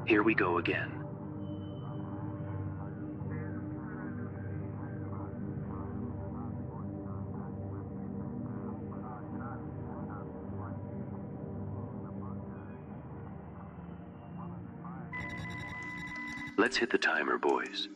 Here we go again. Let's hit the timer, boys.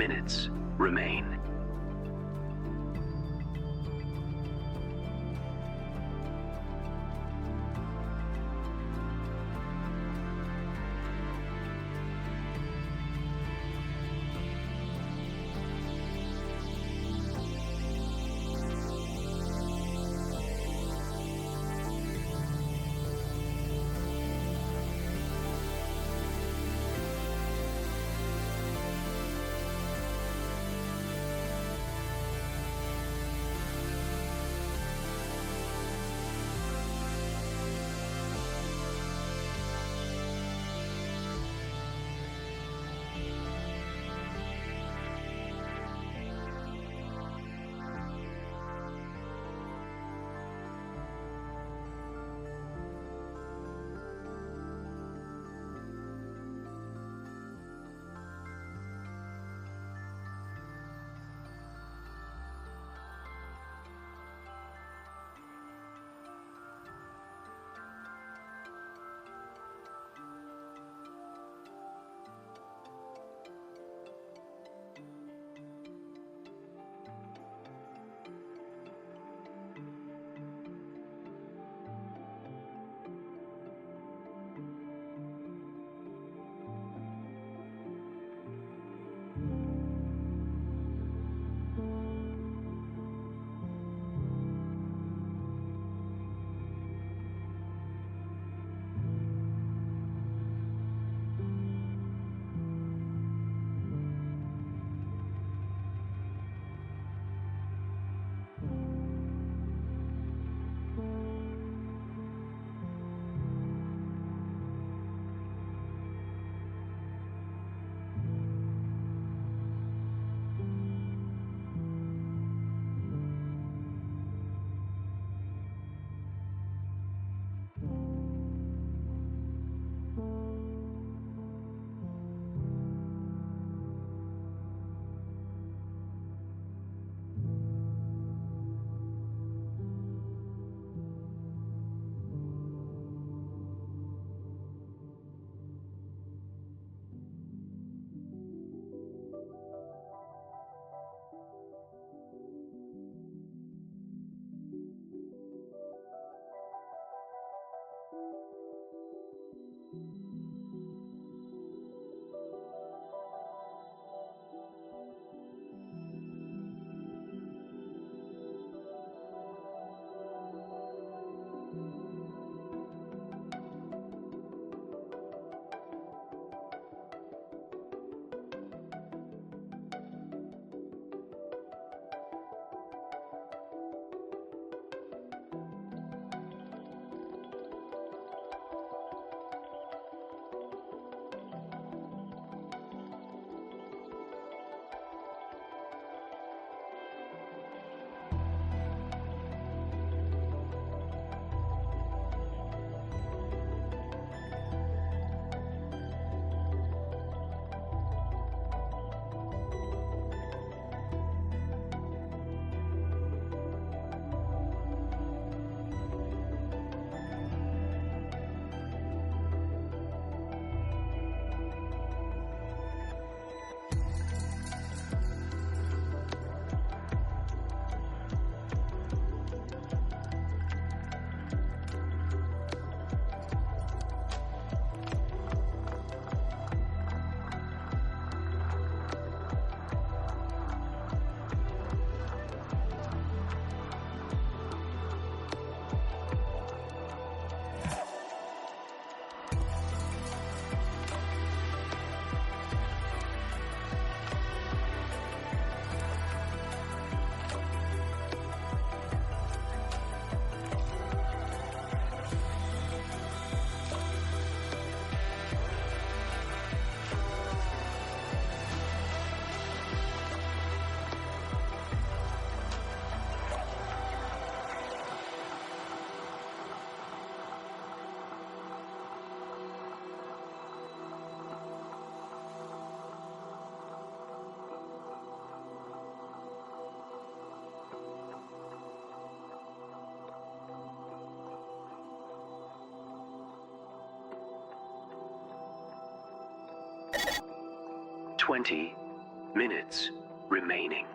minutes remain. minutes remaining.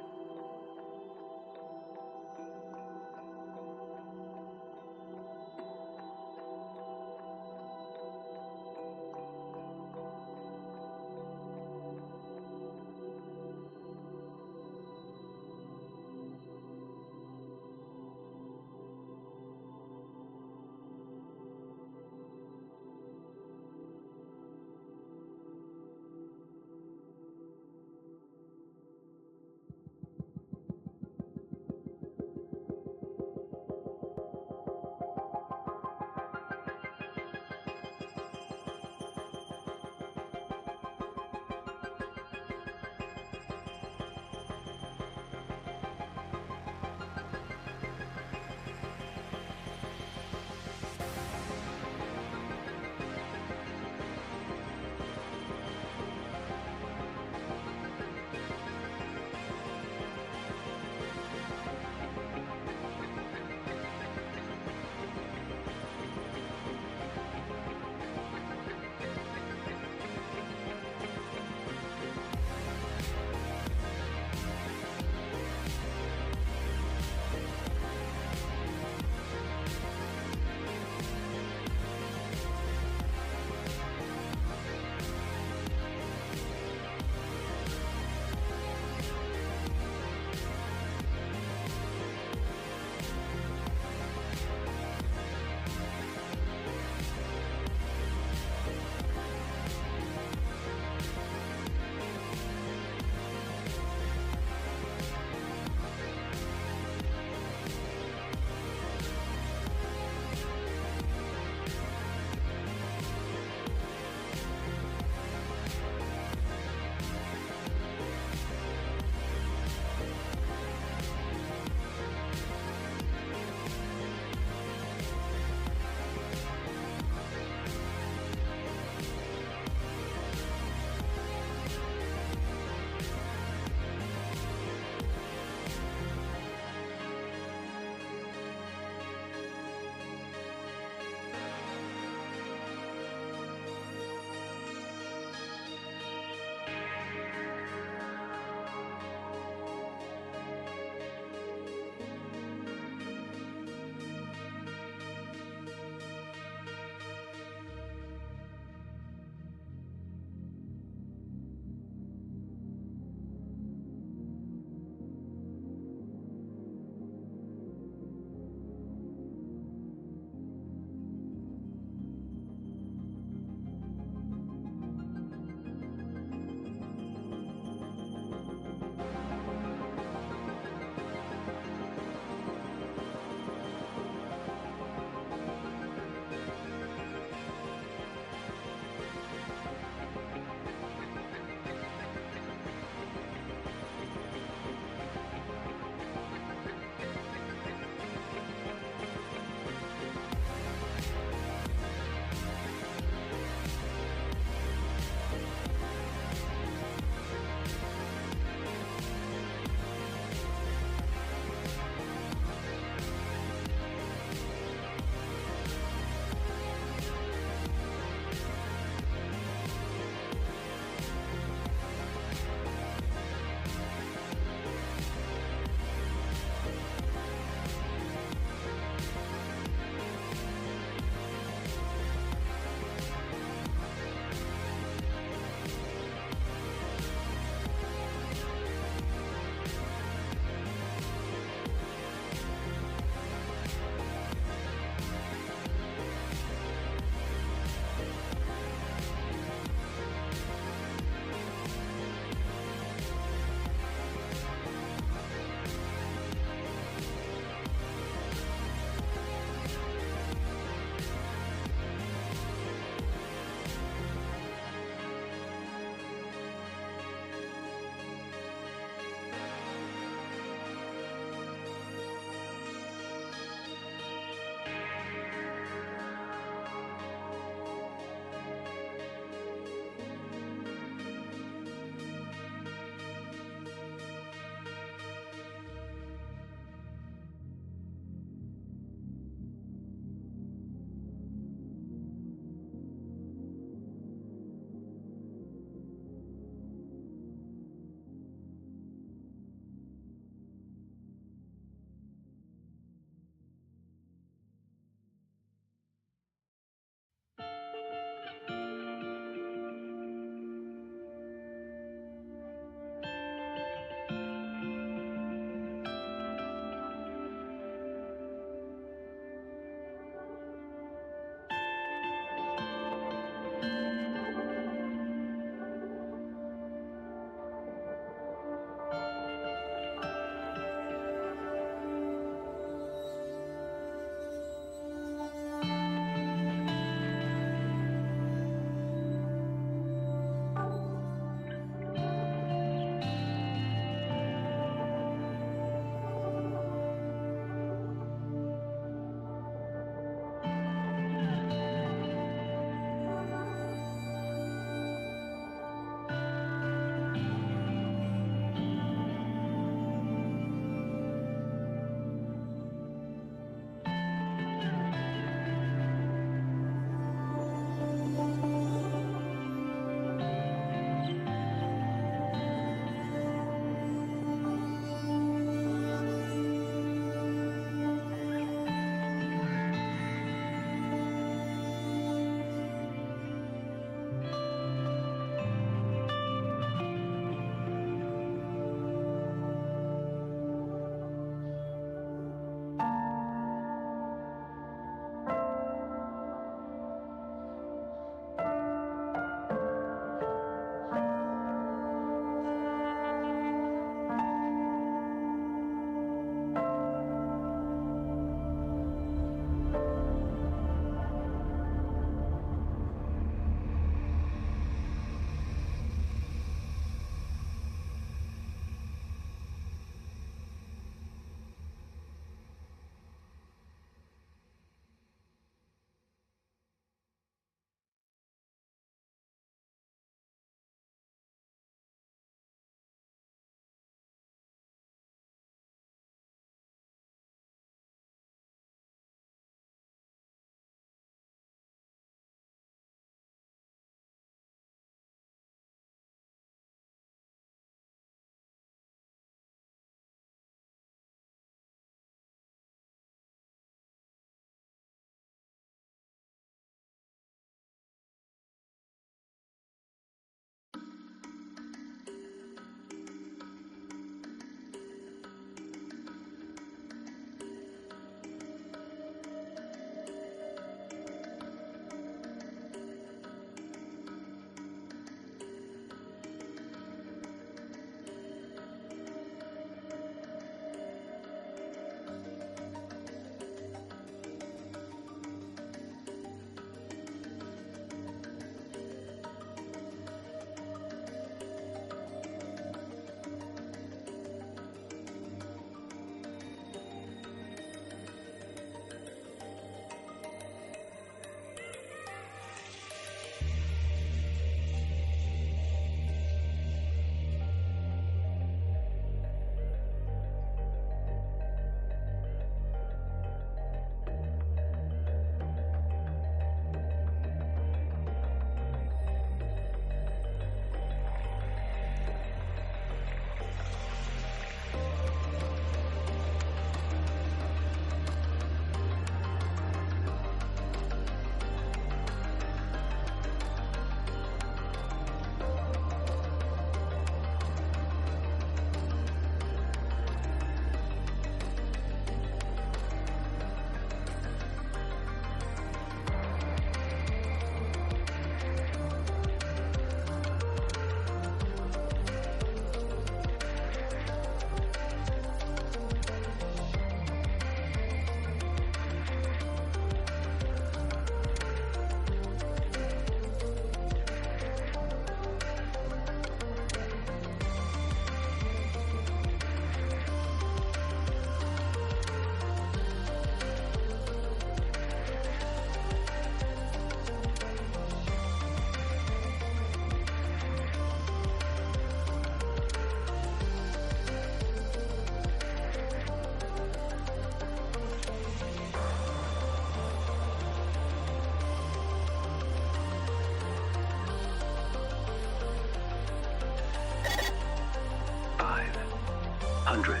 100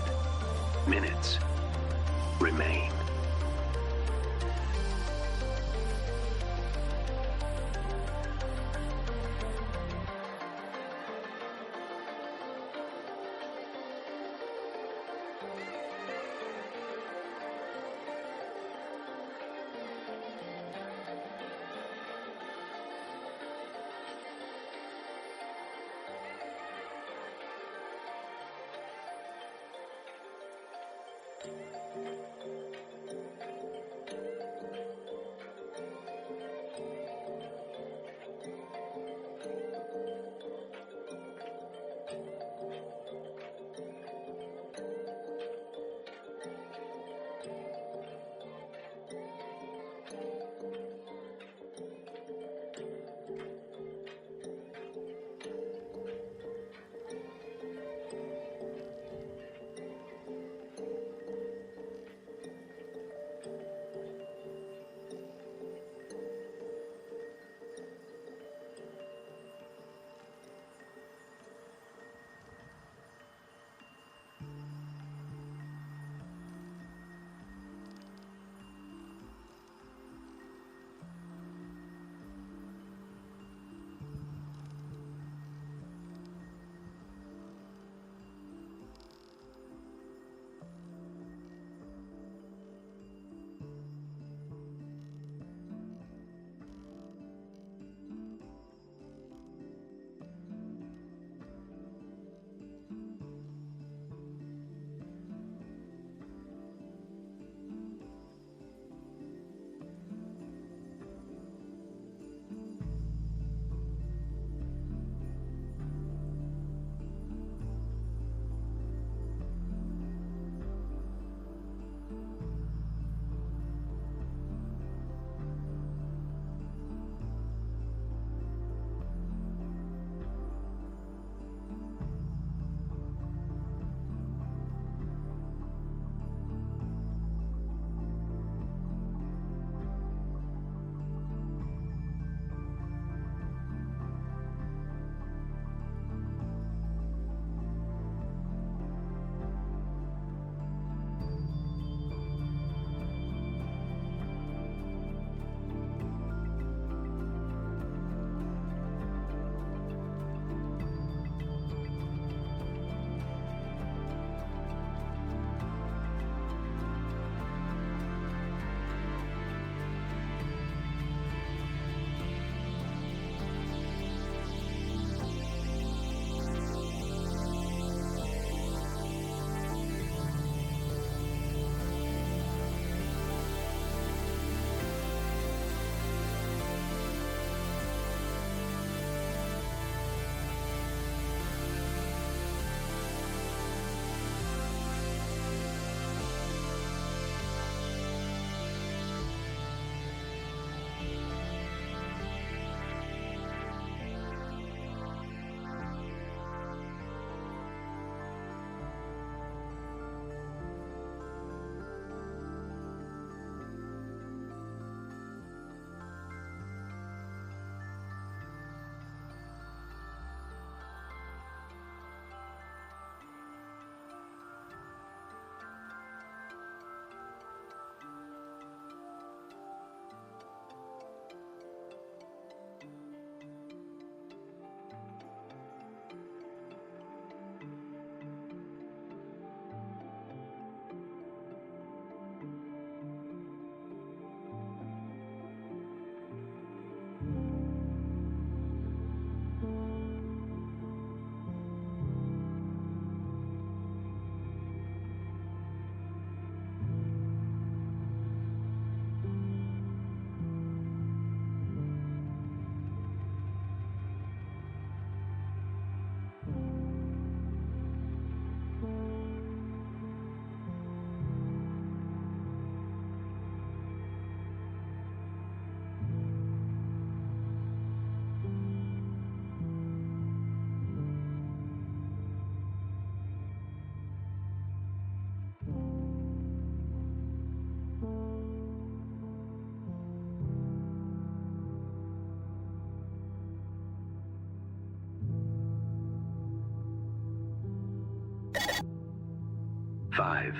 minutes remain. 5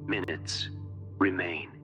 minutes remain.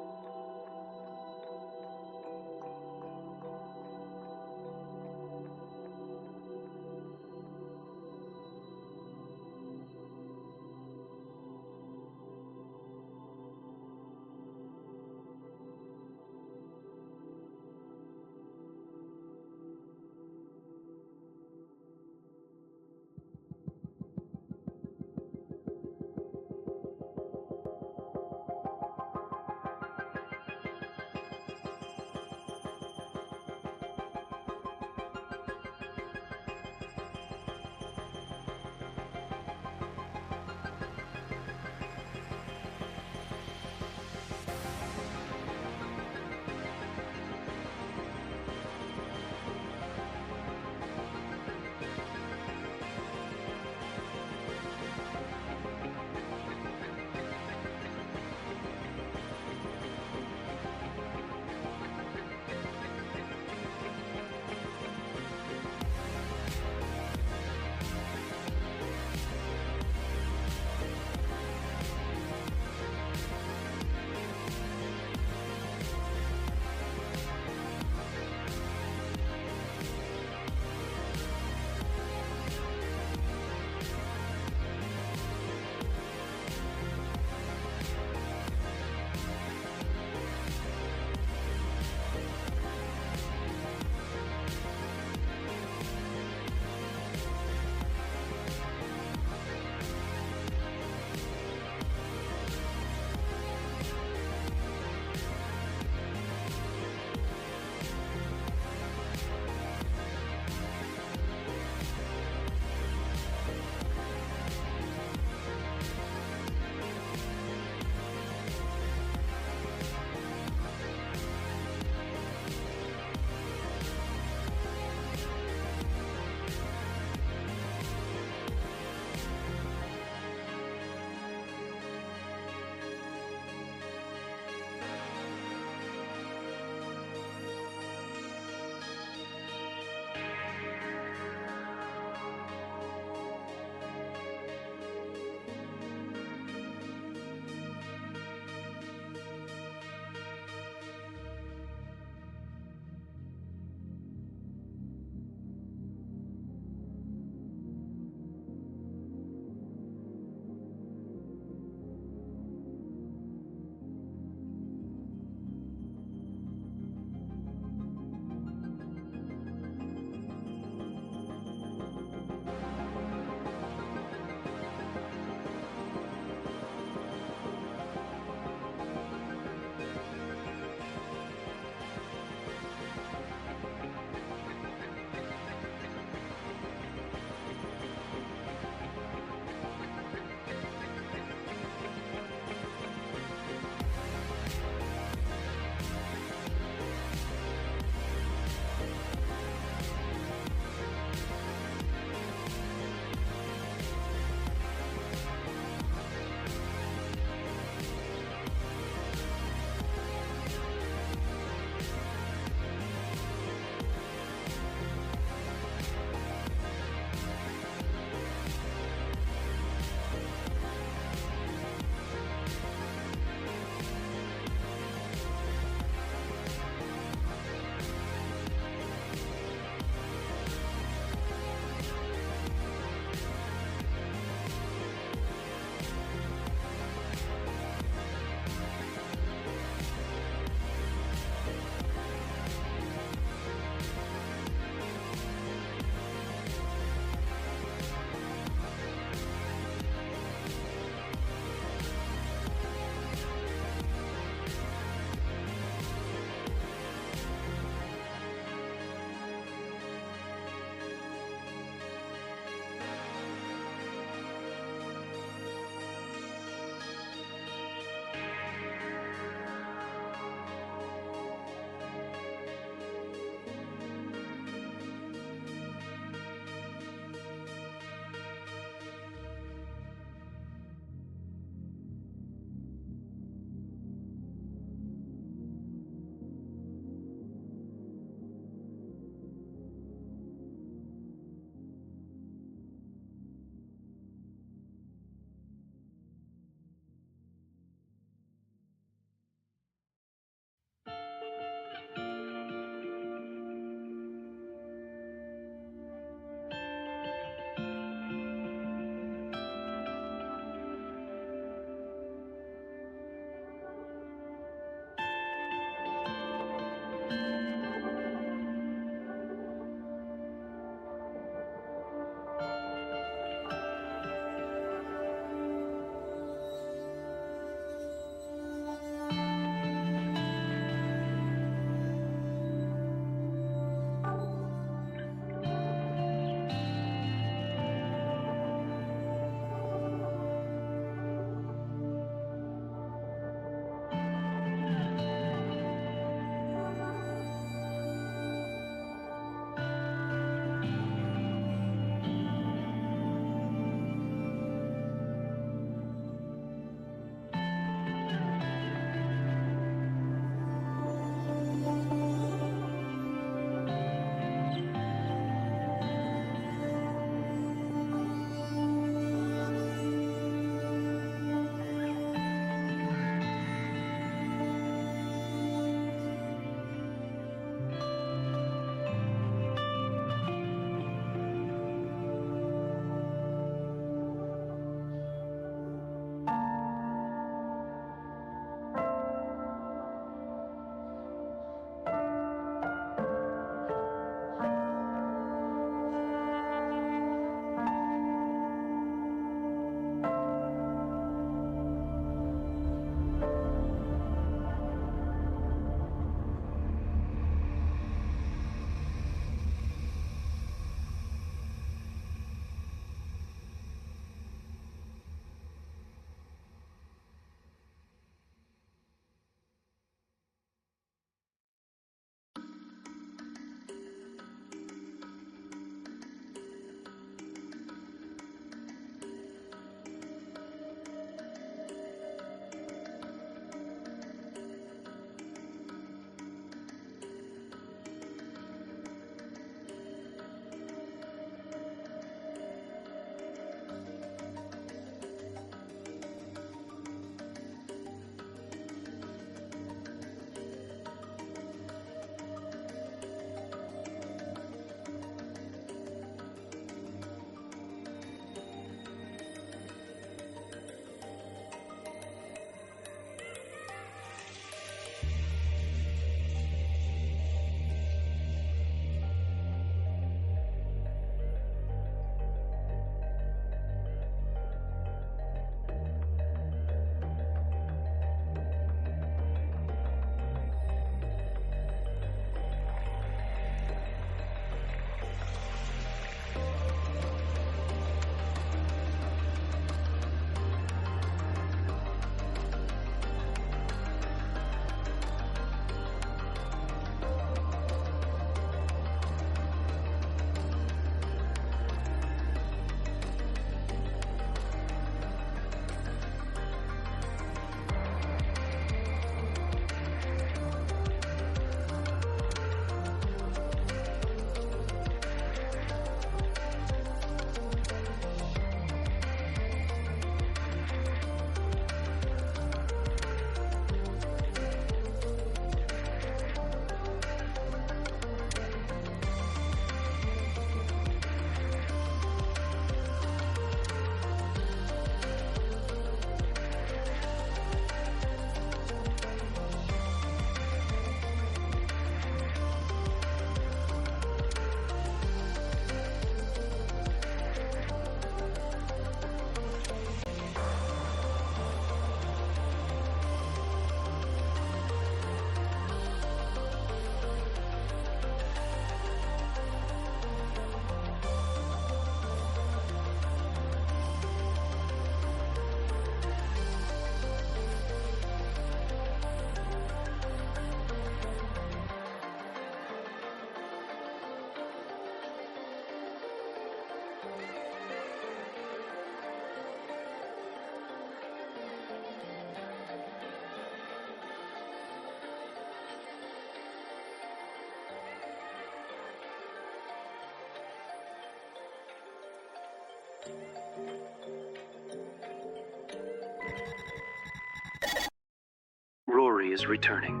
is returning.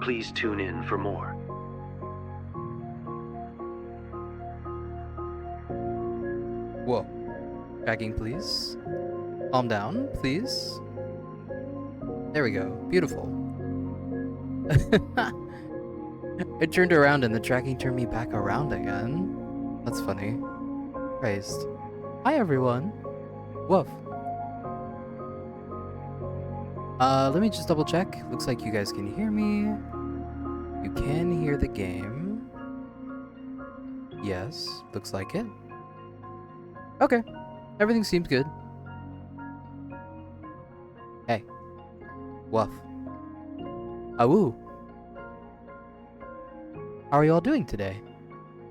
Please tune in for more. Whoa. Tracking, please. Calm down, please. There we go. Beautiful. It turned around and the tracking turned me back around again. That's funny. Christ. Hi, everyone. Woof. Let me just double check. Looks like you guys can hear me. You can hear the game. Yes, looks like it. Okay. Everything seems good. Hey. Woof. Awoo. How are you all doing today?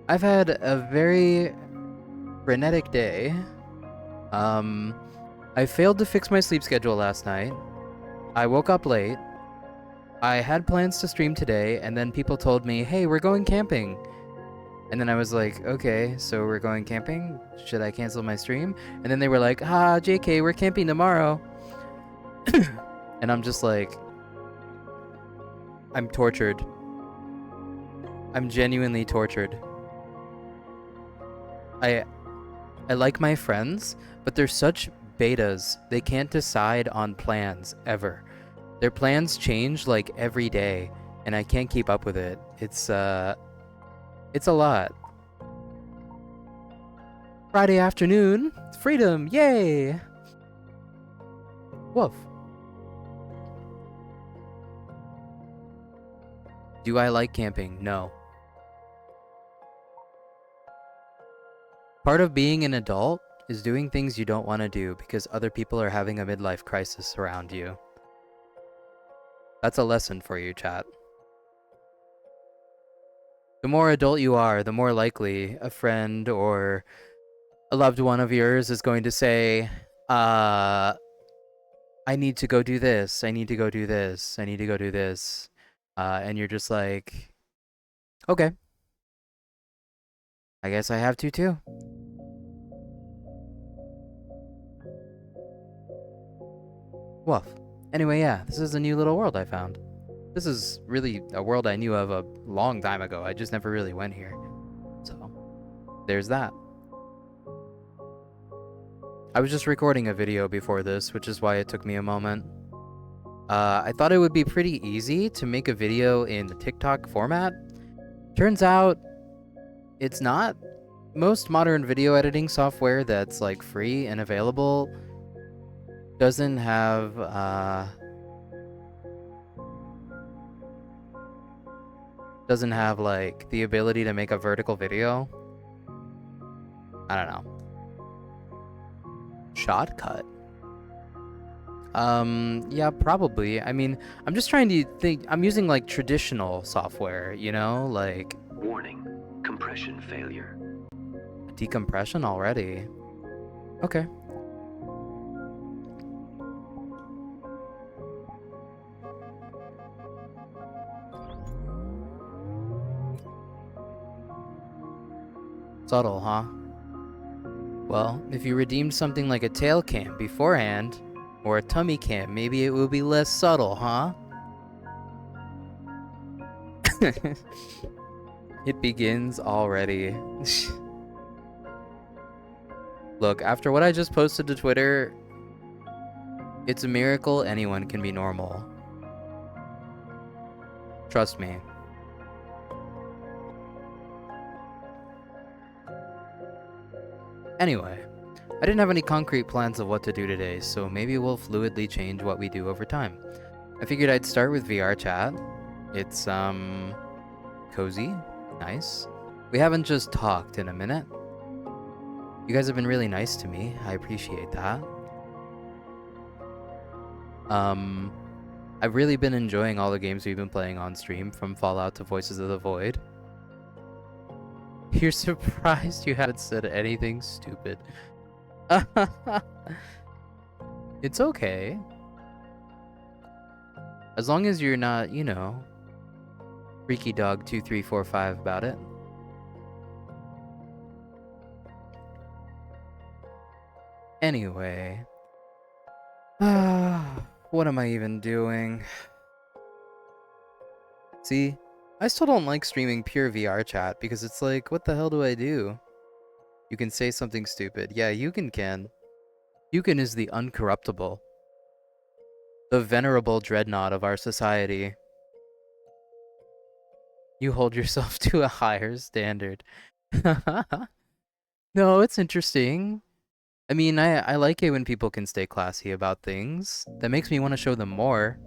I've had a very frenetic day. I failed to fix my sleep schedule last night. I woke up late. I had plans to stream today, and then people told me, hey, we're going camping. And then I was like, okay, so we're going camping? Should I cancel my stream? And then they were like, JK, we're camping tomorrow. And I'm just like, I'm tortured. I'm genuinely tortured. I like my friends, but they're such betas. They can't decide on plans ever. Their plans change like every day, and I can't keep up with it. It's a lot. Friday afternoon, it's freedom, yay! Woof. Do I like camping? No. Part of being an adult is doing things you don't want to do because other people are having a midlife crisis around you. That's a lesson for you, chat. The more adult you are, the more likely a friend or a loved one of yours is going to say, I need to go do this, I need to go do this, I need to go do this. And you're just like, okay. I guess I have to too. Woof. Anyway, yeah, this is a new little world I found. This is really a world I knew of a long time ago. I just never really went here. So, there's that. I was just recording a video before this, which is why it took me a moment. I thought it would be pretty easy to make a video in the TikTok format. Turns out, it's not. Most modern video editing software that's like free and available doesn't have like the ability to make a vertical video. I don't know. Shortcut. Yeah, probably. I mean, I'm just trying to think. I'm using like traditional software, you know, like Warning. Compression failure. decompression already. Okay. Subtle, huh? Well, if you redeemed something like a tail cam beforehand, or a tummy cam, maybe it will be less subtle, huh? It begins already. Look, after what I just posted to Twitter, it's a miracle anyone can be normal. Trust me. Anyway, I didn't have any concrete plans of what to do today, so maybe we'll fluidly change what we do over time. I figured I'd start with VR chat. It's, cozy, nice. We haven't just talked in a minute. You guys have been really nice to me. I appreciate that. I've really been enjoying all the games we've been playing on stream, from Fallout to Voices of the Void. You're surprised you haven't said anything stupid. It's okay. As long as you're not, you know, Freaky Dog 2345 about it. Anyway. What am I even doing? See, I still don't like streaming pure VR chat because it's like, what the hell do I do? You can say something stupid. Yeah, Yugen can. Yugen is the uncorruptible. The venerable dreadnought of our society. You hold yourself to a higher standard. No, it's interesting. I mean, I like it when people can stay classy about things. That makes me want to show them more.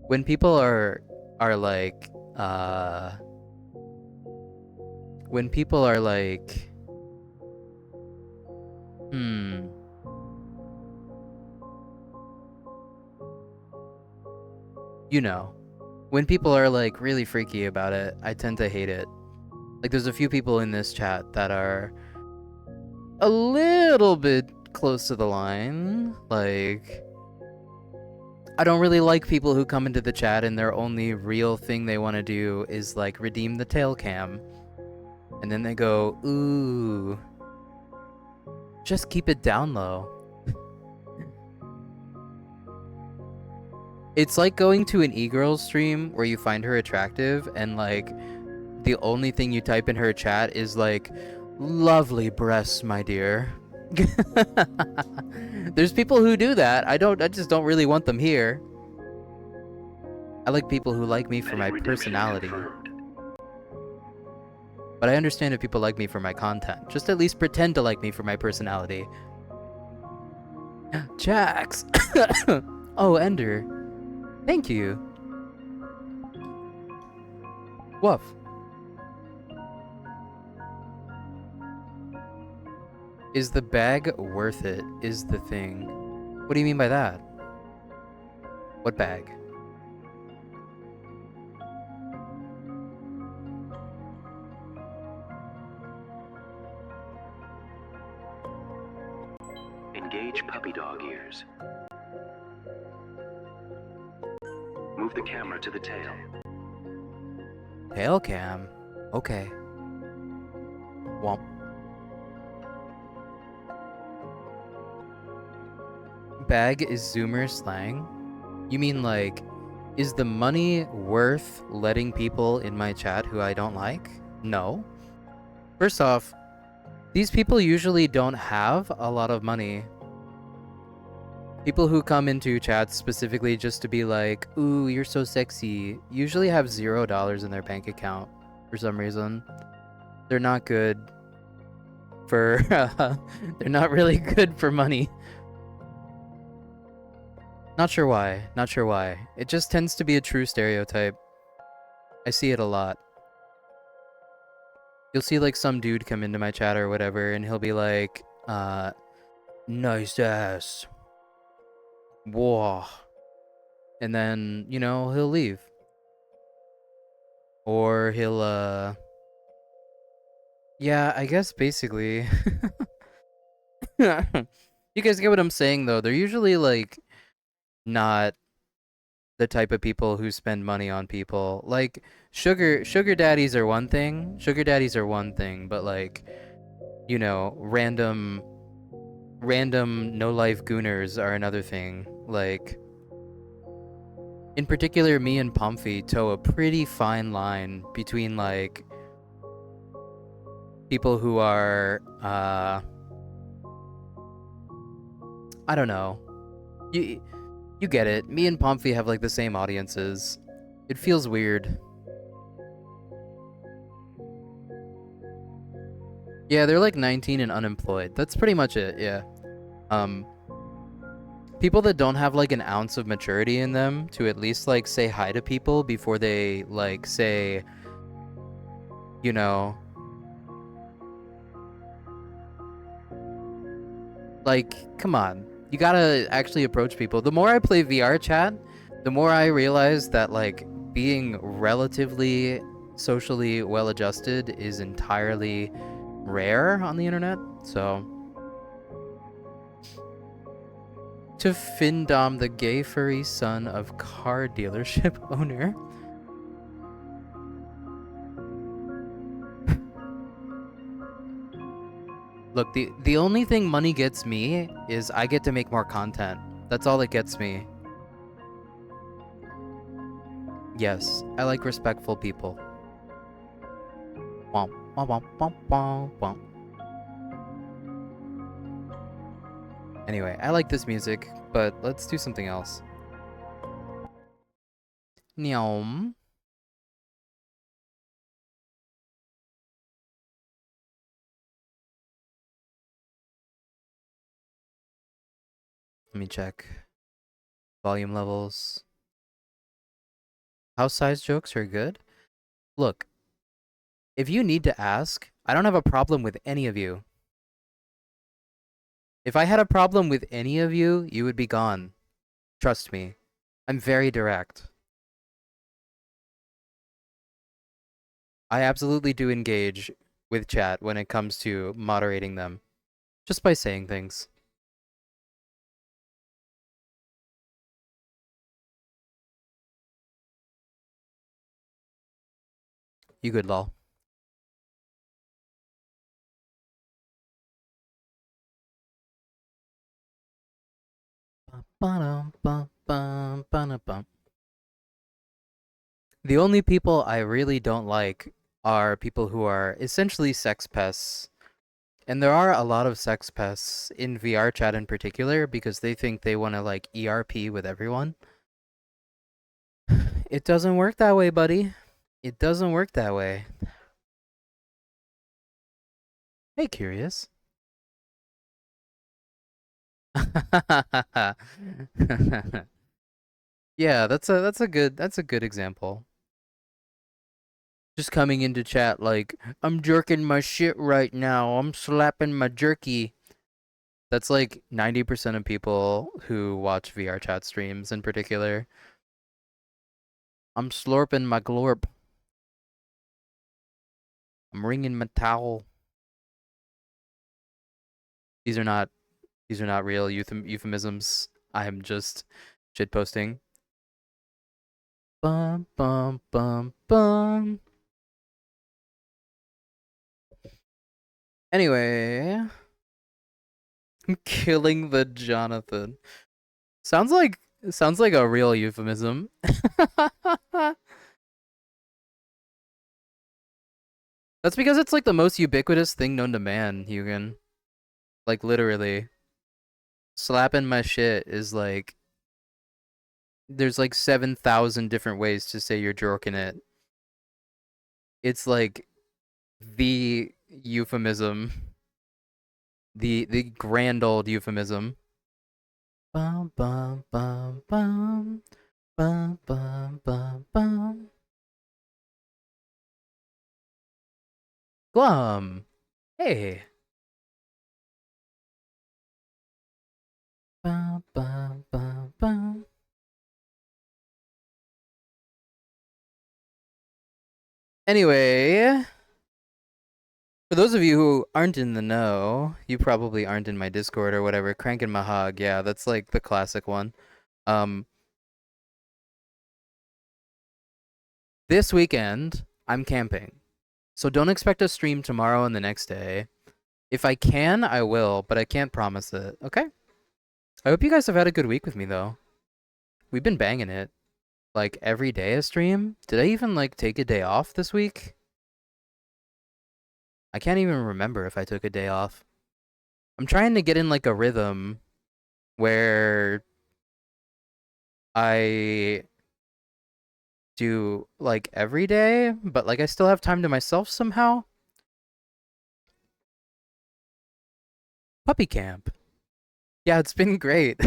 When people are like, when people are like, hmm, you know, when people are like really freaky about it, I tend to hate it. Like, there's a few people in this chat that are a little bit close to the line. Like, I don't really like people who come into the chat and their only real thing they want to do is like redeem the tail cam. And then they go, ooh, just keep it down low. It's like going to an e-girl stream where you find her attractive and like the only thing you type in her chat is like, lovely breasts, my dear. There's people who do that. I just don't really want them here. I like people who like me for my personality. But I understand if people like me for my content. Just at least pretend to like me for my personality. Jax! Oh, Ender. Thank you. Woof. Is the bag worth it, is the thing. What do you mean by that? What bag? Engage puppy dog ears. Move the camera to the tail. Tail cam? Okay. Womp. Bag is Zoomer slang? You mean like, is the money worth letting people in my chat who I don't like? No. First off, these people usually don't have a lot of money. People who come into chats specifically just to be like, ooh, you're so sexy, usually have $0 in their bank account for some reason. They're not good for, they're not really good for money. Not sure why, not sure why. It just tends to be a true stereotype. I see it a lot. You'll see like some dude come into my chat or whatever and he'll be like, nice ass. Whoa. And then, you know, he'll leave. Or he'll, yeah, I guess basically. You guys get what I'm saying, though. They're usually, like, not the type of people who spend money on people. Like, sugar daddies are one thing. Sugar daddies are one thing, but, like, you know, random no-life gooners are another thing. Like, in particular, me and Pumphy toe a pretty fine line between, like, people who are, I don't know. You get it. Me and Pumphy have, like, the same audiences. It feels weird. Yeah, they're, like, 19 and unemployed. That's pretty much it, yeah. People that don't have, like, an ounce of maturity in them to at least, like, say hi to people before they, like, say, you know, like, come on. You gotta actually approach people. The more I play VR chat, the more I realize that, like, being relatively socially well-adjusted is entirely rare on the internet, so... To Findom, the gay furry son of car dealership owner. Look, the only thing money gets me is I get to make more content. That's all it gets me. Yes, I like respectful people. Womp, womp, womp, womp, womp, womp. Anyway, I like this music, but let's do something else. Nyom. Let me check. Volume levels. House size jokes are good. Look, if you need to ask, I don't have a problem with any of you. If I had a problem with any of you, you would be gone. Trust me. I'm very direct. I absolutely do engage with chat when it comes to moderating them. Just by saying things. You good, lol. The only people I really don't like are people who are essentially sex pests. And there are a lot of sex pests in VR chat in particular because they think they want to like ERP with everyone. It doesn't work that way, buddy. It doesn't work that way. Hey, curious. Yeah, that's a good example. Just coming into chat like, I'm jerking my shit right now. I'm slapping my jerky. That's like 90% of people who watch VR chat streams in particular. I'm slurping my glorp. I'm wringing my towel. These are not real euphemisms. I'm just shitposting. Bum bum bum bum. Anyway, killing the Jonathan. Sounds like a real euphemism. That's because it's like the most ubiquitous thing known to man, Hugan. Like literally. Slapping my shit is like there's like 7,000 different ways to say you're jorking it. It's like the euphemism. The grand old euphemism. Bum bum bum bum bum bum bum bum. Glum. Hey. Bum bum bum bum. Anyway, for those of you who aren't in the know, you probably aren't in my Discord or whatever. Cranking my hog, yeah, that's like the classic one. Um, this weekend I'm camping, so don't expect a stream tomorrow and the next day. If I can, I will, but I can't promise it. Okay. I hope you guys have had a good week with me though. We've been banging it, like every day a stream. Did I even like take a day off this week? I can't even remember if I took a day off. I'm trying to get in like a rhythm where I do like every day, but like I still have time to myself somehow. Puppy camp. Yeah, it's been great.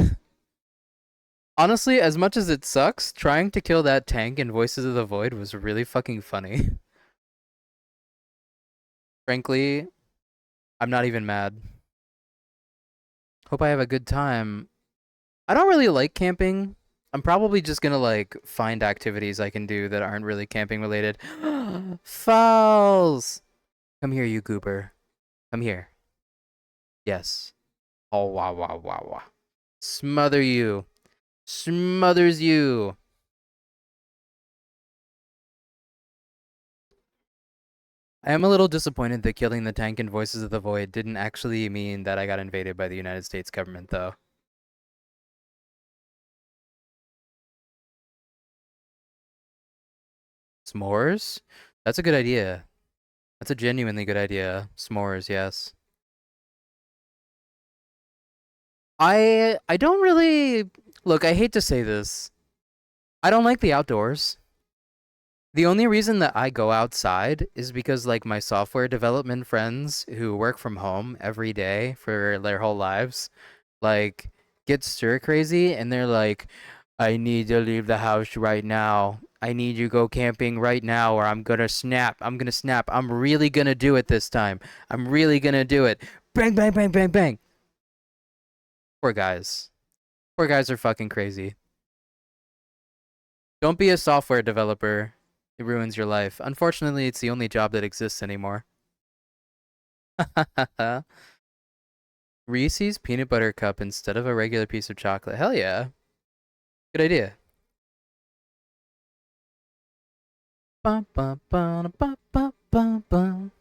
Honestly, as much as it sucks, trying to kill that tank in Voices of the Void was really fucking funny. Frankly, I'm not even mad. Hope I have a good time. I don't really like camping. I'm probably just gonna like find activities I can do that aren't really camping related. Fowls! Come here, you goober. Come here. Yes. Oh, wow, wow, wow, wow. Smother you. Smothers you. I am a little disappointed that killing the tank in Voices of the Void didn't actually mean that I got invaded by the United States government, though. S'mores? That's a good idea. That's a genuinely good idea. S'mores, yes. I don't really look, I hate to say this. I don't like the outdoors. The only reason that I go outside is because like my software development friends who work from home every day for their whole lives like get stir crazy and they're like, I need to leave the house right now. I need you to go camping right now or I'm gonna snap. I'm gonna snap. I'm really gonna do it this time. I'm really gonna do it. Bang, bang, bang, bang, bang. Poor guys. Poor guys are fucking crazy. Don't be a software developer. It ruins your life. Unfortunately, it's the only job that exists anymore. Reese's peanut butter cup instead of a regular piece of chocolate. Hell yeah. Good idea. Bum, bum, bum, bum, bum, bum, bum.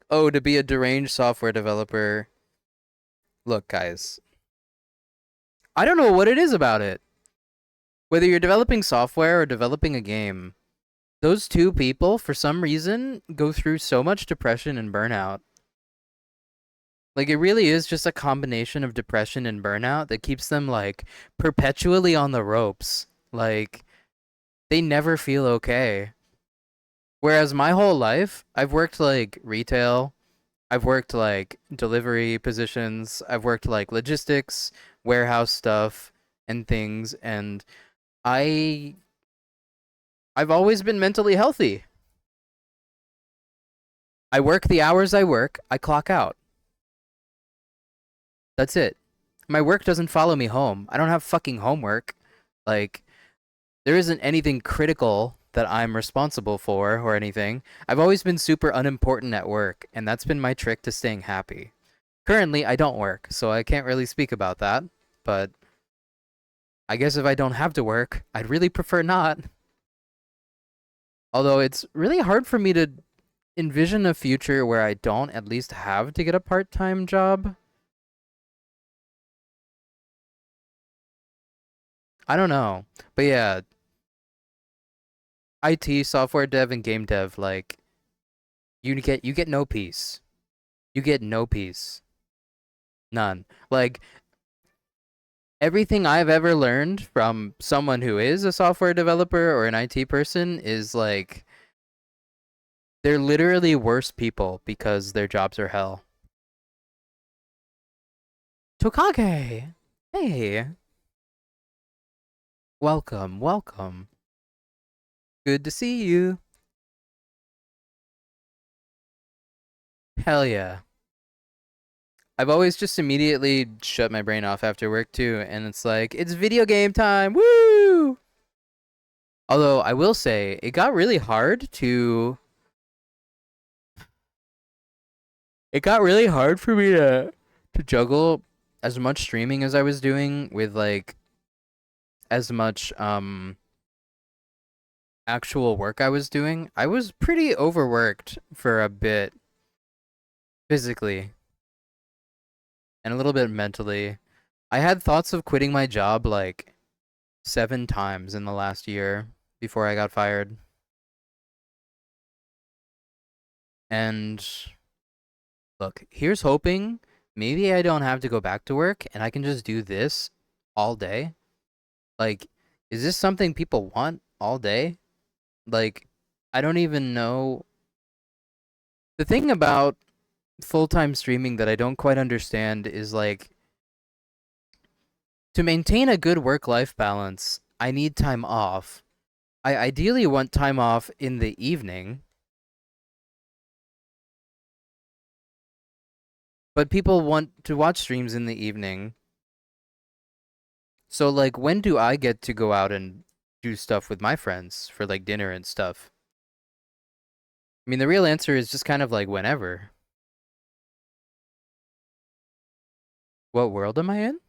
Oh, to be a deranged software developer. Look, guys. I don't know what it is about it. Whether you're developing software or developing a game, those two people, for some reason, go through so much depression and burnout. Like, it really is just a combination of depression and burnout that keeps them, like, perpetually on the ropes. Like, they never feel okay. Whereas my whole life, I've worked, like, retail, I've worked, like, delivery positions, I've worked, like, logistics, warehouse stuff, and things, and I I've always been mentally healthy. I work the hours I work, I clock out. That's it. My work doesn't follow me home. I don't have fucking homework. Like, there isn't anything critical that I'm responsible for or anything. I've always been super unimportant at work, and that's been my trick to staying happy. Currently, I don't work, so I can't really speak about that, but I guess if I don't have to work, I'd really prefer not. Although it's really hard for me to envision a future where I don't at least have to get a part-time job. I don't know. But yeah, IT, software dev, and game dev, like you get no peace. You get no peace. None. Like everything I've ever learned from someone who is a software developer or an IT person is like they're literally worse people because their jobs are hell. Tokage! Hey, welcome, welcome. Good to see you. Hell yeah. I've always just immediately shut my brain off after work too, and it's like, it's video game time, woo! Although I will say, it got really hard to. It got really hard for me to juggle as much streaming as I was doing with like as much actual work I was doing. I was pretty overworked for a bit physically and a little bit mentally. I had thoughts of quitting my job like 7 times in the last year before I got fired. And look, here's hoping maybe I don't have to go back to work and I can just do this all day. Like, is this something people want all day? Like, I don't even know. The thing about full time streaming that I don't quite understand is like, to maintain a good work life balance, I need time off. I ideally want time off in the evening, but people want to watch streams in the evening. So, like, when do I get to go out and do stuff with my friends for like dinner and stuff? I mean, the real answer is just kind of like whenever. What world am I in?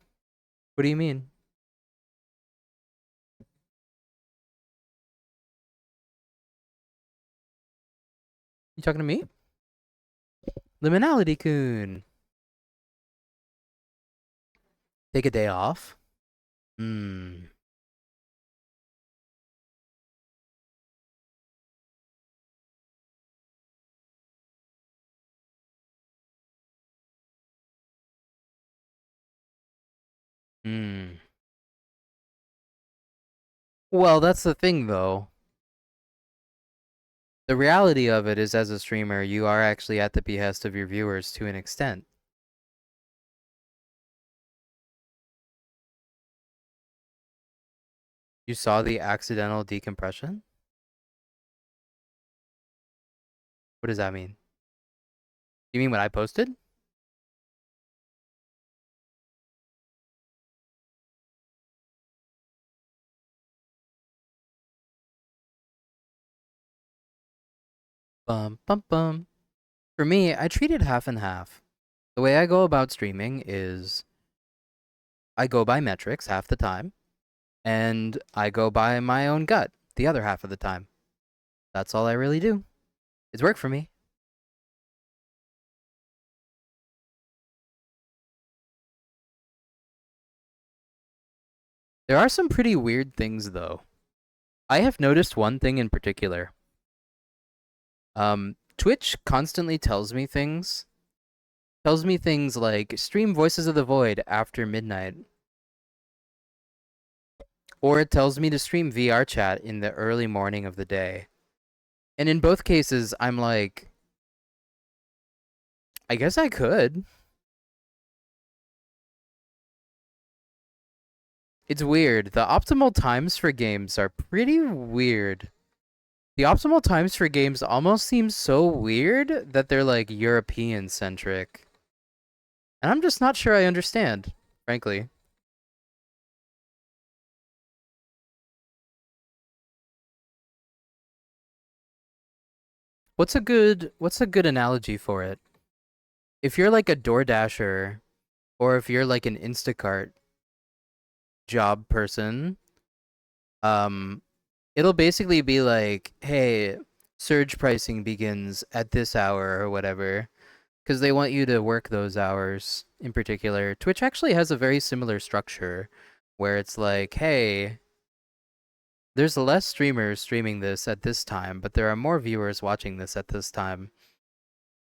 What do you mean? talking to me? Liminality Kun. Take a day off? Hmm. Hmm. Well, that's the thing, though. The reality of it is, as a streamer, you are actually at the behest of your viewers to an extent. You saw the accidental decompression? What does that mean? You mean what I posted? Bum, bum, bum. For me, I treat it half and half. The way I go about streaming is I go by metrics half the time, and I go by my own gut the other half of the time. That's all I really do. It's worked for me. There are some pretty weird things, though. I have noticed one thing in particular. Twitch constantly tells me things. Tells me things like stream Voices of the Void after midnight. Or it tells me to stream VR chat in the early morning of the day. And in both cases, I'm like, I guess I could. It's weird. The optimal times for games are pretty weird. The optimal times for games almost seem so weird that they're like European centric. And I'm just not sure I understand, frankly. What's a good analogy for it? If you're like a DoorDasher or if you're like an Instacart job person, um it'll basically be like, "Hey, surge pricing begins at this hour or whatever." Because they want you to work those hours in particular. Twitch actually has a very similar structure where it's like, hey, there's less streamers streaming this at this time, but there are more viewers watching this at this time.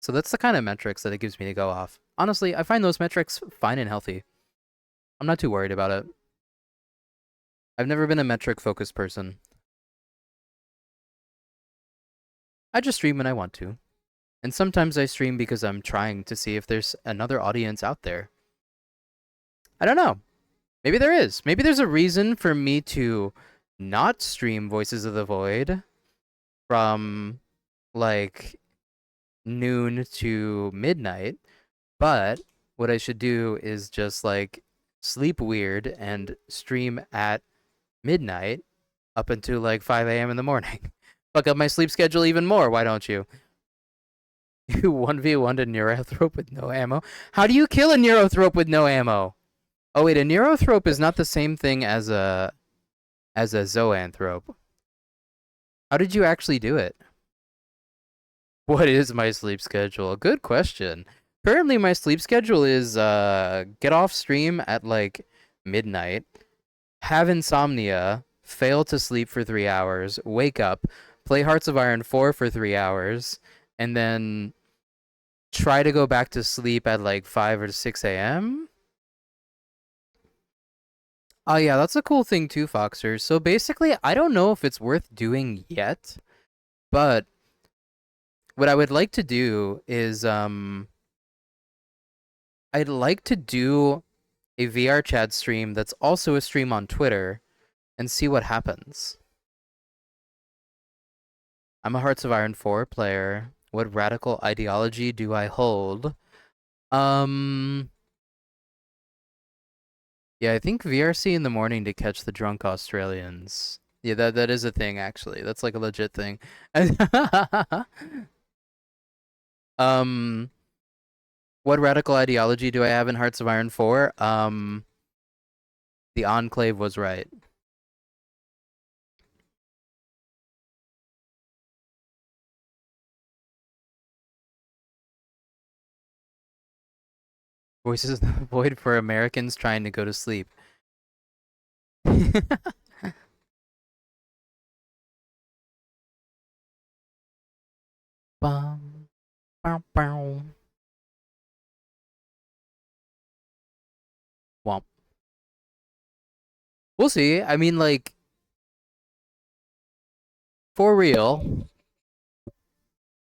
So that's the kind of metrics that it gives me to go off. Honestly, I find those metrics fine and healthy. I'm not too worried about it. I've never been a metric focused person. I just stream when I want to. And sometimes I stream because I'm trying to see if there's another audience out there. I don't know. Maybe there is. Maybe there's a reason for me to not stream Voices of the Void from like noon to midnight, but what I should do is just like sleep weird and stream at midnight up until like 5 a.m. in the morning. Fuck up my sleep schedule even more, why don't you? You 1v1 to Neurothrope with no ammo? How do you kill a Neurothrope with no ammo? Oh wait, a Neurothrope is not the same thing as a zoanthrope. How did you actually do it? What is my sleep schedule? Good question. Currently, my sleep schedule is get off stream at like midnight, have insomnia, fail to sleep for 3 hours, wake up, play Hearts of Iron 4 for 3 hours, and then try to go back to sleep at like 5 or 6 a.m. Oh yeah, that's a cool thing too, Foxer. So basically, I don't know if it's worth doing yet, but what I would like to do is I'd like to do a VR chat stream that's also a stream on Twitter and see what happens. I'm a Hearts of Iron 4 player. What radical ideology do I hold? Um yeah, I think VRC in the morning to catch the drunk Australians. Yeah, that is a thing actually. That's like a legit thing. um what radical ideology do I have in Hearts of Iron 4? The Enclave was right. Voices in the void for Americans trying to go to sleep. Bum, bow, bow. Womp. We'll see. I mean, like, for real,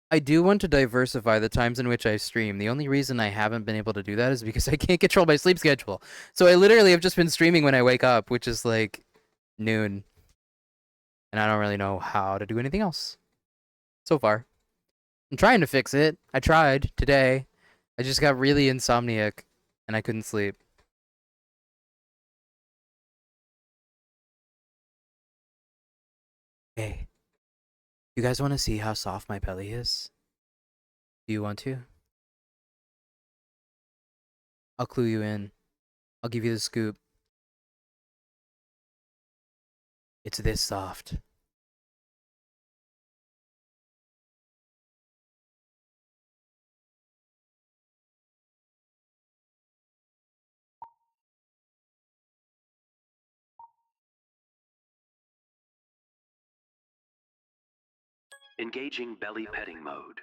I do want to diversify the times in which I stream. The only reason I haven't been able to do that is because I can't control my sleep schedule. So I literally have just been streaming when I wake up, which is like noon. And I don't really know how to do anything else so far. I'm trying to fix it. I tried today. I just got really insomniac and I couldn't sleep. Hey, you guys want to see how soft my belly is? Do you want to? I'll clue you in. I'll give you the scoop. It's this soft. Engaging belly petting mode.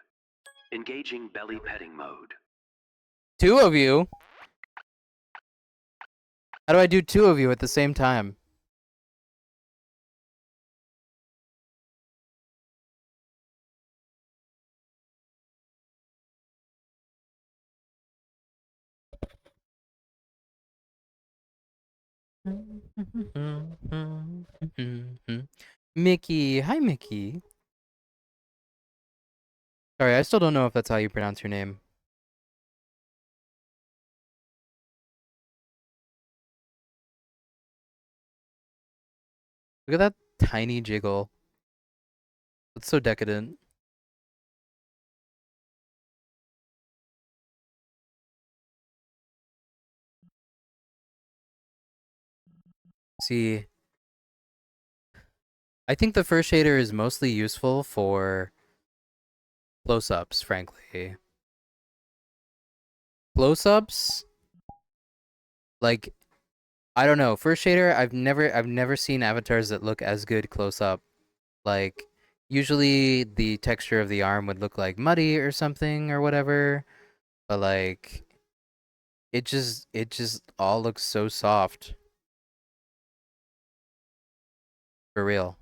Engaging belly petting mode. 2 of you? How do I do 2 of you at the same time? Mickey. Hi, Mickey. Sorry, I still don't know if that's how you pronounce your name. Look at that tiny jiggle. It's so decadent. See, I think the first shader is mostly useful for close-ups, frankly. Close-ups, like, I don't know. First shader, I've never seen avatars that look as good close-up. Like, usually the texture of the arm would look like muddy or something or whatever, but like it just all looks so soft for real.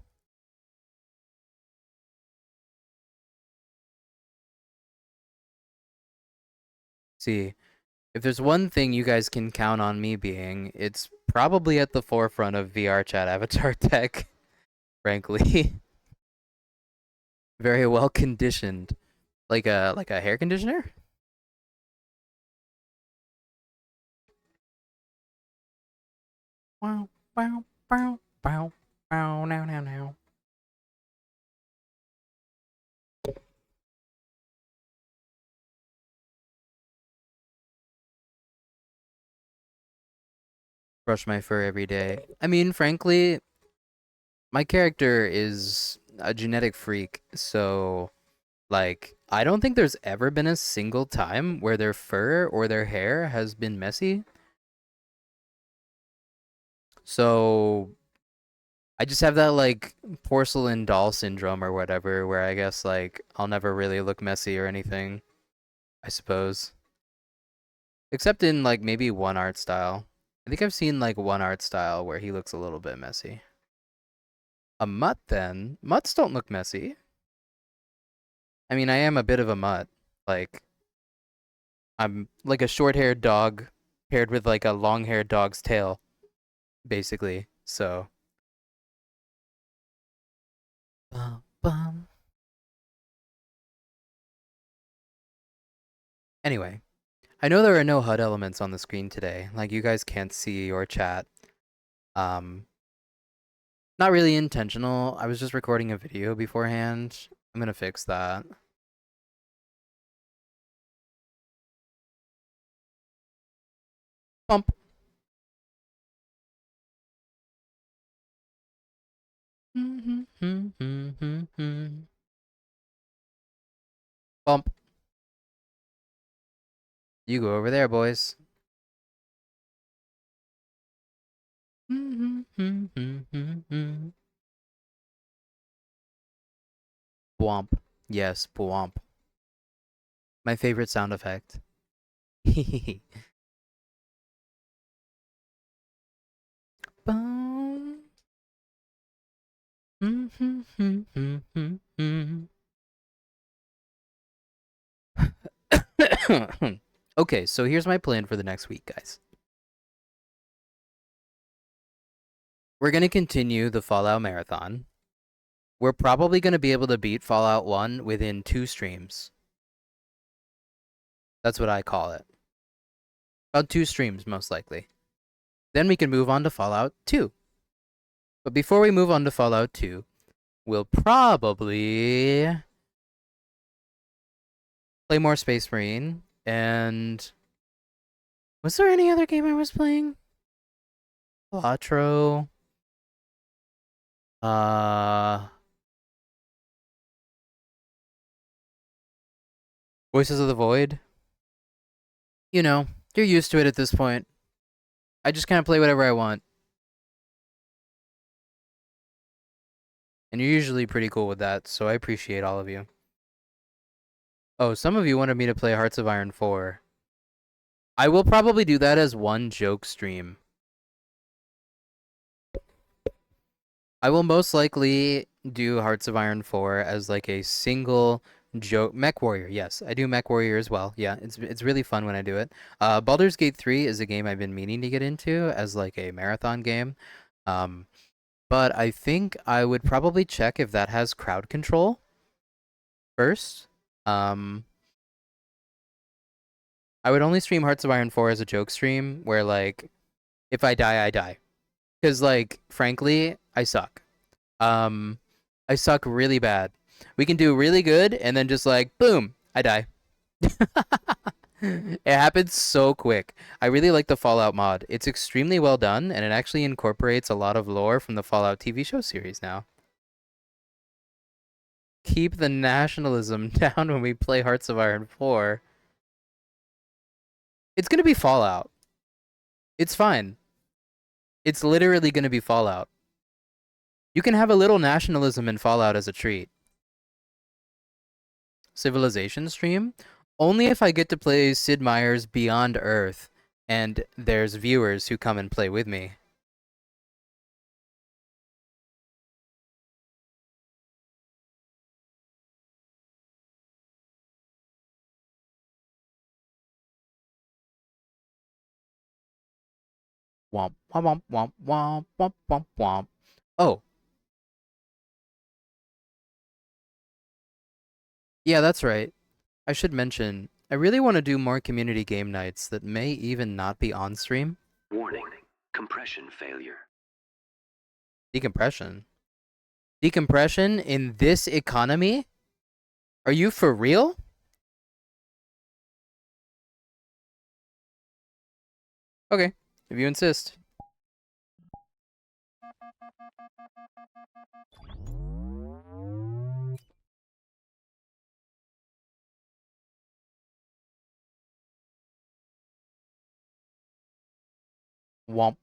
See, if there's one thing you guys can count on me being, it's probably at the forefront of VR chat avatar tech, frankly. Very well conditioned. Like a hair conditioner? Wow, wow, wow, wow, wow, now, now, now. Brush my fur every day. I mean, frankly, my character is a genetic freak, so like I don't think there's ever been a single time where their fur or their hair has been messy. So I just have that like porcelain doll syndrome or whatever, where I guess like I'll never really look messy or anything, I suppose. Except in like maybe one art style. I think I've seen like one art style where he looks a little bit messy. A mutt then? Mutts don't look messy. I mean, I am a bit of a mutt. Like, I'm like a short-haired dog paired with like a long-haired dog's tail, basically. So, bum, bum. Anyway, I know there are no HUD elements on the screen today. Like, you guys can't see or chat. Um, Not really intentional. I was just recording a video beforehand. I'm gonna fix that. Bump. Bump. You go over there, boys. Bwomp. Yes, bwomp. My favorite sound effect. Boom. Okay, so here's my plan for the next week, guys. We're going to continue the Fallout Marathon. We're probably going to be able to beat Fallout 1 within 2 streams. That's what I call it. About 2 streams, most likely. Then we can move on to Fallout 2. But before we move on to Fallout 2, we'll probably play more Space Marine. And was there any other game I was playing? Latro. Voices of the Void. You know, you're used to it at this point. I just kind of play whatever I want. And you're usually pretty cool with that, so I appreciate all of you. Oh, some of you wanted me to play Hearts of Iron 4. I will probably do that as one joke stream. I will most likely do Hearts of Iron 4 as like a single joke. Mech Warrior, yes. I do Mech Warrior as well. Yeah, it's really fun when I do it. Baldur's Gate 3 is a game I've been meaning to get into as like a marathon game. But I think I would probably check if that has crowd control first. I would only stream Hearts of Iron 4 as a joke stream where like if I die, I die. Cuz like frankly, I suck. I suck really bad. We can do really good and then just like boom, I die. It happens so quick. I really like the Fallout mod. It's extremely well done and it actually incorporates a lot of lore from the Fallout TV show series now. Keep the nationalism down when we play Hearts of Iron 4. It's going to be Fallout. It's fine. It's literally going to be Fallout. You can have a little nationalism in Fallout as a treat. Civilization stream? Only if I get to play Sid Meier's Beyond Earth and there's viewers who come and play with me. Womp, womp, womp, womp, womp, womp, womp. Oh. Yeah, that's right. I should mention, I really want to do more community game nights that may even not be on stream. Warning. Compression failure. Decompression? Decompression in this economy? Are you for real? Okay, if you insist. Womp.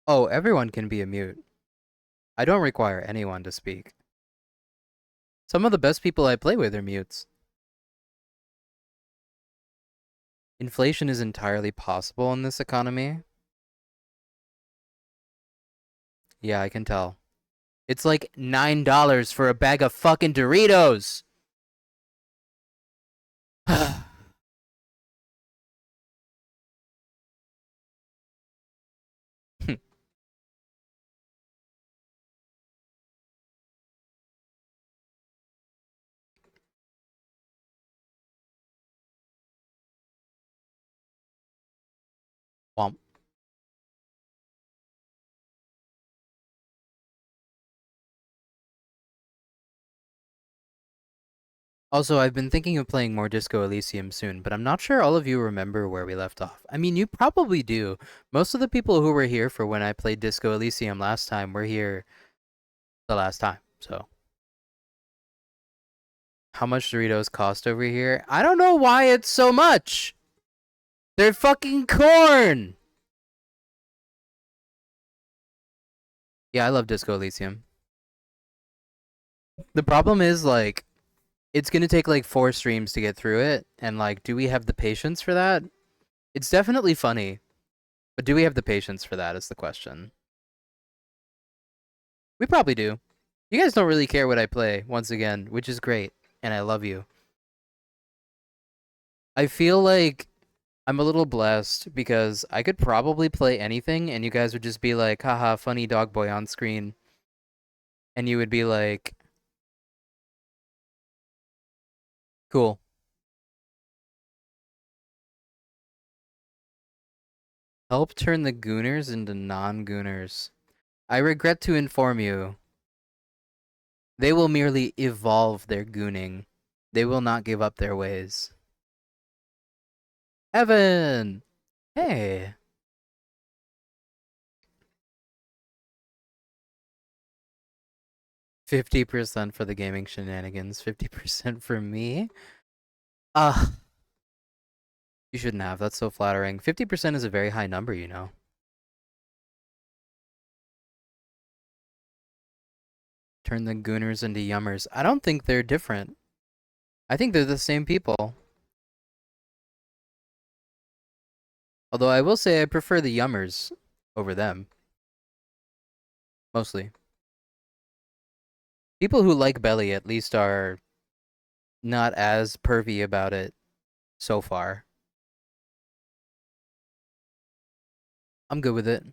Oh, everyone can be a mute. I don't require anyone to speak. Some of the best people I play with are mutes. Inflation is entirely possible in this economy. Yeah, I can tell. It's like $9 for a bag of fucking Doritos! Womp. Also, I've been thinking of playing more Disco Elysium soon, but I'm not sure all of you remember where we left off. I mean, you probably do. Most of the people who were here for when I played Disco Elysium last time were here the last time, so. How much Doritos cost over here? I don't know why it's so much. They're fucking corn. Yeah, I love Disco Elysium. The problem is, like, it's gonna take like 4 streams to get through it, and like, do we have the patience for that? It's definitely funny, but do we have the patience for that is the question. We probably do. You guys don't really care what I play, once again, which is great, and I love you. I feel like I'm a little blessed because I could probably play anything, and you guys would just be like, haha, funny dog boy on screen. And you would be like, cool. Help turn the gooners into non-gooners. I regret to inform you, they will merely evolve their gooning. They will not give up their ways. Evan! Hey. 50% for the gaming shenanigans, 50% for me? You shouldn't have. That's so flattering. 50% is a very high number, you know. Turn the gooners into yummers. I don't think they're different. I think they're the same people. Although I will say I prefer the yummers over them. Mostly. People who like Belly at least are not as pervy about it so far. I'm good with it.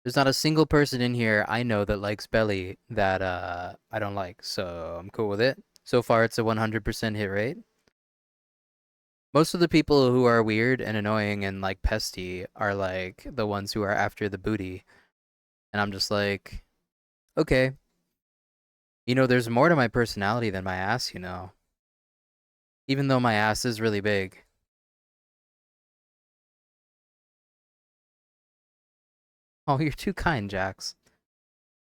There's not a single person in here I know that likes Belly that I don't like, so I'm cool with it. So far it's a 100% hit rate. Most of the people who are weird and annoying and like pesty are like the ones who are after the booty. And I'm just like, okay. You know, there's more to my personality than my ass, you know. Even though my ass is really big. Oh, you're too kind, Jax.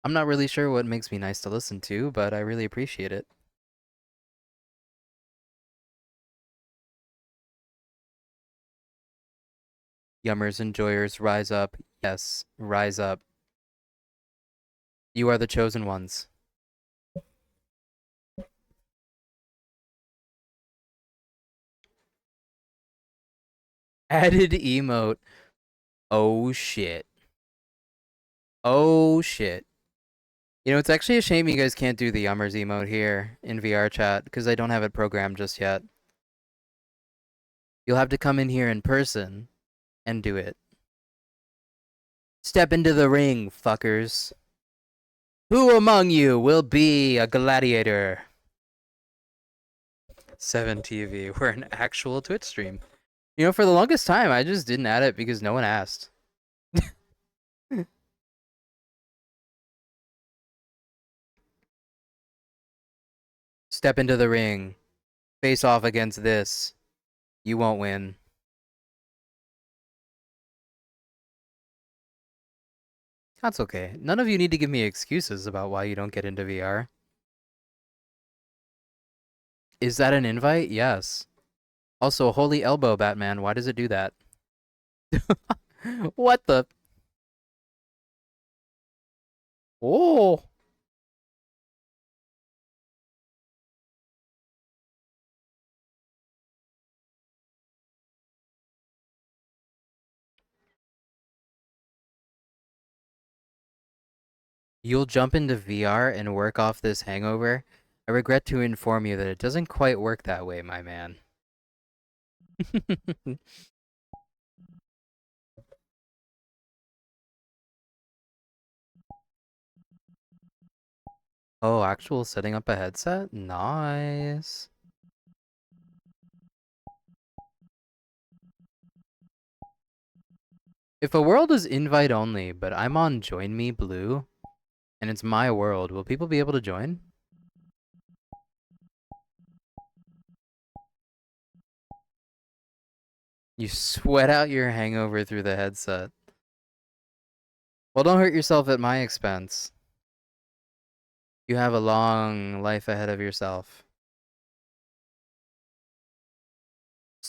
I'm not really sure what makes me nice to listen to, but I really appreciate it. Yummers, enjoyers, rise up. Yes, rise up. You are the chosen ones. Added emote. Oh shit. Oh shit. You know, it's actually a shame you guys can't do the Yummers emote here in VR chat, because I don't have it programmed just yet. You'll have to come in here in person and do it. Step into the ring, fuckers. Who among you will be a gladiator? 7TV. We're an actual Twitch stream. You know, for the longest time, I just didn't add it because no one asked. Step into the ring. Face off against this. You won't win. That's okay. None of you need to give me excuses about why you don't get into VR. Is that an invite? Yes. Also, holy elbow, Batman. Why does it do that? What the? Oh. You'll jump into VR and work off this hangover? I regret to inform you that it doesn't quite work that way, my man. Oh, actual setting up a headset? Nice. If a world is invite only, but I'm on Join Me Blue, and it's my world, will people be able to join? You sweat out your hangover through the headset. Well, don't hurt yourself at my expense. You have a long life ahead of yourself.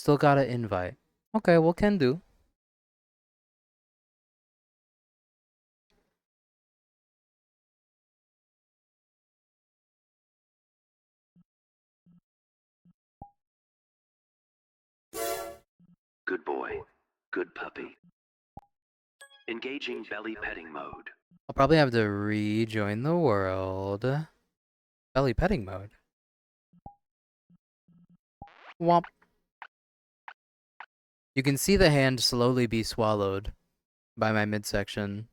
Still got an invite. Okay, well, can do. Good boy. Good puppy. Engaging belly petting mode. I'll probably have to rejoin the world. Belly petting mode. Womp. You can see the hand slowly be swallowed by my midsection.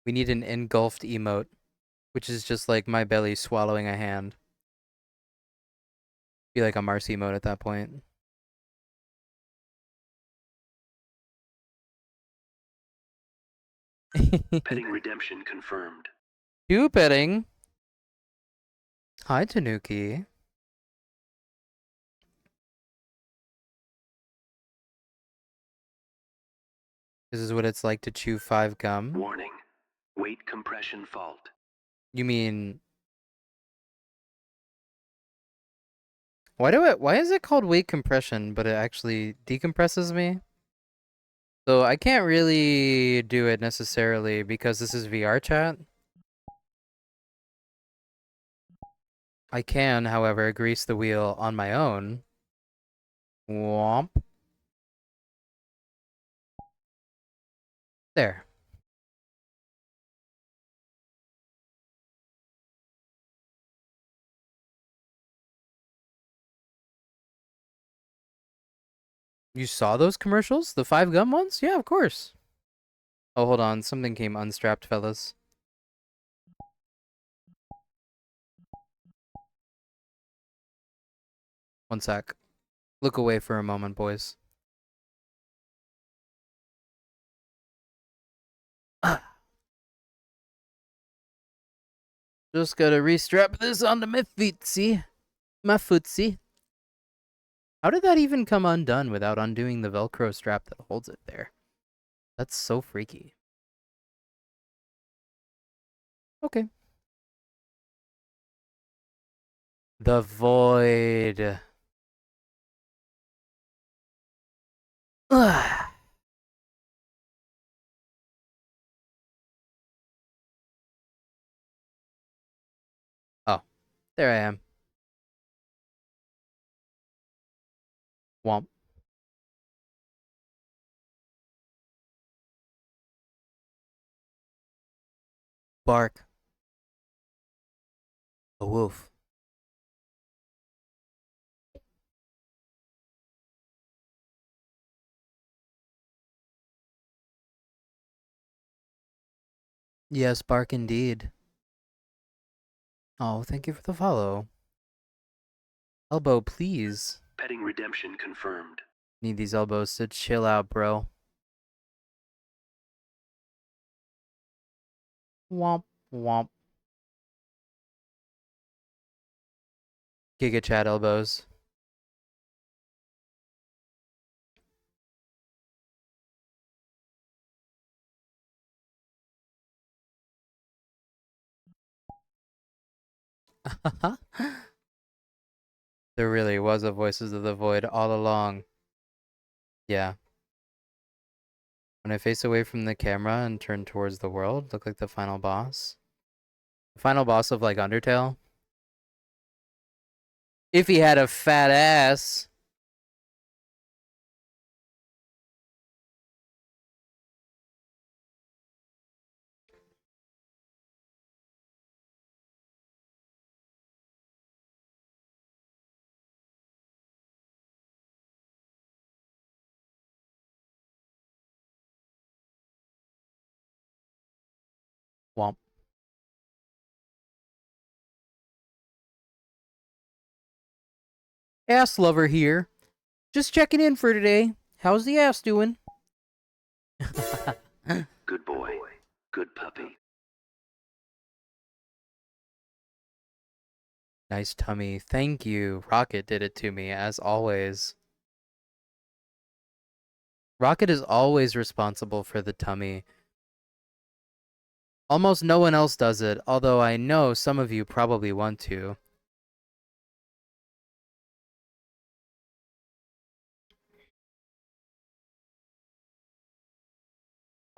We need an engulfed emote, which is just like my belly swallowing a hand. Be like a Marcy emote at that point. Petting redemption confirmed. You petting. Hi, Tanuki. This is what it's like to chew 5 gum. Warning. Weight compression fault. You mean... Why is it called weight compression, but it actually decompresses me? So I can't really do it necessarily because this is VR chat. I can, however, grease the wheel on my own. Womp. There. You saw those commercials? The 5 gum ones? Yeah, of course. Oh, hold on. Something came unstrapped, fellas. One sec. Look away for a moment, boys. Just gotta restrap this onto my footsie. My footsie. How did that even come undone without undoing the Velcro strap that holds it there? That's so freaky. Okay. The void. Ugh. Oh, there I am. Womp. Bark. A wolf. Yes, bark indeed. Oh, thank you for the follow. Elbow, please. Petting redemption confirmed. Need these elbows to chill out, bro. Womp, womp. Giga chat elbows. There really was a Voices of the Void all along. Yeah. When I face away from the camera and turn towards the world, look like the final boss. The final boss of, like, Undertale. If he had a fat ass. Womp. Ass lover here. Just checking in for today. How's the ass doing? Good boy. Good puppy. Nice tummy. Thank you. Rocket did it to me, as always. Rocket is always responsible for the tummy. Almost no one else does it, although I know some of you probably want to.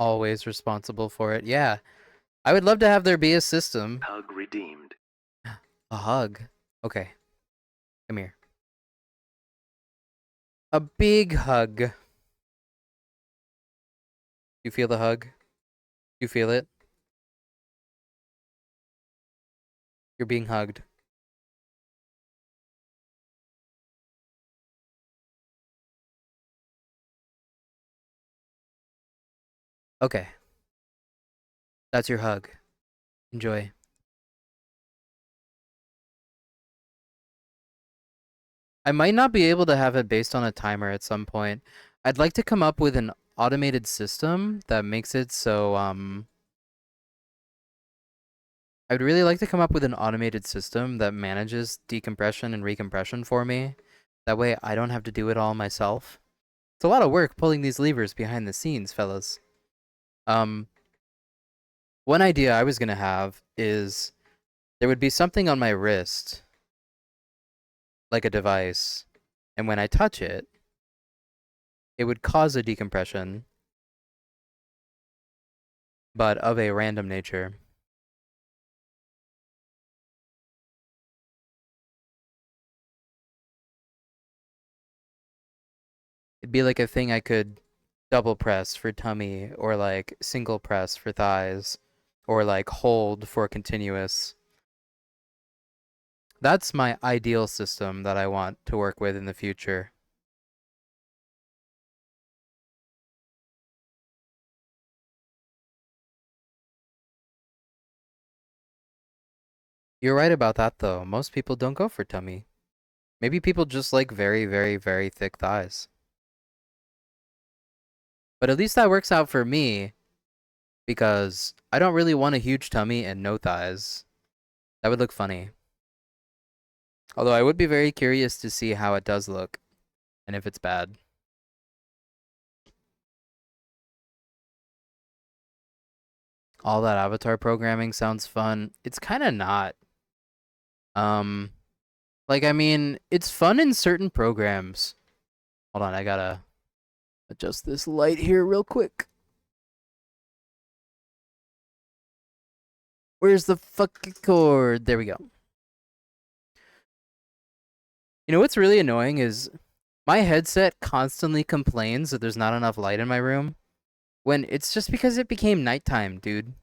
always responsible for it. Yeah. I would love to have there be a system. Hug redeemed. A hug. Okay. Come here. A big hug. You feel the hug? You feel it? You're being hugged. Okay. That's your hug. Enjoy. I might not be able to have it based on a timer at some point. I'd like to come up with an automated system that makes it so, I'd really like to come up with an automated system that manages decompression and recompression for me. That way I don't have to do it all myself. It's a lot of work pulling these levers behind the scenes, fellas. One idea I was gonna have is there would be something on my wrist, like a device, and when I touch it, it would cause a decompression, but of a random nature. It'd be like a thing I could double press for tummy, or like single press for thighs, or like hold for continuous. That's my ideal system that I want to work with in the future. You're right about that though. Most people don't go for tummy. Maybe people just like very, very, very thick thighs. But at least that works out for me because I don't really want a huge tummy and no thighs. That would look funny. Although I would be very curious to see how it does look and if it's bad. All that avatar programming sounds fun. It's kind of not. Um, like, I mean, it's fun in certain programs. Hold on, I gotta adjust this light here real quick. Where's the fucking cord? There we go. You know what's really annoying is my headset constantly complains that there's not enough light in my room when it's just because it became nighttime, dude.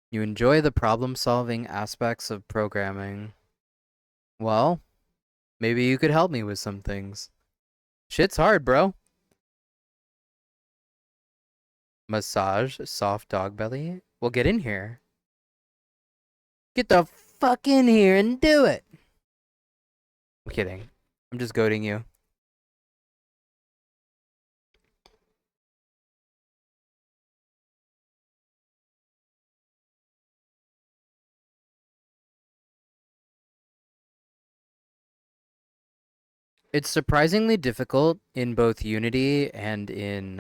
You enjoy the problem-solving aspects of programming. Well, maybe you could help me with some things. Shit's hard, bro. Massage soft dog belly? Well, get in here. Get the fuck in here and do it. I'm kidding. I'm just goading you. It's surprisingly difficult in both Unity and in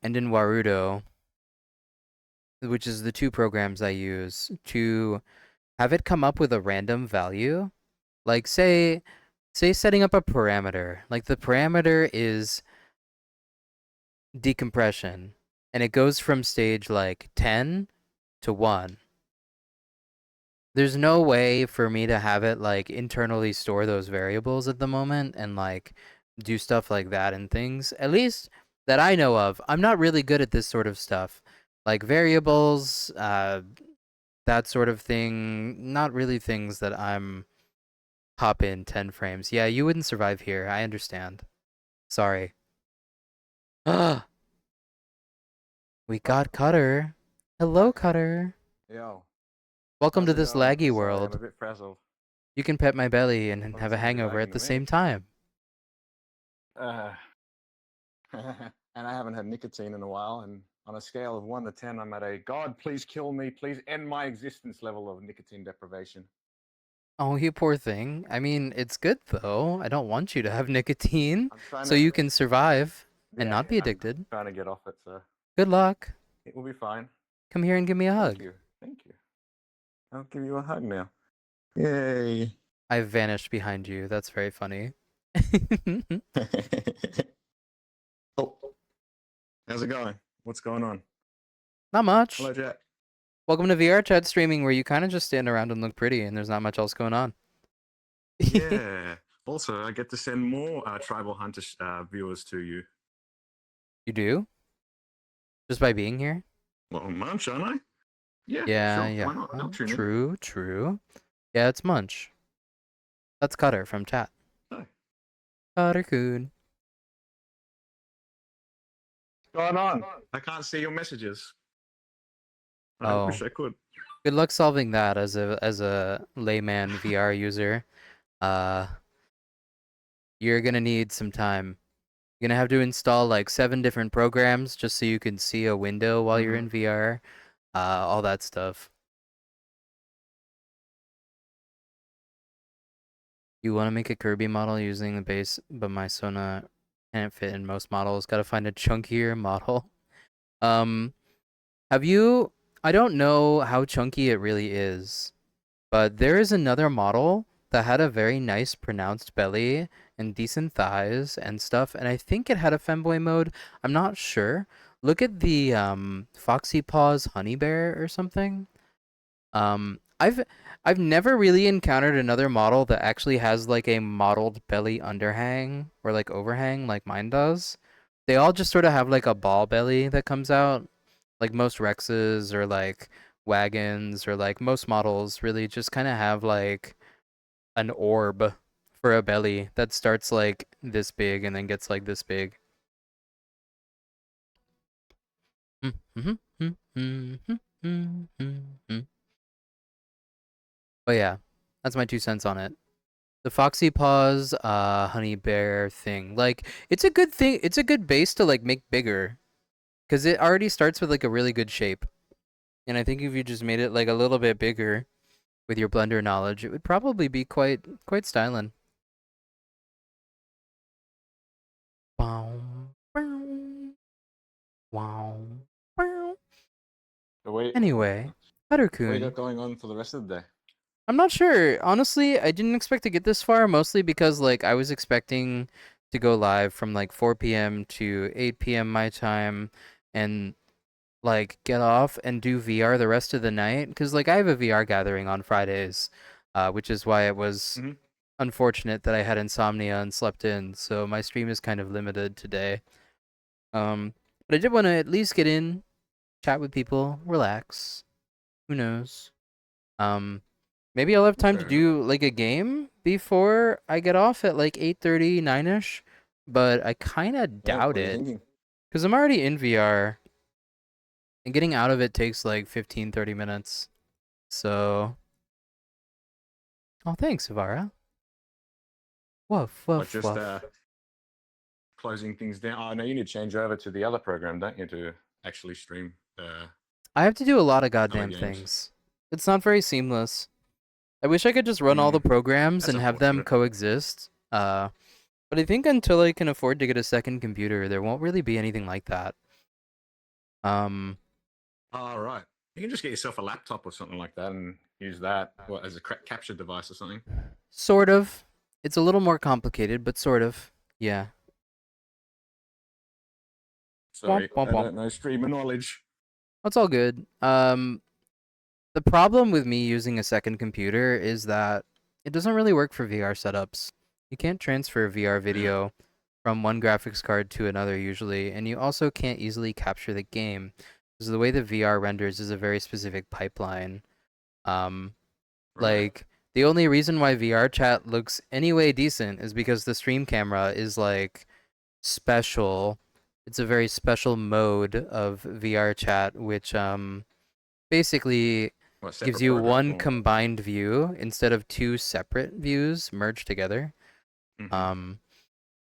Warudo, which is the two programs I use, to have it come up with a random value. Like say setting up a parameter. Like the parameter is decompression and it goes from stage like 10 to 1. There's no way for me to have it like internally store those variables at the moment and like do stuff like that and things. At least that I know of. I'm not really good at this sort of stuff. Like variables, that sort of thing. Not really things that I'm hop in 10 frames. Yeah, you wouldn't survive here. I understand. Sorry. Ah, we got Cutter. Hello, Cutter. Yo, Welcome how's to it this going? laggy Sorry, I'm a world. bit frazzled. You can pet my belly and Doesn't have a seem to be hangover lagging at the to same me. time. And I haven't had nicotine in a while, and on a scale of 1 to 10, I'm at a God, please kill me, please end my existence level of nicotine deprivation. Oh, you poor thing. I mean, it's good though. I don't want you to have nicotine I'm trying so to, you can survive and yeah, not be I'm addicted. trying to get off it, so Good luck. it will be fine. Come here and give me a Thank hug. you. Thank you. I'll give you a hug now. Yay. I vanished behind you. That's very funny. Oh, how's it going? What's going on? Not much. Hello, Jack. Welcome to VR chat streaming, where you kind of just stand around and look pretty, and there's not much else going on. Yeah. Also, I get to send more Tribal Hunter viewers to you. You do? Just by being here? Well, Munch, aren't I? Yeah, Yeah, sure. yeah. Why not? They'll tune in. True, true. Yeah, it's Munch. That's Cutter from chat. Hi. Cutter-kun. What's going on? I can't see your messages. I Oh. wish I could. Good luck solving that as a layman VR user. You're gonna need some time. You're gonna have to install like 7 different programs just so you can see a window while you're in VR. All that stuff. You want to make a Kirby model using the base, but my Sona can't fit in most models. Got to find a chunkier model. Have you? I don't know how chunky it really is, but there is another model that had a very nice pronounced belly and decent thighs and stuff, and I think it had a femboy mode. I'm not sure. Look at the Foxy Paws Honey Bear or something. I've never really encountered another model that actually has like a modeled belly underhang or like overhang like mine does. They all just sort of have like a ball belly that comes out. Like most Rexes or like wagons or like most models really just kind of have like an orb for a belly that starts like this big and then gets like this big. But yeah, that's my 2 cents on it. The Foxy Paws, Honey Bear thing. Like, it's a good thing. It's a good base to like make bigger, because it already starts with like a really good shape. And I think if you just made it like a little bit bigger with your Blender knowledge, it would probably be quite styling. Wow, wow, wow. Anyway, What you Buttercoon. got going on for the rest of the day? I'm not sure. Honestly, I didn't expect to get this far, mostly because like I was expecting to go live from like 4 p.m. to 8 p.m. my time and like get off and do VR the rest of the night cuz like I have a VR gathering on Fridays, which is why it was unfortunate that I had insomnia and slept in, so my stream is kind of limited today. But I did want to at least get in, chat with people, relax. Who knows? Um Maybe I'll have time to do like a game before I get off at like 8:30, 9ish, but I kind of doubt it because I'm already in VR and getting out of it takes like 15, 30 minutes. So, oh, thanks, Ivara. Woof, Like woof, just woof. closing things down. Oh, no, you need to change over to the other program, don't you, to actually stream I have to do a lot of other goddamn games. things. It's not very seamless. I wish I could just run all the programs That's and have them unfortunate. coexist. But I think until I can afford to get a second computer, there won't really be anything like that. Oh, right. You can just get yourself a laptop or something like that and use that as a capture device or something. Sort of. It's a little more complicated, but sort of. Yeah. Sorry, Womp, womp, I womp. don't know streamer knowledge. That's all good. The problem with me using a second computer is that it doesn't really work for VR setups. You can't transfer VR video from one graphics card to another usually, and you also can't easily capture the game because the way the VR renders is a very specific pipeline. Like the only reason why VR chat looks anyway decent is because the stream camera is like special. It's a very special mode of VR chat, which basically gives you one combined view instead of 2 separate views merged together.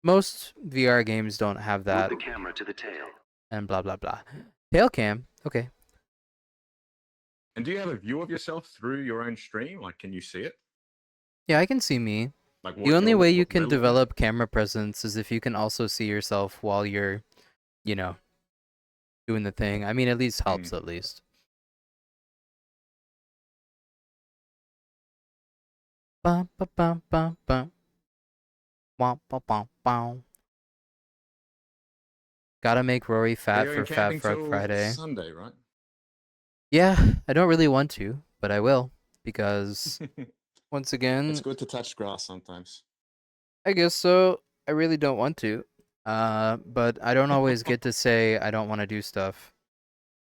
Most VR games don't have that. Move the camera to the tail. And blah blah blah. Tail cam, okay. And do you have a view of yourself through your own stream? Like, can you see it? Yeah, I can see me. Like The only way you can develop camera presence is if you can also see yourself while you're, you know, doing the thing. I mean, at least helps at least. Bum, bum, bum, bum, bum. Womp, bum, bum, bum. Gotta make Rory Are fat you for in Fat camping Frog till Friday. Sunday, right? Yeah, I don't really want to, but I will. Because, once It's again, good to touch grass sometimes. I guess so. I really don't want to. But I don't always get to say I don't want to do stuff.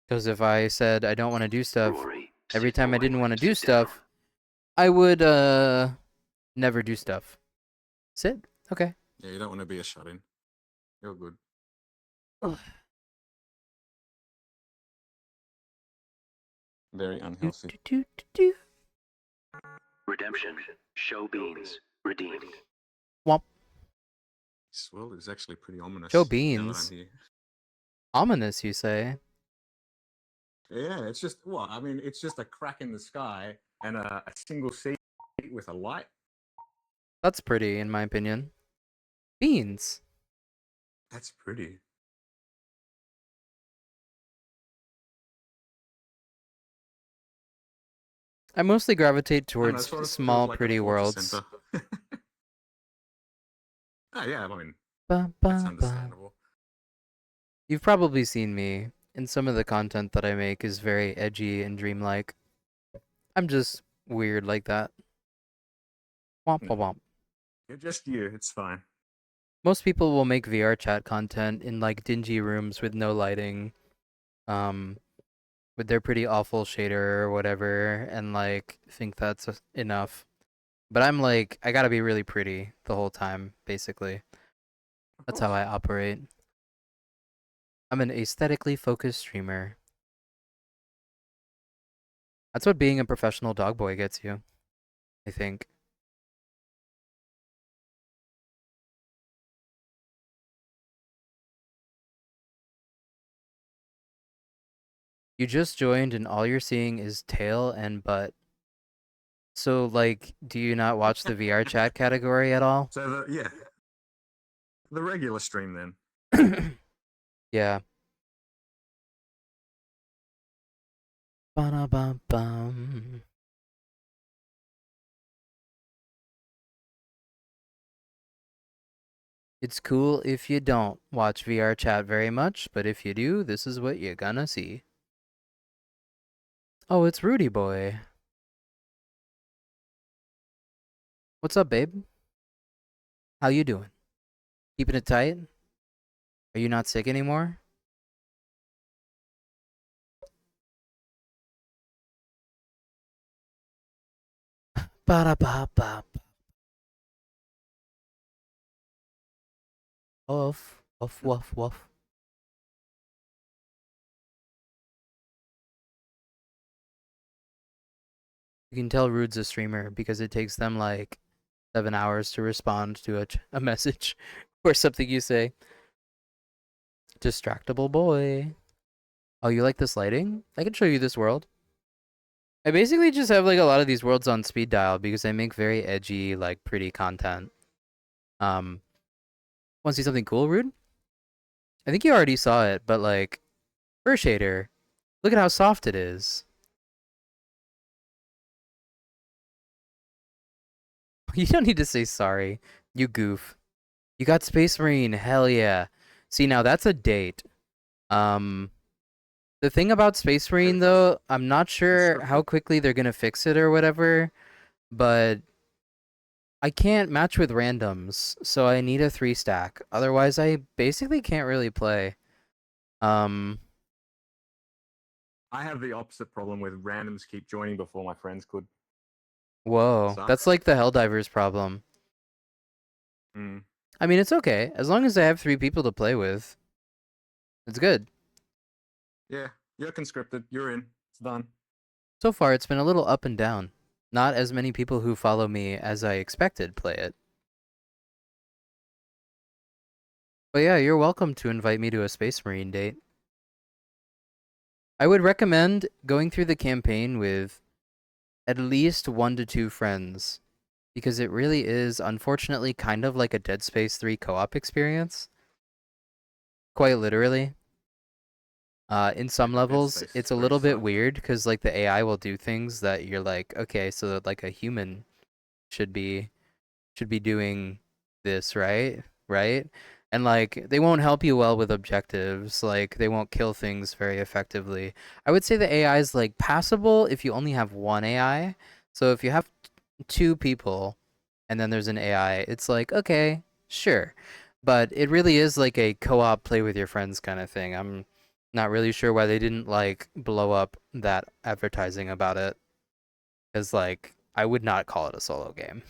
Because if I said I don't want to do stuff Rory, every sit time I boy, didn't want to do sit down. stuff, I would, never do stuff. Sit? Okay. Yeah, you don't want to be a shut-in. You're good. Very unhealthy. Redemption. Show beans. Redeemed. Womp. This world is actually pretty ominous. Show Now that I'm beans. here. Ominous, you say? Yeah, it's just I mean, it's just a crack in the sky and a single seat with a light. That's pretty, in my opinion. Beans. That's pretty. I mostly gravitate I don't know, it towards sort of feels small, like a pretty Forza worlds. center. Oh yeah, I mean, Ba, that's ba, ba. understandable. You've probably seen me, and some of the content that I make is very edgy and dreamlike. I'm just weird like that. Womp No, womp. you're just you. It's fine. Most people will make VR chat content in like dingy rooms with no lighting, um, with their pretty awful shader or whatever, and like think that's enough. But I'm like, I gotta be really pretty the whole time, basically. Of That's how course. I operate. I'm an aesthetically focused streamer. That's what being a professional dog boy gets you, I think. You just joined and all you're seeing is tail and butt. So, like, do you not watch the VR chat category at all? So the regular stream then. Yeah. Ba-da-bum-bum. It's cool if you don't watch VR chat very much, but if you do, this is what you're gonna see. Oh, it's Rudy boy. What's up, babe? How you doing? Keeping it tight? Are you not sick anymore? Ba-da-ba-ba. Woof, woof, woof, woof. You can tell Rude's a streamer because it takes them like 7 hours to respond to a message or something you say. Distractible boy. Oh, you like this lighting? I can show you this world. I basically just have like a lot of these worlds on speed dial because I make very edgy, like pretty content. Want to see something cool, Rude? I think you already saw it, but like, fur shader. Look at how soft it is. You don't need to say sorry. You goof. You got Space Marine. Hell yeah. See, now that's a date. Um, the thing about Space Marine though, I'm not sure how quickly they're gonna fix it or whatever, but I can't match with randoms, so I need a 3-stack. Otherwise, I basically can't really play. Um, I have the opposite problem with randoms keep joining before my friends could. whoa, that's Sucks. like the Helldivers problem. Mm. I mean, it's okay as long as I have 3 people to play with. It's good. Yeah, you're conscripted. You're in. It's done. So far, it's been a little up and down. Not as many people who follow me as I expected play it. But yeah, you're welcome to invite me to a Space Marine date. I would recommend going through the campaign with at least 1 to 2 friends, because it really is, unfortunately, kind of like a Dead Space 3 co-op experience. Quite literally. In some Dead levels, Space it's a 3 little bit sucked. weird, because like the AI will do things that you're like, okay, so that like a human should be doing this, right? Right? And like they won't help you well with objectives, like they won't kill things very effectively. I would say the AI is like passable if you only have one AI. So if you have two people and then there's an AI, it's like, okay, sure. But it really is like a co-op play with your friends kind of thing. I'm not really sure why they didn't like blow up that advertising about it. Cuz like I would not call it a solo game.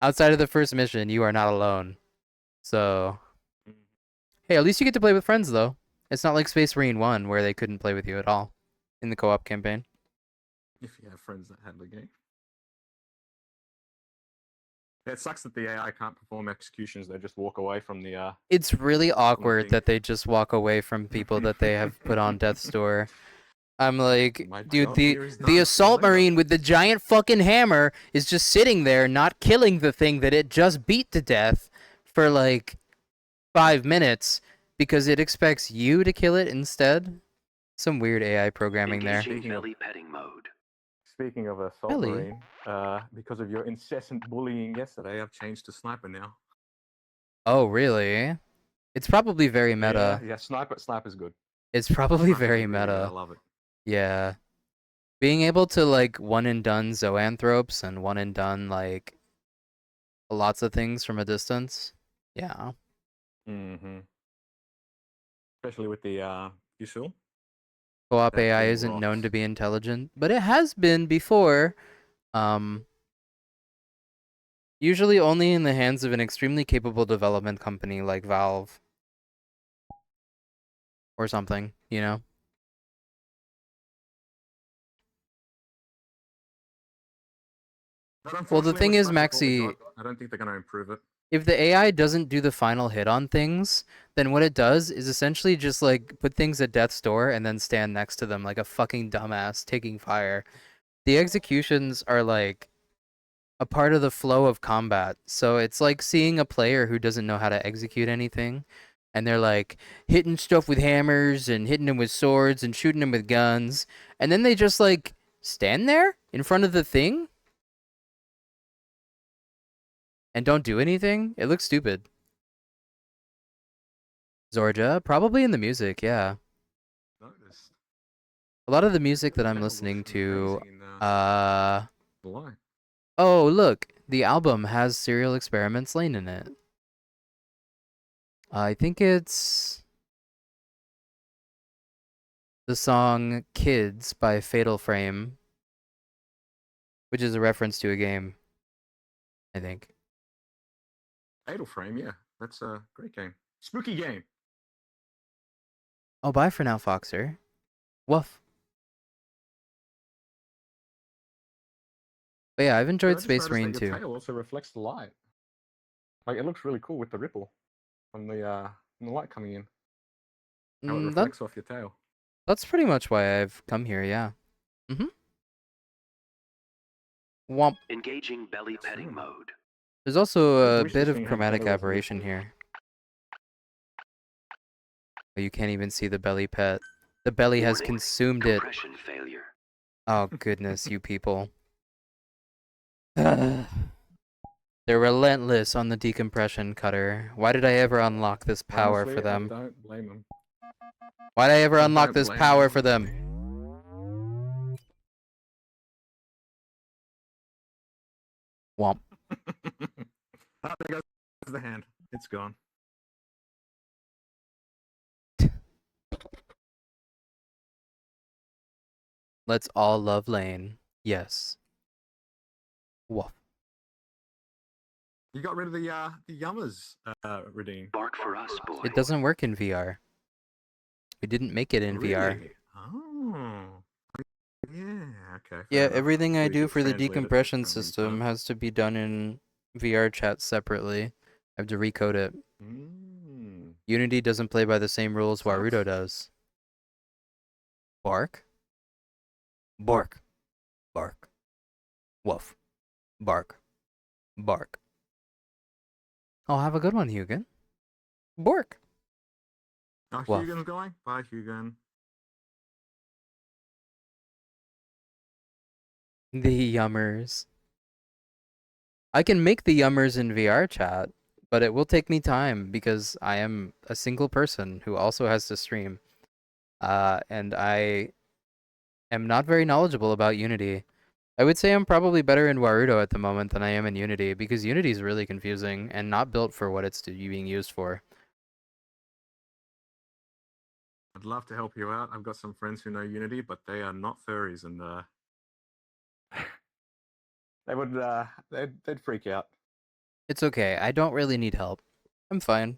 Outside of the first mission, you are not alone. So, hey, at least you get to play with friends though. It's not like Space Marine 1 where they couldn't play with you at all in the co-op campaign. If you have friends that have the game. Yeah, it sucks that the AI can't perform executions. They just walk away from the. It's really awkward thing. that they just walk away from people that they have put on death's door. I'm like, My dude, job the here is done. the See you assault later. marine with the giant fucking hammer is just sitting there, not killing the thing that it just beat to death for like 5 minutes because it expects you to kill it instead. Some weird AI programming there. Engaging Speaking of- belly petting mode. Speaking of assault Really? marine, because of your incessant bullying yesterday, I've changed to sniper now. Oh, really? It's probably very meta. Yeah, sniper's good. It's probably Sniper's very really good. I meta. love it. Yeah. Being able to like one and done zoanthropes and one and done like lots of things from a distance. Yeah. Mm-hmm. Especially with the Usul. Co-op That AI thing isn't known rocks. to be intelligent, but it has been before. Um, Usually only in the hands of an extremely capable development company like Valve or something, you know? But Well, the unfortunately, thing we're is, stuck with what we Maxi, got. I don't think they're going to improve it. if the AI doesn't do the final hit on things, then what it does is essentially just like put things at death's door and then stand next to them like a fucking dumbass taking fire. The executions are like a part of the flow of combat. So it's like seeing a player who doesn't know how to execute anything and they're like hitting stuff with hammers and hitting them with swords and shooting them with guns and then they just like stand there in front of the thing and don't do anything. It looks stupid. Zorja, probably in the music, yeah. Noticed. A lot of the music that I'm Tail listening looks to, amazing in uh, the light. oh, look, the album has Serial Experiments Lane in it. I think it's the song Kids by Fatal Frame, which is a reference to a game, I think. Fatal Frame, yeah. That's a great game. Spooky game. Oh, bye for now, Foxer. Woof. But yeah, I've But I enjoyed just Space noticed Marine that your too. tail also reflects the light. Like, it looks really cool with the ripple from the light coming in. How it Mm, reflects off your tail. that's pretty much why I've come here, yeah. Mm-hmm. Womp. Engaging belly petting Sure. mode. There's also a wish this bit of thing had chromatic better aberration resolution. here. Oh, you can't even see the belly pet. The belly has Warning, consumed it. compression failure. Oh, goodness, you people. They're relentless on the decompression cutter. Why did I ever unlock this power Honestly, for I them? don't blame them. Why did I ever I unlock don't this blame power them. for them? Womp. Ah, there goes the hand. It's gone. Let's all love Lane. Yes. Woof. You got rid of the Yummers redeem. Bark for us, boy. It doesn't work in VR. We didn't make it in VR. Really? Oh. Yeah, okay. Yeah, fair enough. everything I So you do just for the translate it decompression from system internal. has to be done in VR chat separately. I have to recode it. Mm. Unity doesn't play by the same rules Sucks. Warudo does. Bark? Bark. Bark. Woof. Bark. Bark. Oh, have a good one, Hugin. Bork. Oh, Woof. Hugon's going? Bye, Hugon. The Yummers. I can make the yummers in VR chat, but it will take me time because I am a single person who also has to stream. And I am not very knowledgeable about Unity. I would say I'm probably better in Warudo at the moment than I am in Unity because Unity is really confusing and not built for what it's being used for. I'd love to help you out. I've got some friends who know Unity, but they are not furries, and they would they'd freak out. It's okay. I don't really need help. I'm fine.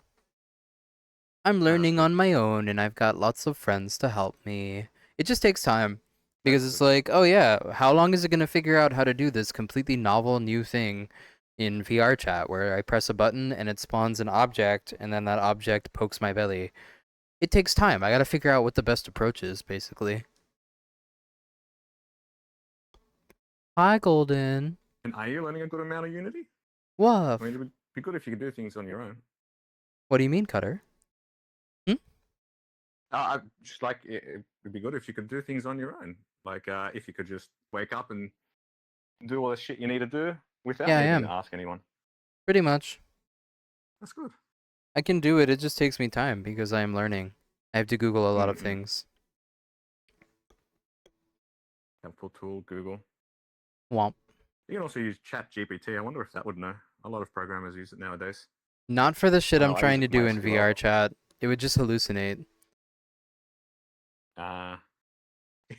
I'm that's learning good. on my own and I've got lots of friends to help me. It just takes time because That's it's good. like, oh yeah, how long is it going to figure out how to do this completely novel new thing in VR chat where I press a button and it spawns an object and then that object pokes my belly? It takes time. I got to figure out what the best approach is, basically. Hi, Golden. And are you learning a good amount of Unity? Woof. I mean, it would be good if you could do things on your own. What do you mean, Cutter? Just like it'd be good if you could do things on your own. Like if you could just wake up and do all the shit you need to do without Yeah, I needing am. to ask anyone. Pretty much. That's good. I can do it. It just takes me time because I am learning. I have to Google a lot of things. Helpful tool, Google. Womp. You can also use Chat GPT. I wonder if that would know. A lot of programmers use it nowadays. Not for the shit I I'm know, I use trying it to for my do in SQL. VR chat. It would just hallucinate.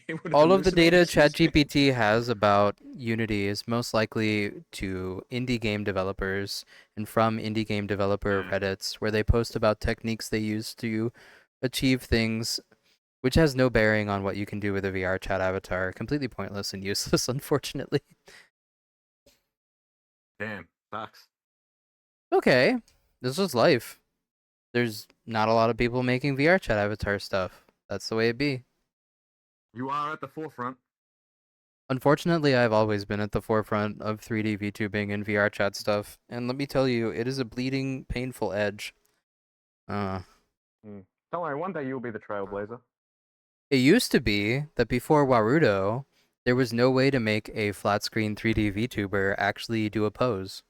It would All of the hallucinate data as you say. ChatGPT has about Unity is most likely to indie game developers and from indie game developer Reddits, where they post about techniques they use to achieve things, which has no bearing on what you can do with a VR chat avatar. Completely pointless and useless, unfortunately. Damn, sucks. Okay, this is life. There's not a lot of people making VR chat avatar stuff. That's the way it be. You are at the forefront. Unfortunately, I've always been at the forefront of 3D VTubing and VR chat stuff, and let me tell you, it is a bleeding, painful edge. Don't worry, one day you'll be the trailblazer. It used to be that before Warudo, there was no way to make a flat screen 3D VTuber actually do a pose.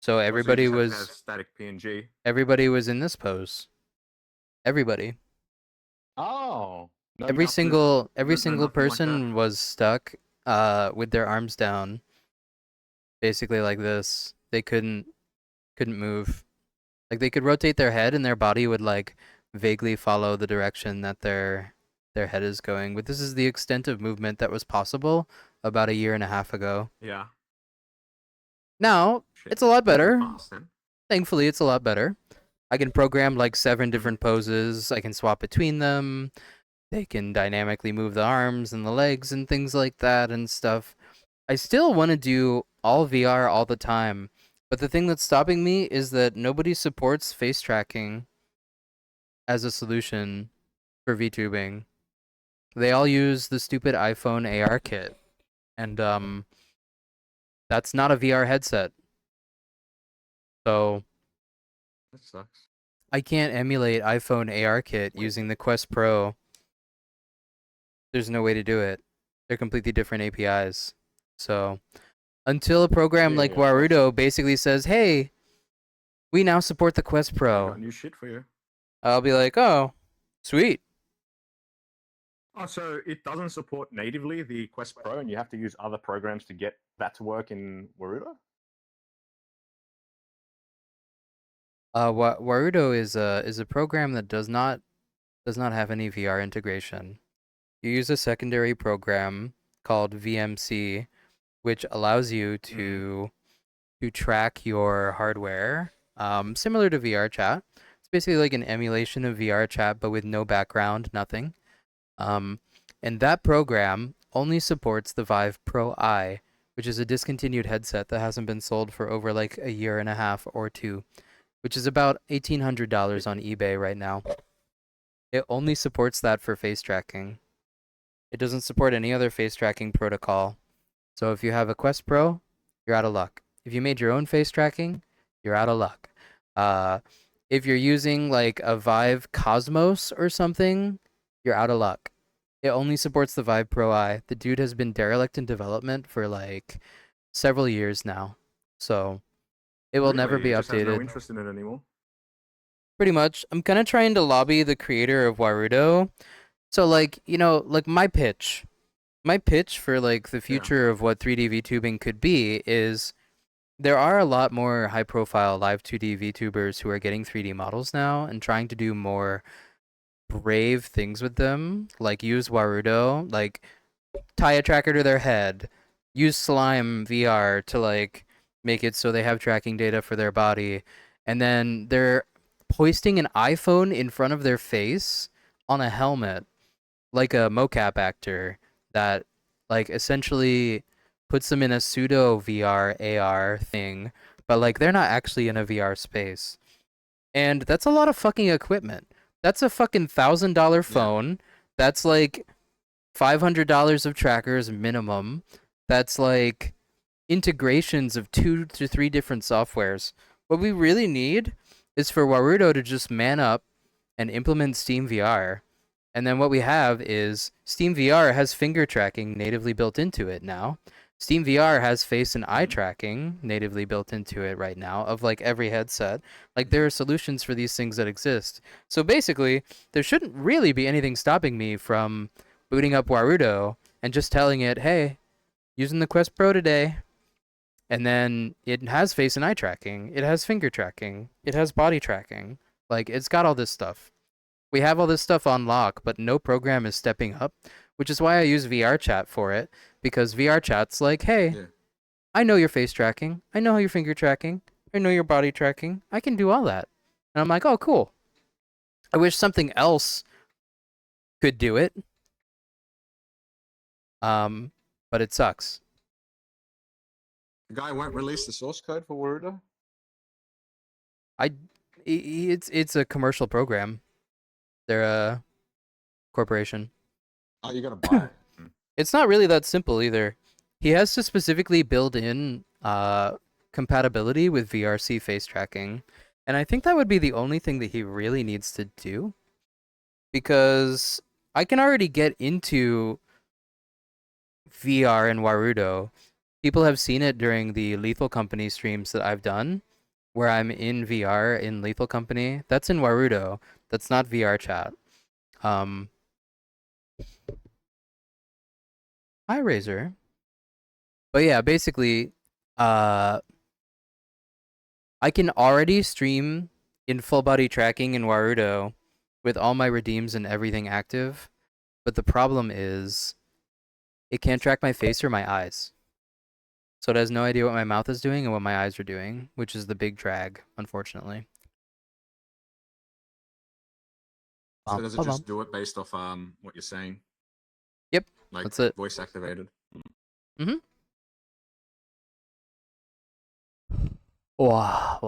So So you everybody just have to have was static PNG. in this pose. Everybody. Oh, no Every mouse movement, single nothing like that. person was stuck with their arms down, basically like this. They couldn't move. Like they could rotate their head and their body would like vaguely follow the direction that their head is going. But this is the extent of movement that was possible about a year and a half ago. Yeah. Now, Shit. it's a lot better. Fast, then. Thankfully, it's a lot better. I can program like 7 different poses. I can swap between them. They can dynamically move the arms and the legs and things like that and stuff. I still want to do all VR all the time, but the thing that's stopping me is that nobody supports face tracking as a solution for VTubing. They all use the stupid iPhone AR kit, and that's not a VR headset. So That sucks. I can't emulate iPhone AR kit using the Quest Pro. There's no way to do it. They're completely different APIs. So until a program like Yeah, that's- Warudo basically says, "Hey, we now support the Quest I Pro," got new shit for you. I'll be like, "Oh, sweet." Oh, so it doesn't support natively the Quest Pro, and you have to use other programs to get that to work in Warudo? Warudo is a program that does not have any VR integration. You use a secondary program called VMC, which allows you to track your hardware, similar to VR chat. It's basically like an emulation of VR chat, but with no background, nothing. And that program only supports the Vive Pro I, which is a discontinued headset that hasn't been sold for over like a year and a half or two, which is about $1,800 on eBay right now. It only supports that for face tracking. It doesn't support any other face tracking protocol. So if you have a Quest Pro, you're out of luck. If you made your own face tracking, you're out of luck. If you're using like a Vive Cosmos or something, you're out of luck. It only supports the Vive Pro I. The dude has been derelict in development for like several years now. So it will never be It just has no updated. interest in it anymore. Pretty much. I'm kind of trying to lobby the creator of Warudo. So like, you know, like my pitch for like the future of what 3D VTubing could be is there are a lot more high profile live 2D VTubers who are getting 3D models now and trying to do more brave things with them, like use Warudo, like tie a tracker to their head, use Slime VR to like make it so they have tracking data for their body, and then they're hoisting an iPhone in front of their face on a helmet, like a mocap actor that like essentially puts them in a pseudo VR AR thing, but like they're not actually in a VR space. And that's a lot of fucking equipment. That's a fucking $1,000 phone. That's like $500 of trackers minimum. That's like integrations of 2 to 3 different softwares. What we really need is for Warudo to just man up and implement Steam VR. And then what we have is Steam VR has finger tracking natively built into it now. Steam VR has face and eye tracking natively built into it right now of like every headset. Like there are solutions for these things that exist. So basically, there shouldn't really be anything stopping me from booting up Warudo and just telling it, hey, using the Quest Pro today. And then it has face and eye tracking. It has finger tracking. It has body tracking. Like it's got all this stuff. We have all this stuff on lock, but no program is stepping up, which is why I use VRChat for it, because VRChat's like, hey, I know your face tracking, I know your finger tracking, I know your body tracking, I can do all that. And I'm like, oh, cool. I wish something else could do it, but it sucks. The guy won't release the source code for Warudo? It's a commercial program. They're a corporation. Oh, you gotta buy it. It's not really that simple either. He has to specifically build in compatibility with VRC face tracking. And I think that would be the only thing that he really needs to do. Because I can already get into VR and Warudo. People have seen it during the Lethal Company streams that I've done, where I'm in VR in Lethal Company. That's in Warudo. That's not VRChat. Hi, Razor. But yeah, basically, I can already stream in full body tracking in Warudo with all my redeems and everything active. But the problem is, it can't track my face or my eyes. So it has no idea what my mouth is doing and what my eyes are doing, which is the big drag, unfortunately. So does it just do it based off what you're saying? Yep, like that's it. Voice activated. Mm-hmm. Wow.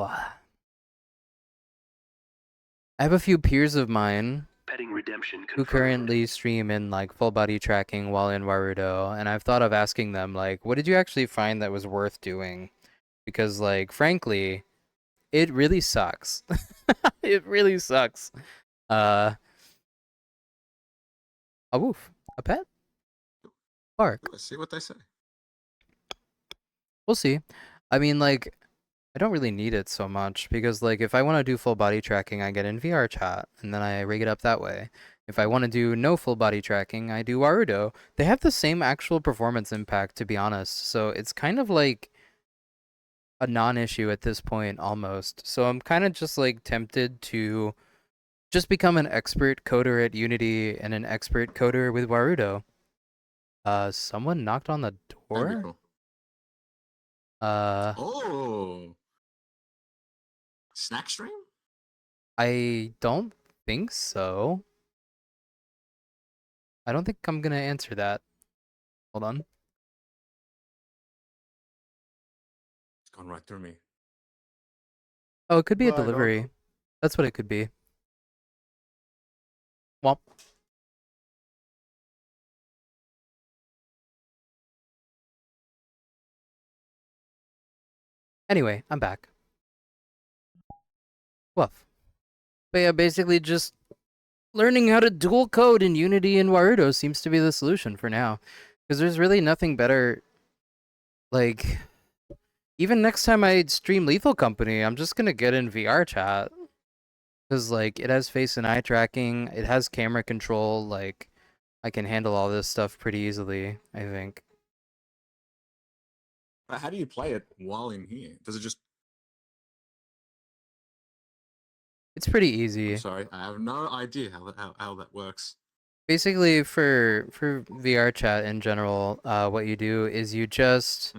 I have a few peers of mine Petting redemption who confirmed. currently stream in like full body tracking while in Warudo, and I've thought of asking them like, what did you actually find that was worth doing? Because like, frankly, it really sucks. It really sucks. A woof. A pet? Bark. Let's see what they say. We'll see. I mean, like, I don't really need it so much because, like, if I want to do full body tracking, I get in VRChat and then I rig it up that way. If I want to do no full body tracking, I do Warudo. They have the same actual performance impact, to be honest. So it's kind of like a non-issue at this point, almost. So I'm kind of just like tempted to just become an expert coder at Unity and an expert coder with Warudo. Someone knocked on the door? Cool. Oh. Snack stream? I don't think so. I don't think I'm gonna answer that. Hold on. It's gone right through me. Oh, it could be a Bye, dog. delivery. That's what it could be. Womp. Anyway, I'm back. Woof. But yeah, basically just learning how to dual code in Unity and Warudo seems to be the solution for now. Because there's really nothing better. Like, Even next time I stream Lethal Company, I'm just gonna get in VR chat. Because, like, it has face and eye tracking, it has camera control, like, I can handle all this stuff pretty easily, I think. But how do you play it while in here? Does it just... It's pretty I'm easy. sorry, I have no idea how that works. Basically, for VR chat in general, what you do is you just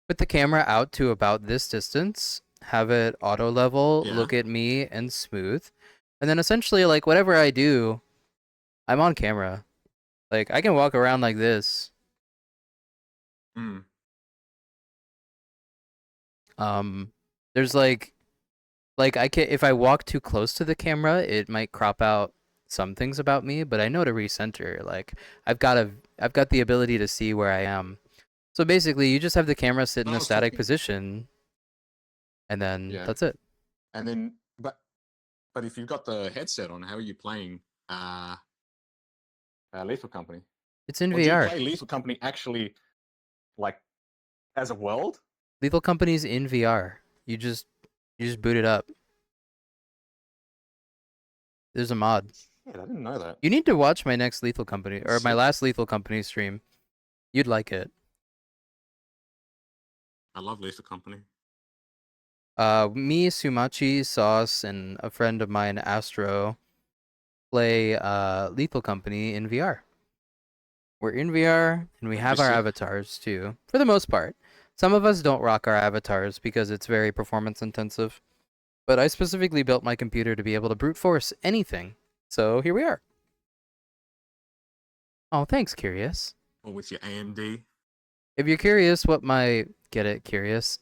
put the camera out to about this distance, have it auto level, Yeah. look at me, and smooth. And then essentially, like, whatever I do, I'm on camera. Like, I can walk around like this. Mm. There's like I can, if I walk too close to the camera, it might crop out some things about me, but I know to recenter. Like, I've got the ability to see where I am. So basically, you just have the camera sit in I a was static talking- position, and then Yeah. that's it. And then, but if you've got the headset on, how are you playing? Lethal Company. It's in Or do you VR. play Lethal Company actually, like, as a world? Lethal Company's in VR. You just boot it up. There's a mod. Yeah, I didn't know that. You need to watch my next Lethal Company, or my Sick. last Lethal Company stream. You'd like it. I love Lethal Company. Me, Sumachi, Sauce, and a friend of mine, Astro, play Lethal Company in VR. We're in VR, and we have our Sick. avatars too, for the most part. Some of us don't rock our avatars because it's very performance intensive. But I specifically built my computer to be able to brute force anything. So here we are. Oh, thanks, Curious. Or with your AMD. If you're curious what my... Get it, Curious?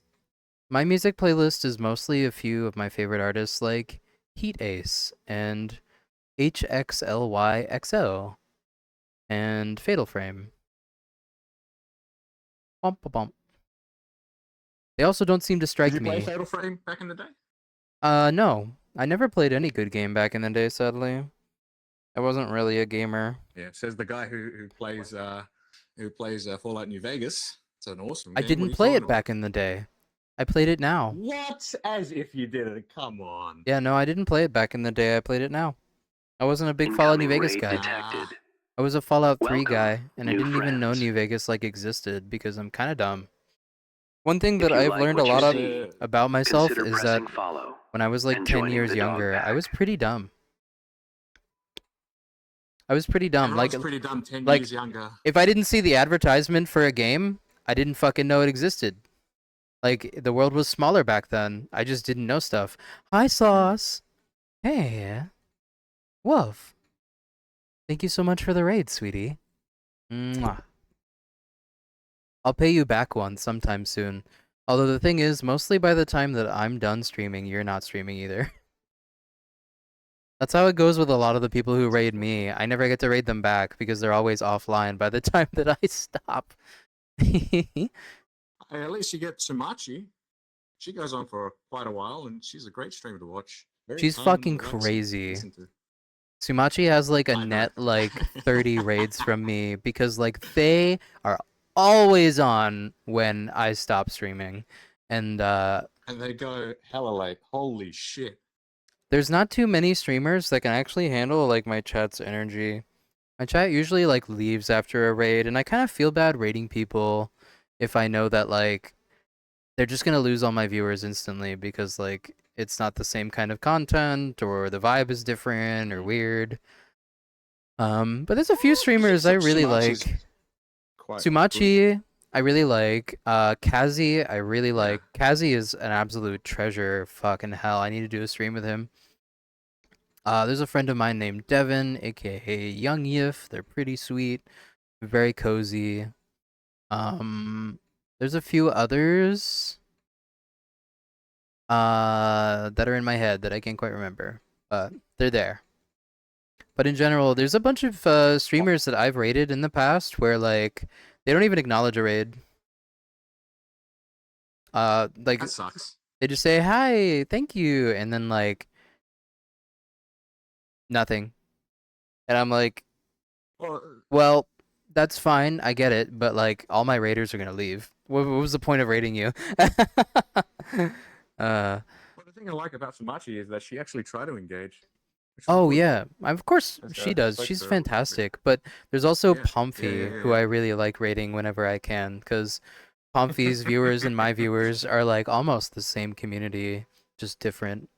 My music playlist is mostly a few of my favorite artists like Heat Ace and HXLYXO and Fatal Frame. Bump a bump. They also don't seem to strike Did you play me. Fatal Frame back in the day? No. I never played any good game back in the day, sadly. I wasn't really a gamer. Yeah, says the guy who plays Fallout New Vegas. It's an awesome I game. What are didn't you play talking it back in the day. I played it now. What? As if you did it. Come on. Yeah, no, I didn't play it back in the day. I played it now. I wasn't a big Fallout New Incoming Vegas raid guy. detected. I was a Fallout 3 Welcome, guy, and I new didn't even know friends. New Vegas like existed because I'm kind of dumb. One thing If that you I've like learned a what you lot of see, about myself consider is that pressing follow when I was like and 10 joining years the dog younger, I pack. was pretty dumb. I was pretty dumb. Everyone's pretty dumb 10 like, years younger. if I didn't see the advertisement for a game, I didn't fucking know it existed. Like, the world was smaller back then. I just didn't know stuff. Hi, Sauce. Hey. Woof. Thank you so much for the raid, sweetie. Mwah. I'll pay you back one sometime soon. Although the thing is, mostly by the time that I'm done streaming, you're not streaming either. That's how it goes with a lot of the people who raid me. I never get to raid them back because they're always offline by the time that I stop. Hey, at least you get Sumachi. She goes on for quite a while, and she's a great streamer to watch. Very She's calm fucking and relaxing to crazy. listen to. Sumachi has like a I know. net like 30 raids from me because like they are always on when I stop streaming. And And they go hella late. Holy shit. there's not too many streamers that can actually handle like my chat's energy. My chat usually like leaves after a raid, and I kind of feel bad raiding people if I know that like they're just gonna lose all my viewers instantly because like it's not the same kind of content or the vibe is different or weird. But there's a few streamers I really Sumachi's like. quite Sumachi, I really like. Kazi, I really Yeah. like. Kazi is an absolute treasure. Fucking hell, I need to do a stream with him. There's a friend of mine named Devin, aka Young Yif. They're pretty sweet, very cozy. There's a few others that are in my head that I can't quite remember, but they're there. But in general, there's a bunch of streamers that I've raided in the past where like they don't even acknowledge a raid. Like That sucks. they just say hi, thank you, and then like nothing. And I'm like, Well, well, that's fine, I get it, but like all my raiders are gonna leave. What was the point of rating you? uh. Well, the thing I like about Samachi is that she actually tried to engage. Which was Oh good. yeah, of course Just she gotta does. respect She's her a little bit. fantastic. But there's also Yeah, yeah, Pomfy, yeah, who yeah. I really like rating whenever I can, because Pomfy's viewers and my viewers are like almost the same community, just different.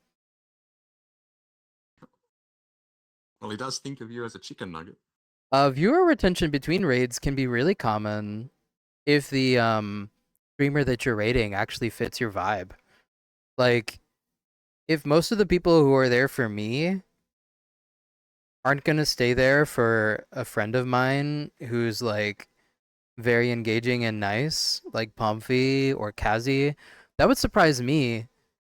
Well, he does think of you as a chicken nugget. Viewer retention between raids can be really common if the streamer that you're rating actually fits your vibe. Like, if most of the people who are there for me aren't gonna stay there for a friend of mine who's like very engaging and nice, like Pomfy or Kazi, that would surprise me.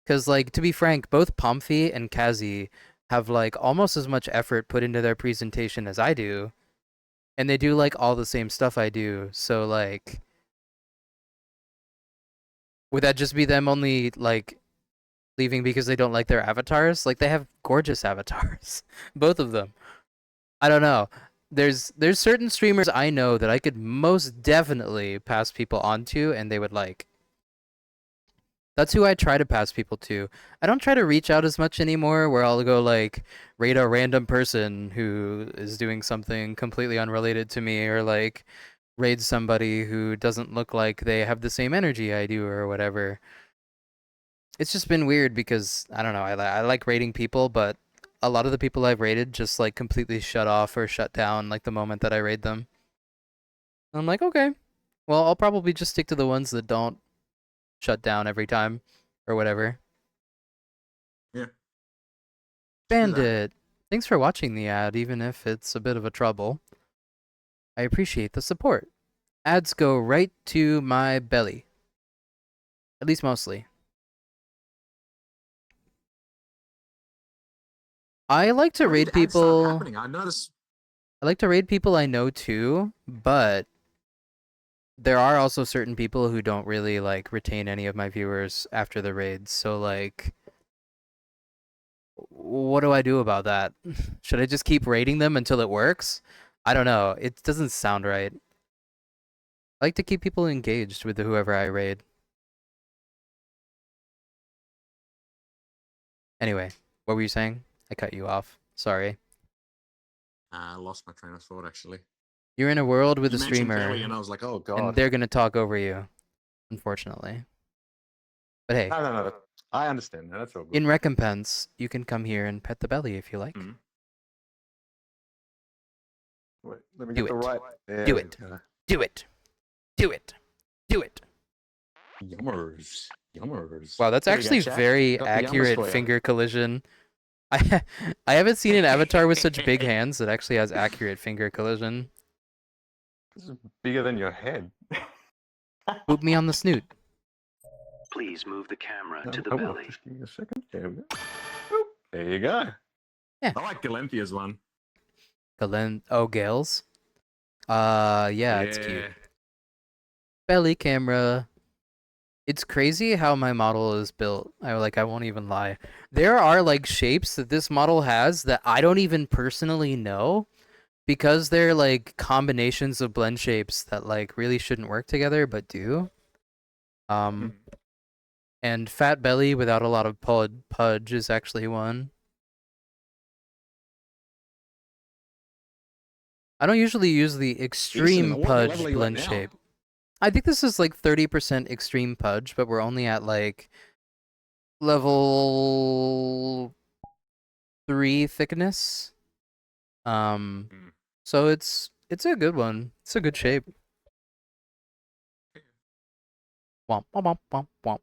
Because, like, to be frank, both Pomfy and Kazi have like almost as much effort put into their presentation as I do, and they do like all the same stuff I do. So, like, would that just be them only like leaving because they don't like their avatars? Like, they have gorgeous avatars, both of them. I don't know. There's certain streamers I know that I could most definitely pass people on to, and they would like. That's who I try to pass people to. I don't try to reach out as much anymore, where I'll go like rate a random person who is doing something completely unrelated to me, or like raid somebody who doesn't look like they have the same energy I do, or whatever. It's just been weird because I don't know. I like rating people, but a lot of the people I've rated just like completely shut off or shut down like the moment that I raid them. I'm like, okay, well, I'll probably just stick to the ones that don't shut down every time or whatever. Yeah. Do that. Bandit, thanks for watching the ad, even if it's a bit of a trouble. I appreciate the support. Ads go right to my belly. At least mostly. I like to When raid did ads start people. happening? I noticed. I like to raid people I know too, but there are also certain people who don't really like retain any of my viewers after the raids. So like, what do I do about that? Should I just keep raiding them until it works? I don't know. It doesn't sound right. I like to keep people engaged with whoever I raid. Anyway, what were you saying? I cut you off. Sorry. I lost my train of thought actually. You're in a world with You a mentioned streamer, belly, and I was like, oh god. and they're gonna talk over you, unfortunately. But hey, No. I understand. That's all good. in recompense, you can come here and pet the belly if you like. Mhm. Wait, let me Do get the it. right. There Do we it. go. Do it. Do it. Do it. Yummers. Yummers. Wow, that's Here we go, actually chat. very Got the yummers accurate for ya. finger collision. I haven't seen an avatar with such big hands that actually has accurate finger collision. This is bigger than your head. Boop me on the snoot. Please move the camera to the I will. belly. Just give me a second. There we go. Boop. There you go. I like Galenthia's one. Oh, Gales? Yeah, it's cute. Belly camera. It's crazy how my model is built. I won't even lie. There are like shapes that this model has that I don't even personally know because they're like combinations of blend shapes that like really shouldn't work together but do. And fat belly without a lot of pudge is actually one. I don't usually use the extreme what pudge level are you at blend now? shape. I think this is like 30% extreme pudge, but we're only at like level 3 thickness. So it's a good one. It's a good shape. Womp womp womp womp womp.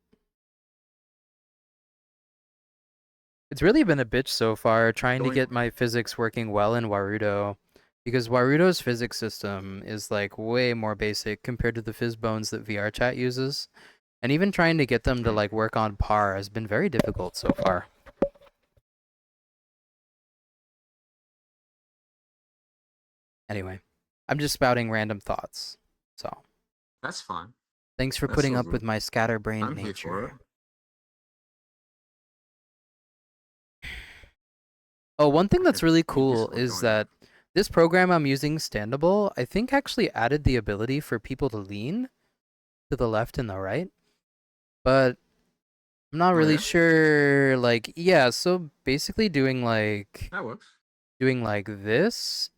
It's really been a bitch so far trying to get my physics working well in Warudo, because Warudo's physics system is like way more basic compared to the Fizzbones that VRChat uses, and even trying to get them to like work on par has been very difficult so far. Anyway, I'm just spouting random thoughts. So, That's fine. thanks for That's putting all up good. with my scatterbrained I'm here for it. nature. Oh, one thing that's Okay, really you cool Discord is going that this program I'm using, Standable, I think actually added the ability for people to lean. to the left and the right, but I'm not Oh, really yeah? sure. Like, yeah, so basically doing like That works. this.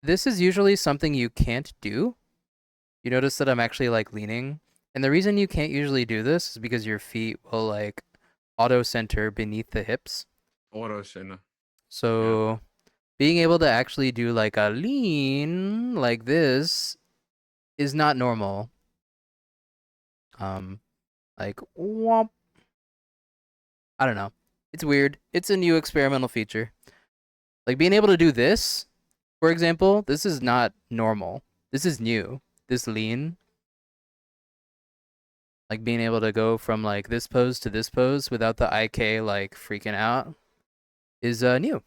This is usually something you can't do. You notice that I'm actually like leaning. And the reason you can't usually do this is because your feet will like auto center beneath the hips. Auto center. So being able to actually do like a lean like this is not normal. Like womp. I don't know. It's weird. It's a new experimental feature. Like being able to do this, for example, this is not normal. This is new. This lean, like being able to go from like this pose to this pose without the IK like freaking out is new.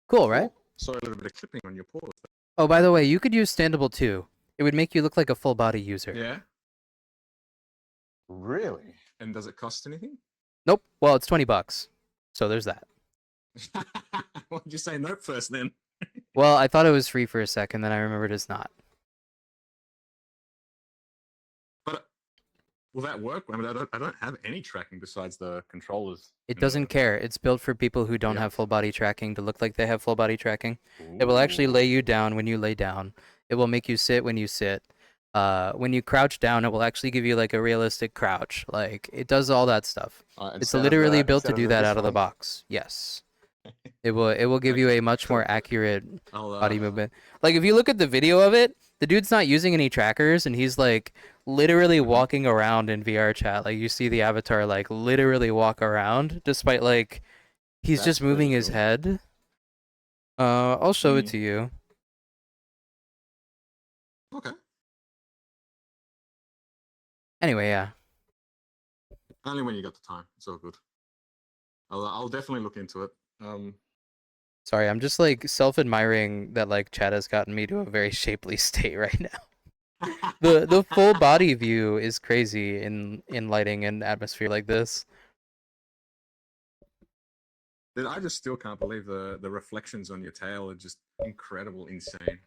Cool, right? Cool. Sorry, a little bit of clipping on your pause. Oh, by the way, you could use standable too. It would make you look like a full body user. Yeah. Really? And does it cost anything? Nope. Well, it's $20. So there's that. Why did you say nope first then? Well, I thought it was free for a second, then I remembered it's not. But will that work? I mean, I don't have any tracking besides the controllers. It doesn't care. It's built for people who don't Yep. have full body tracking to look like they have full body tracking. It will actually lay you down when you lay down. It will make you sit when you sit. When you crouch down, it will actually give you like a realistic crouch. Like it does all that stuff. It's literally built to do that out of the box. Yes. It will give you a much more accurate body movement. Like if you look at the video of it, the dude's not using any trackers and he's like literally walking around in VR chat. Like you see the avatar like literally walk around despite like he's That's just moving really his cool. head. I'll show it to you. Okay. Anyway, yeah. Only when you got the time. It's all good. I'll definitely look into it. Sorry, I'm just like self-admiring that like chat has gotten me to a very shapely state right now. The full body view is crazy in lighting and atmosphere like this. I just still can't believe the reflections on your tail are just incredible, insane.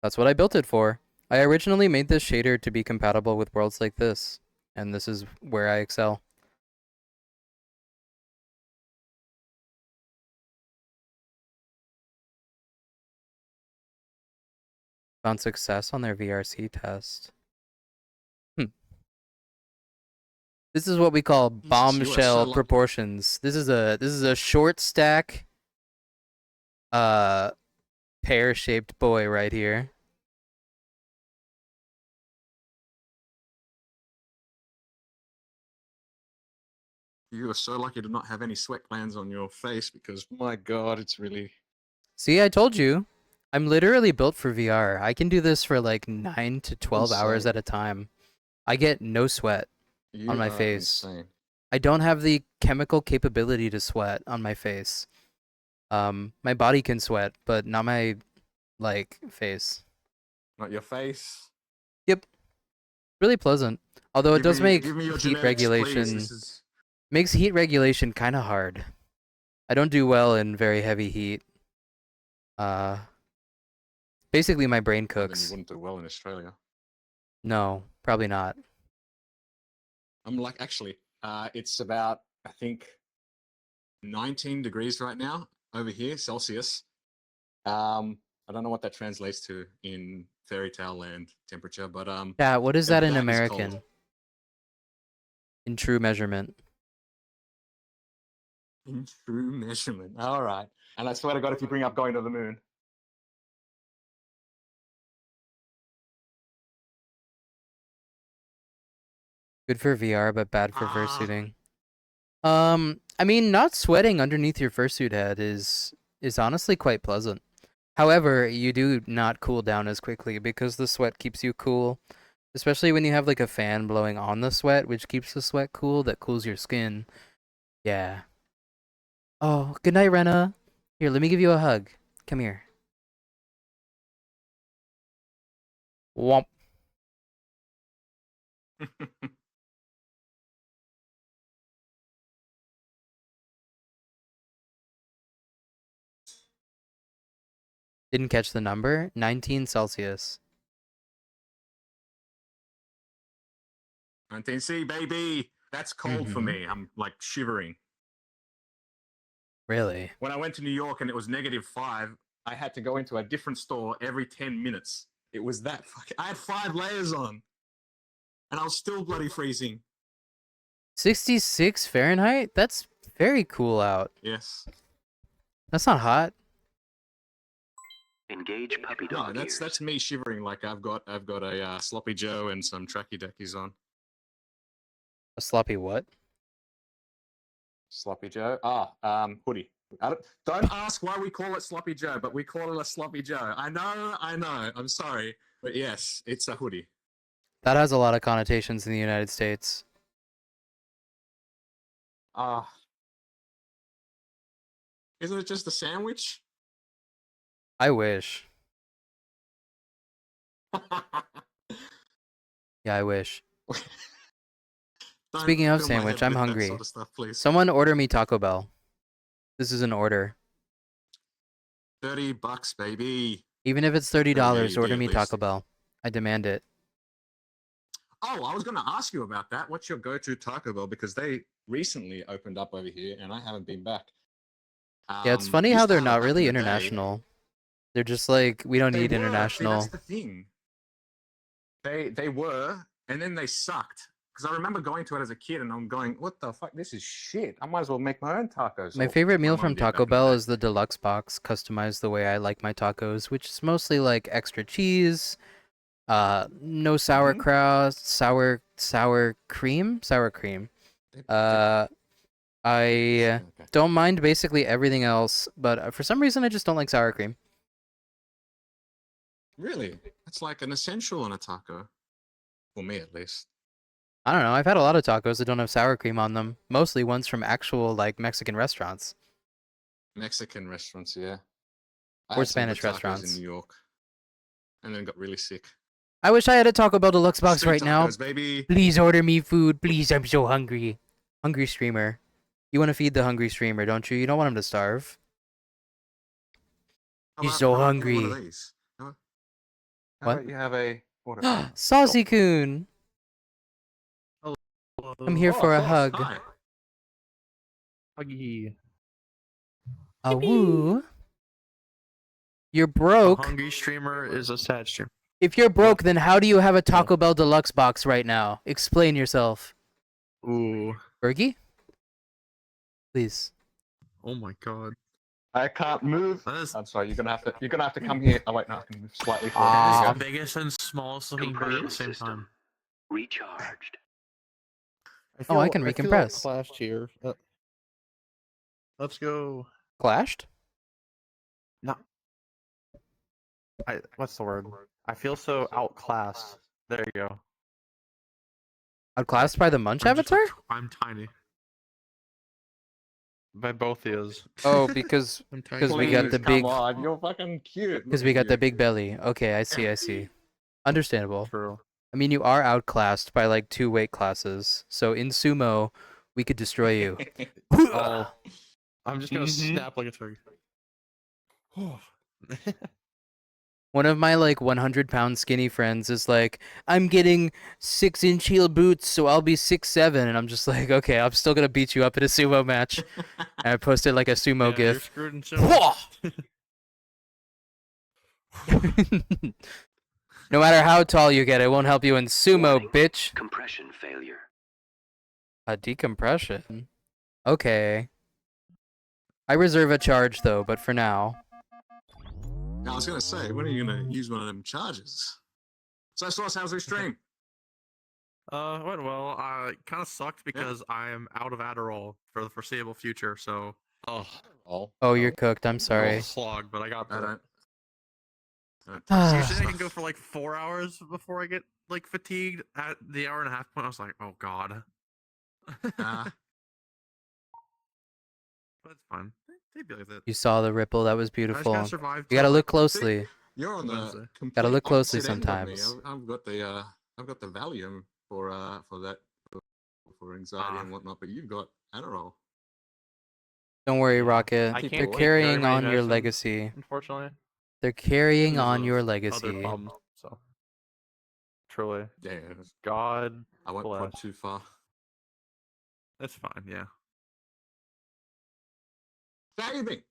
That's what I built it for. I originally made this shader to be compatible with worlds like this, and this is where I excel. Found success on their VRC test. This is what we call Jesus, you are so bombshell lucky. proportions. This is a short stack pear-shaped boy right here. You are so lucky to not have any sweat glands on your face because, my God, it's really. See, I told you. I'm literally built for VR. I can do this for like 9 to 12 hours Insane. at a time. I get no sweat You on my are face. insane. I don't have the chemical capability to sweat on my face. My body can sweat, but not my like face. Not your face. Yep. Really pleasant. Although it does make Give me your heat genetics, please. regulation This is. makes heat regulation kind of hard. I don't do well in very heavy heat. Basically my brain Then you cooks. wouldn't do well in Australia. No, probably not. I'm like, actually, it's about, I think, 19 degrees right now over here, Celsius. I don't know what that translates to in fairy tale land temperature, but Yeah, what is that in is American? cold. In true measurement. In true measurement. All right. And I swear to God, if you bring up going to the moon. Good for VR, but bad for fursuiting. I mean, not sweating underneath your fursuit head is honestly quite pleasant. However, you do not cool down as quickly because the sweat keeps you cool, especially when you have like a fan blowing on the sweat, which keeps the sweat cool, that cools your skin. Yeah. Oh, good night, Rena. Here, let me give you a hug. Come here. Womp. Didn't catch the number. 19 Celsius. 19C, baby. That's cold for Mhm. me. I'm like shivering. Really? When I went to New York and it was -5, I had to go into a different store every 10 minutes. It was that fucking. I had 5 layers on, and I was still bloody freezing. 66 Fahrenheit? That's very cool out. Yes. That's not hot. Engage puppy No, dog ears. that's me shivering like I've got a sloppy Joe and some tracky deckies on. A sloppy what? Sloppy Joe. Hoodie. Don't ask why we call it sloppy Joe, but we call it a sloppy Joe. I know. I'm sorry, but yes, it's a hoodie. That has a lot of connotations in the United States. Isn't it just a sandwich? I wish. Yeah, I wish. Don't Speaking of fill my sandwich, head I'm with that hungry. sort of stuff, please. Someone order me Taco Bell. This is an order. $30, baby. Even if it's Yeah, $30, you order at me least. Taco Bell. I demand it. Oh, I was going to ask you about that. What's your go-to Taco Bell? Because they recently opened up over here, and I haven't been back. Yeah, it's funny Used how to they're have it not back in really the day. international. They're just like, we don't They need were. See, international. that's the thing. They were, and then they sucked. Because I remember going to it as a kid, and I'm going, "What the fuck? This is shit. I might as well make my own tacos. My Or favorite my meal mum from did back Taco in the Bell day. is the deluxe box, customized the way I like my tacos, which is mostly like extra cheese, no sauerkraut, sour cream. I Okay. don't mind basically everything else, but for some reason I just don't like sour cream. Really? It's like an essential on a taco. For me, at least. I don't know. I've had a lot of tacos that don't have sour cream on them, mostly ones from actual like Mexican restaurants Mexican restaurants, yeah. I or had some Spanish good tacos restaurants. in New York, and then got really sick. I wish I had a Taco Bell deluxe box Street right now. tacos, baby. Please order me food. Please, I'm so hungry. Hungry streamer. You want to feed the hungry streamer, don't you? You don't want him to starve. He's so How about you get one of hungry. these? how What? about you have a order? Saucy-kun! I'm here Oh, for a Sauce, hug. hi. Huggy. A woo. You're A broke. hungry streamer is a sad streamer. If you're broke, then how do you have a Taco Bell deluxe box right now? Explain yourself. Ooh. Fergie? Please. Oh my god. I can't move. That is, I'm sorry. You're gonna have to come here. Oh wait, no, I can move slightly forward. Ah. There that you is the biggest and smallest looking bird at the same time. Recharged. Oh, I can recompress. Clashed here. Let's go. Clashed? No. What's the word? I feel so outclassed. There you go. Outclassed by the Munch I'm just avatar? I'm tiny. By both ears. Oh, because I'm tiny. because we got Please, the come big on, you're fucking cute. because we got the big belly. Okay, I see. Understandable. True. I mean, you are outclassed by like 2 weight classes. So in sumo, we could destroy you. Oh, I'm just gonna Mhm. snap like a twig. One of my like 100-pound skinny friends is like, I'm getting 6-inch heel boots, so I'll be 6'7", and I'm just like, okay, I'm still gonna beat you up at a sumo match. And I posted like a sumo Yeah, you're gif. screwed in sumo. No matter how tall you get, it won't help you in sumo, Warning. bitch. Compression failure. A decompression. Okay. I reserve a charge though, but for now. I was gonna say, when are you gonna use one of them charges? So, Sauce, how's your stream? Went well. It kind of sucked because I am out of Adderall for the foreseeable future. So, Oh, you're cooked. I'm it was sorry. a slog, but I got I through. don't. Usually I can go for like 4 hours before I get like fatigued. At the hour and a half point, I was like, oh god. But it's fine. They'd be like that. You saw the ripple. That was I just beautiful. gotta survive. You gotta till, look like, closely. You're on Wednesday. the complete Gotta look closely opposite end of me. sometimes. I've got the Valium for that for anxiety and whatnot, but you've got Adderall. Don't worry, Yeah. Rocket. I They're can't take carrying very on many your medicines, legacy. Unfortunately. They're carrying because on your of Other legacy. problems. So. Truly. Yeah. God. I won't Bless. prod too far. That's fine. Yeah. Saving.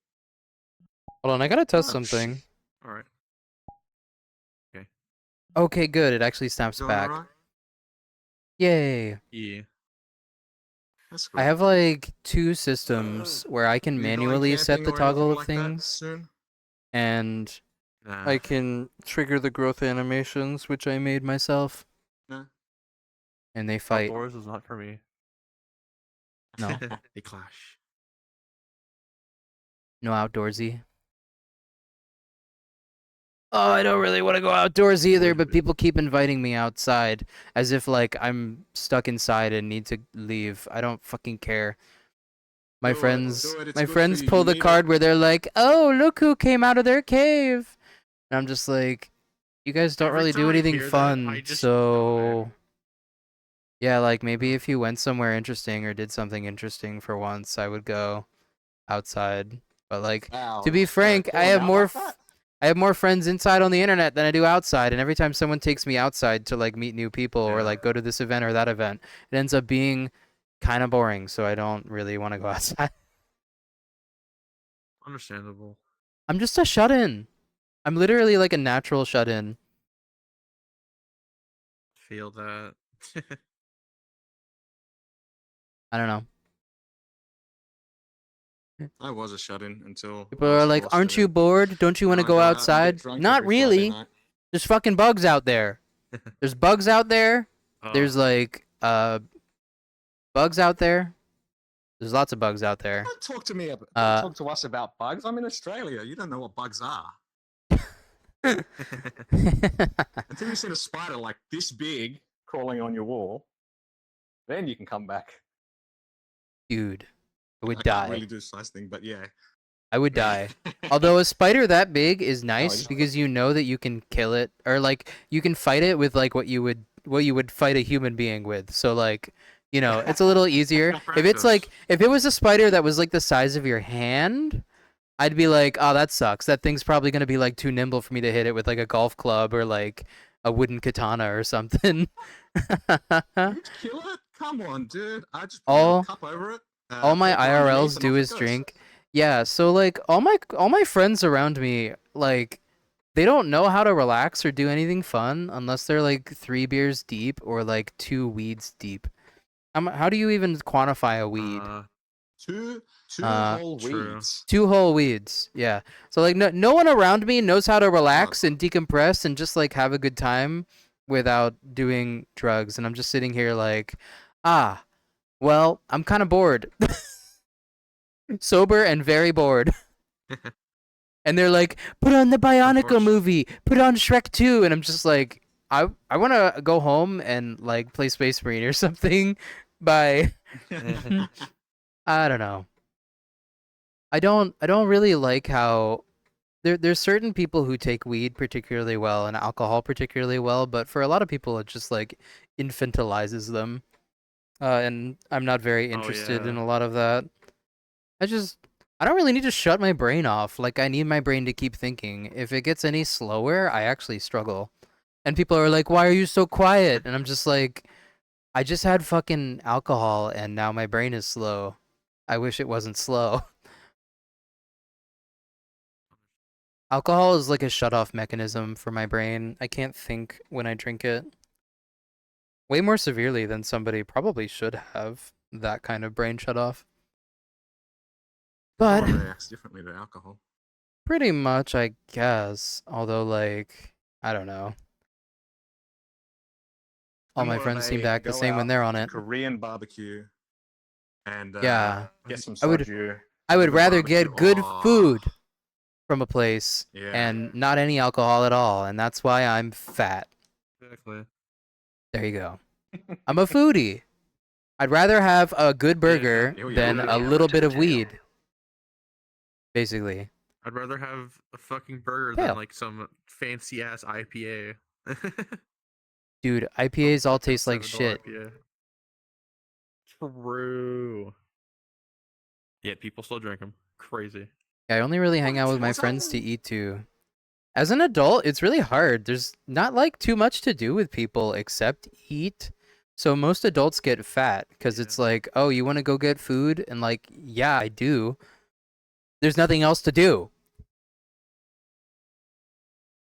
Hold on, I gotta test Oh, something. All right. Okay, good. It actually snaps Doing back. alright? Yay. Yeah. That's I great. have like 2 systems where I can Are you going manually set camping the or anything toggle of like that things, soon? and Nah. I can trigger the growth animations, which I made myself, No. and they fight. Outdoors is not for me. No. They clash. No outdoorsy. Oh, I don't really want to go outdoors either, but people keep inviting me outside as if like I'm stuck inside and need to leave. I don't fucking care. My Do it, friends do it, it's my good for friends you, pull you the need card it. where they're like, "Oh, look who came out of their cave." And I'm just like, you guys don't Every really time do I anything hear that, fun. I just So yeah, like maybe Uh. if you went somewhere interesting or did something interesting for once, I would go outside. But like, Wow, to be frank, I Call 'em have out more like that? I have more friends inside on the internet than I do outside, and every time someone takes me outside to like meet new people or Yeah. like go to this event or that event, it ends up being kind of boring, so I don't really want to go outside. Understandable. I'm just a shut-in. I'm literally like a natural shut-in. Feel that. I don't know. I was a shut-in until People I are was like, forced "Aren't to you be. bored? Don't you want to Now I go go out and get outside?" drunk Not every Friday really. night. There's fucking bugs out there. There's bugs out there. There's Oh, like bugs out there. There's lots of bugs out there. Don't talk to me about. Don't Uh talk to us about bugs. I'm in Australia. You don't know what bugs are. Until you've seen a spider like this big Crawling on your wall. Then you can come back. Dude, I would I die. can't really do this thing, but yeah. I would die. Although a spider that big is nice just- because you know that you can kill it, or like you can fight it with like what you would fight a human being with. So like, you know, it's a little easier. If it's like if it was a spider that was like the size of your hand, I'd be like, "Oh, that sucks. That thing's probably going to be like too nimble for me to hit it with like a golf club or like a wooden katana or something." You'd kill it? Come on, dude. I just put a All- little cup over it. All my paper underneath, IRLs and do off it is goes. drink. Yeah, so like all my friends around me, like they don't know how to relax or do anything fun unless they're like 3 beers deep or like 2 weeds deep. How do you even quantify a weed? Two Uh, whole true. weeds. 2 whole weeds. Yeah. So like no one around me knows how to relax and decompress and just like have a good time without doing drugs, and I'm just sitting here like, "Ah, well, I'm kind of bored." Sober and very bored. And they're like, "Put on the Bionica course. movie. Put on Shrek 2." And I'm just like, I want to go home and like play Space Marine or something. By I don't know. I don't really like how there's certain people who take weed particularly well and alcohol particularly well, but for a lot of people it just like infantilizes them. And I'm not very interested in yeah. a lot of that. I don't really need to shut my brain off. Like, I need my brain to keep thinking. If it gets any slower, I actually struggle. And people are like, "Why are you so quiet?" And I'm just like, I just had fucking alcohol and now my brain is slow. I wish it wasn't slow. Alcohol is like a shut-off mechanism for my brain. I can't think when I drink it. Way more severely than somebody probably should have that kind of brain shut-off. But Everyone reacts differently to alcohol. pretty much, I guess. Although, like, I don't know. All I'm my more of friends seem a to act the go same when out they're on to it. Korean barbecue and Yeah. Get some I would- soju. I would Korean rather barbecue, get good oh, food from a place Yeah. and not any alcohol at all, and that's why I'm fat. Exactly. There you go. I'm a foodie. I'd rather have a good burger Here we than go. a little bit of weed. Basically. I'd rather have a fucking burger Hell. than like some fancy ass IPA. Dude, IPAs all taste like $7 shit. IPA. True. Yet people still drink them. Crazy. I only really hang out with my friends to eat too. As an adult, it's really hard. There's not like too much to do with people except eat. So most adults get fat because it's Yeah. like, oh, you want to go get food? And like, yeah, I do. There's nothing else to do.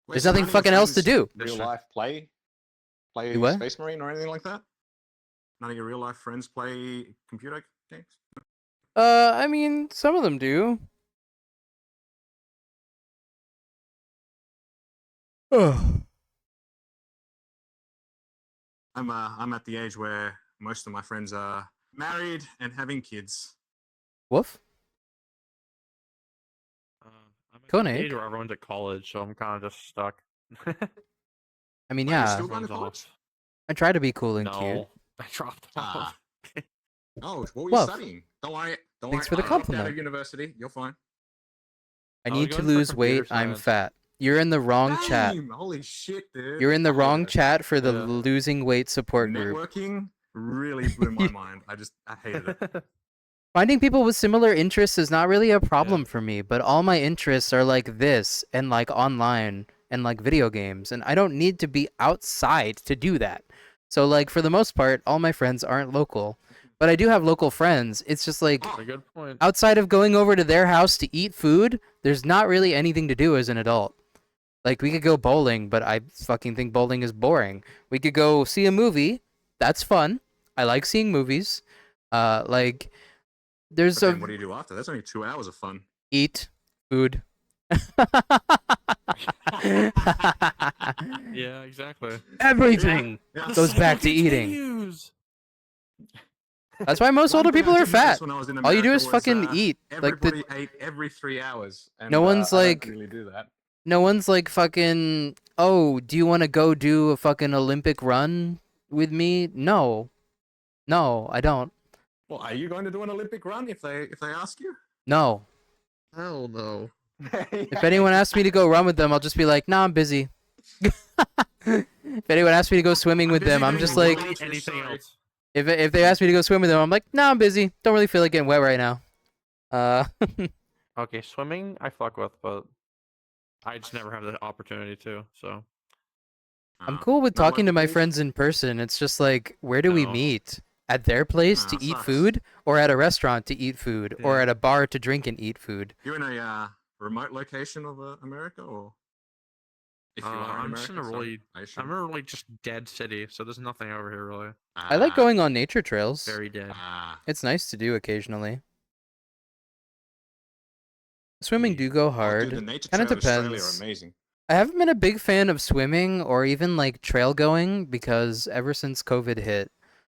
Wait, There's so nothing none of your fucking else to friends do. That's Real true. life You play what? Space Marine or anything like that? None of your real life friends play computer games? I mean, some of them do. Oh. I'm at the age where most of my friends are married and having kids. Woof. I'm at the Koenig. age where everyone's at college, so I'm kind of just stuck. I mean, Wait, you're yeah. still going to Everyone's college? off. I try to be cool and cute. No, I dropped out. Ah. Oh, what were you Woof. studying? Don't worry. Thanks for the I dropped out compliment. of university. You're fine. I I was need to going for lose weight. computer I'm science. fat. You're in the wrong chat. Same. Holy shit, dude. You're in the I hated wrong those chat for the Yeah. losing weight support group. Networking really blew my mind. I hated it. Finding people with similar interests is not really a problem for me, but all my interests are like this and like online and like video games, and I don't need to be outside to do that. So like for the most part, all my friends aren't local, but I do have local friends. It's just like That's a good point. outside of going over to their house to eat food, there's not really anything to do as an adult. Like we could go bowling, but I fucking think bowling is boring. We could go see a movie. That's fun. I like seeing movies. Like there's But a then what do you do after? That's only 2 hours of fun. eat food. Yeah, exactly. Everything Yeah. goes back to eating. That's why most older people are fat. All you do is fucking eat. Like Everybody ate every 3 hours. And, No one's I don't like- really do that. no one's like fucking, oh, do you want to go do a fucking Olympic run with me? No. No, I don't. Well, are you going to do an Olympic run if they ask you? No. Hell no. If anyone asks me to go run with them, I'll just be like, nah, I'm busy. If anyone asks me to go swimming with them, I'm just like, Anything else. if they ask me to go swim with them, I'm like, nah, I'm busy. Don't really feel like getting wet right now. Okay, swimming I fuck with, but I just never have the opportunity to. So I'm cool with No talking to local my pools? friends in person. It's just like, where do we No. meet? At their place to Nah, eat sucks. food, or at a restaurant to eat food, or Yeah. at a bar to drink and eat food? You're in a remote location of America, or if you are in I'm America, just in a sorry, really, I assume. I'm in a really just dead city, so there's nothing over here really. I like going on nature trails. Very dead. It's nice to do occasionally. Swimming Yeah. do go Oh, hard. dude, the nature Kind of trails in Australia are depends. amazing. I haven't been a big fan of swimming or even like trail going because ever since COVID hit,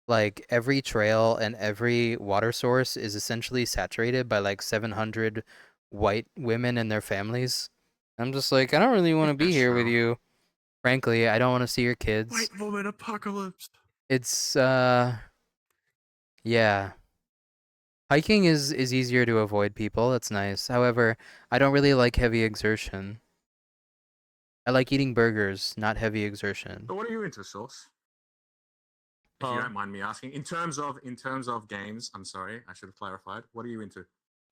like every trail and every water source is essentially saturated by like 700 white women and their families. I'm just like, I don't really want to be That's here with true. you. Frankly, I don't want to see your kids. White woman apocalypse. It's yeah. Hiking is easier to avoid people. That's nice. However, I don't really like heavy exertion. I like eating burgers, not heavy exertion. So what are you into, Sauce? If you don't mind me asking, in terms of games, I'm sorry, I should have clarified. What are you into?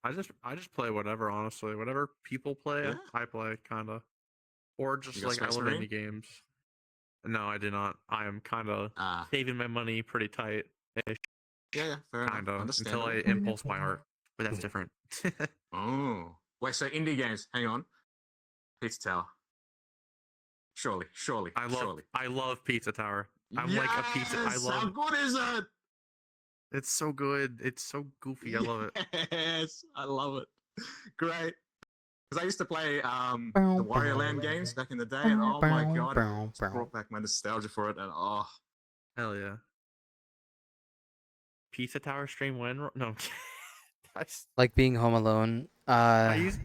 I just play whatever, honestly. Whatever people play, Yeah. I play kinda. Or just You got like I Space love Marine? indie games. No, I did not. I am kinda Ah, saving my money pretty tight. yeah, fair enough. Kinda. Until Understandable. I impulse my heart. But that's different. Oh, wait. So indie games. Hang on. Pizza Tower. Surely. I love Pizza Tower. I'm like a pizza. I Yes! How love good is it? it's so good. It's so goofy. I love it. Yes, I love it. Great. Because I used to play the Wario Land games back in the day, and oh my god, it just brought back my nostalgia for it, and oh, Hell yeah. Pizza Tower stream when? No. That's, Like being home alone. I use,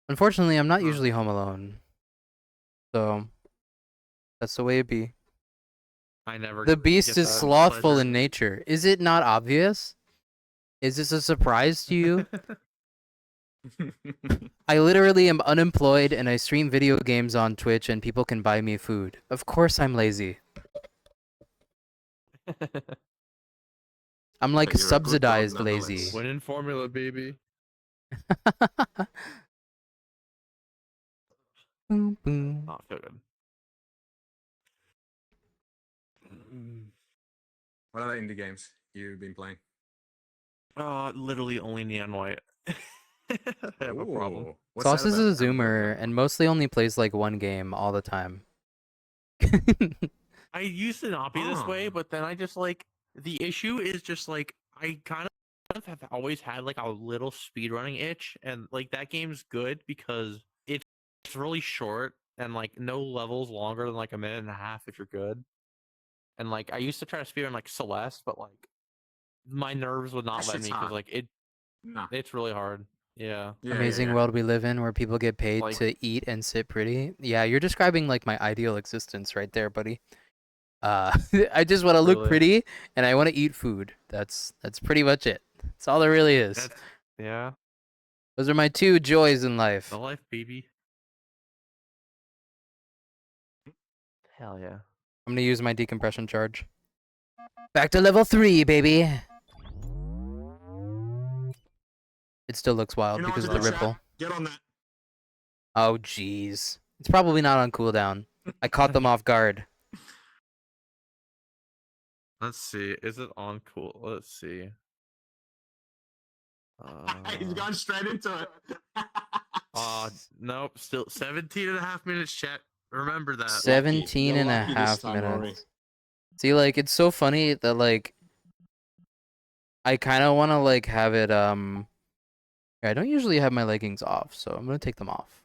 Unfortunately, I'm not Huh. usually home alone. So that's the way it be. I never. The beast get is that slothful pleasure. in nature. Is it not obvious? Is this a surprise to you? I literally am unemployed and I stream video games on Twitch and people can buy me food. Of course I'm lazy. I'm like But you're a good dog subsidized nonetheless. lazy. Winning formula, baby. Boom, boom. Oh, I feel good. What other indie games you've been playing? Literally only Neon White. I have a problem. Ooh, what's Sauce that is about? a I haven't heard of zoomer that and before. mostly only plays like one game all the time. I used to not be this way, Ah. but then I just like the issue is just like I kind of have always had like a little speedrunning itch, and like that game's good because it's really short and like no levels longer than like a minute and a half if you're good. And like I used to try to speedrun like Celeste, but like my nerves would That not let shit's me because hard. like Nah. it's really hard. Yeah, Amazing Yeah. world we live in where people get paid like to eat and sit pretty. Yeah, you're describing like my ideal existence right there, buddy. I just want to look really. pretty and I want to eat food. That's pretty much it. That's all there really is. That's yeah, Those are my two joys in life. the life, baby. Hell yeah. I'm gonna use my decompression charge. Back to level 3, baby. It still looks wild You know what because to of the do, chat? ripple. Get on that. Oh, jeez. It's probably not on cooldown. I caught them off guard. Let's see. Is it on cool? Let's see. He's gone straight into it. Nope. Still 17 and a half minutes, chat. Remember that. 17 You're and a lucky this half time, Rory. minutes. See, like, it's so funny that, like, I kind of want to, like, have it, I don't usually have my leggings off, so I'm gonna take them off.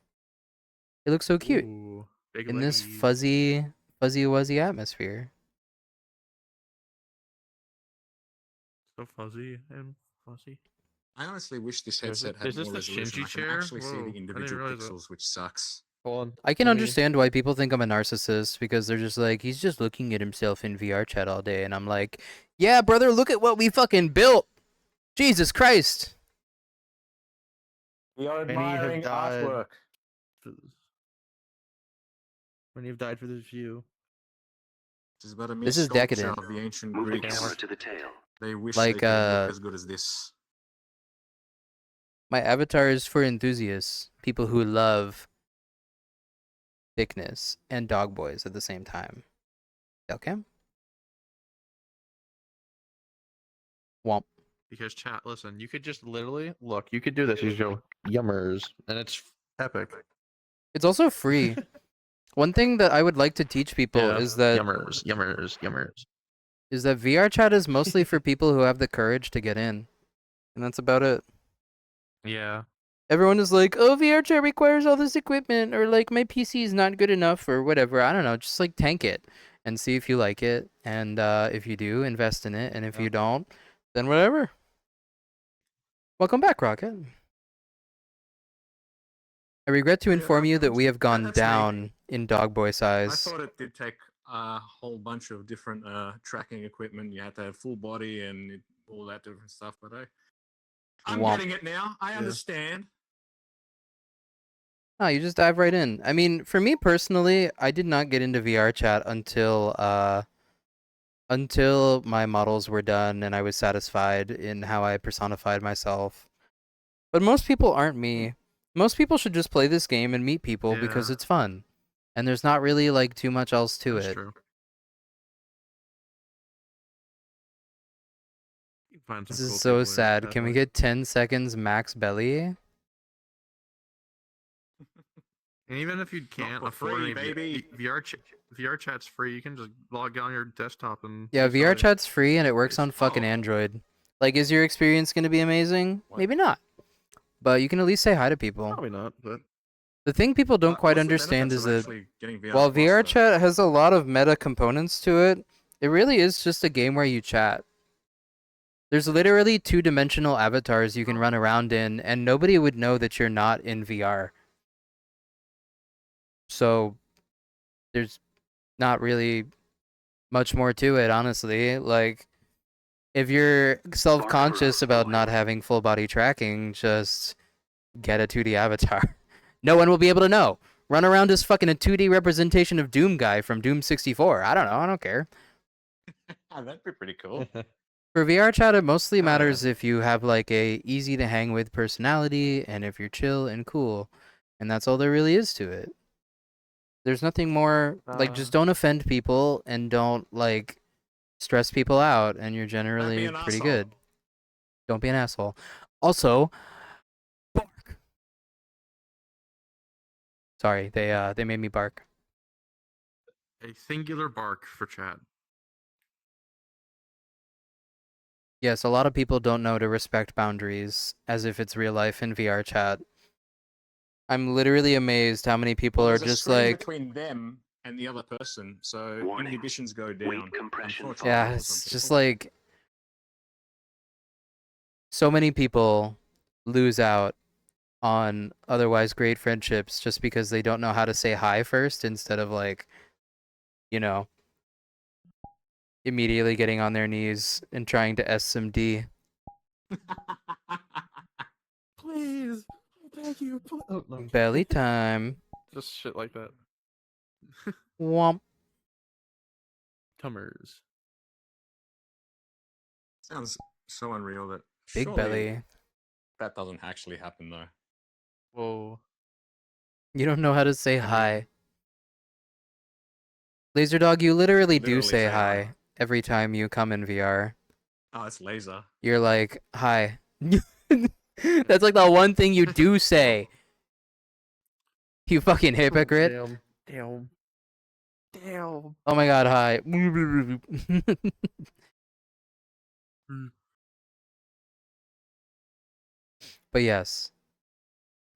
It looks so cute Ooh, big in this ladies. fuzzy wuzzy atmosphere. So fuzzy and fuzzy. I honestly wish this Is headset it- had is this more the resolution. Shinji I can chair? actually see Whoa, I the didn't individual realize that. pixels, which sucks. Hold on. I can let me- understand why people think I'm a narcissist because they're just like, he's just looking at himself in VR chat all day, and I'm like, yeah, brother, look at what we fucking built. Jesus Christ. We are Many have admiring died. artwork. Many have died for this view. This is but a mere This is sculpture decadent. of the ancient Move the Greeks. camera to the tail. They wish Like, they could look as good as this. My avatar is for enthusiasts, people who love thickness and dog boys at the same time. Okay? Womp. Because chat, listen, you could just literally look. You could do this. You go yummers, and it's epic. It's also free. One thing that I would like to teach people is that yummers. VR chat is mostly for people who have the courage to get in. And that's about it. Yeah. Everyone is like, oh, VR chat requires all this equipment, or like my PC is not good enough, or whatever. I don't know. Just like tank it and see if you like it. And if you do, invest in it. And if you don't, then whatever. Welcome back, Rocket. I regret to inform you that we have gone that's me. down in dog boy I size. thought it did take a whole bunch of different tracking equipment. You had to have full body and all that different stuff. But I'm Womp. getting it now. I understand. Oh, you just dive right in. I mean, for me personally, I did not get into VR chat until my models were done and I was satisfied in how I personified myself. But most people aren't me. Most people should just play this game and meet people because Yeah. it's fun. And there's not really like too much else to That's it. true. You can find This some is cool so people in sad. chat, Can we like- get 10 seconds max belly? And even if you can't for afford free, any baby. VR chat's free. You can just log on your desktop and Yeah, do VR something. chat's free and it works on fucking Oh. Android. Like, is your experience going to be amazing? What? Maybe not. But you can at least say hi to people. Probably not, but The thing people don't quite What's the understand benefits is of that actually getting VR while Plus, VR though? chat has a lot of meta components to it, it really is just a game where you chat. There's literally two-dimensional avatars you can run around in, and nobody would know that you're not in VR. So, there's not really much more to it, honestly. Like, if you're self-conscious about not having full-body tracking, just get a 2D avatar. No one will be able to know. Run around as fucking a 2D representation of Doom guy from Doom 64. I don't know. I don't care. That'd be pretty cool. For VR chat, it mostly Oh, yeah. matters if you have like a easy to hang with personality and if you're chill and cool. And that's all there really is to it. There's nothing more, like, just don't offend people and don't, like, stress people out, and you're Don't be generally an pretty asshole. good. Don't be an asshole. Also, bark. Sorry, they made me bark. A singular bark for chat. Yes, a lot of people don't know to respect boundaries as if it's real life in VR chat. I'm literally amazed how many people Well, are there's a just screen like, between them and the other person, so Warning. inhibitions go Weight down. compression Unfortunately, yeah, for it's some just people. like so many people lose out on otherwise great friendships just because they don't know how to say hi first instead of like, you know, immediately getting on their knees and trying to S some D. Please, thank you. Oh, no. Belly time. Just shit like that. Womp. Tummers. Sounds so unreal that Big surely belly. that doesn't actually happen though. Whoa. You don't know how to say I mean, hi. Laser dog, you literally do literally say say hi. hi every time you come in VR. Oh, it's laser. You're like, hi. That's like the one thing you do say. You fucking hypocrite. Damn. Damn. Damn. Oh my god, hi. But yes,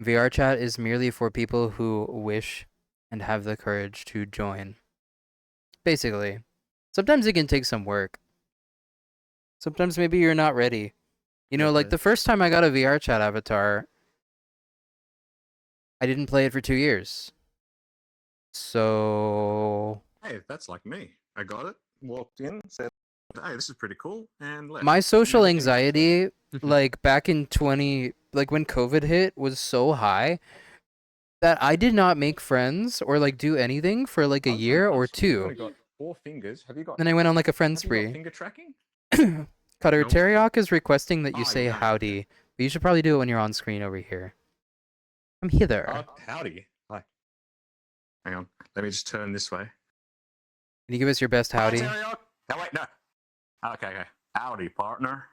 VR chat is merely for people who wish and have the courage to join. Basically. Sometimes it can take some work. Sometimes maybe you're not ready. You know, like the first time I got a VR chat avatar, I didn't play it for 2 years. So Hey, that's like me. I got it, walked in, said, "Hey, this is pretty cool," and left. my social Never came back to it. anxiety, like back in like when COVID hit, was so high that I did not make friends or like do anything for like a year or You've two. only got 4 fingers. Have you got? Then I went on like a friend Have you got spree. finger tracking? Cutter Nope. Teriok is requesting that you Oh, say you don't, howdy, okay. but you should probably do it when you're on screen over here. I'm here. Howdy. Hi. Hang on. Let me just turn this way. Can you give us your best howdy? Hi, Teriyok. No, wait, no. Okay. Howdy, partner.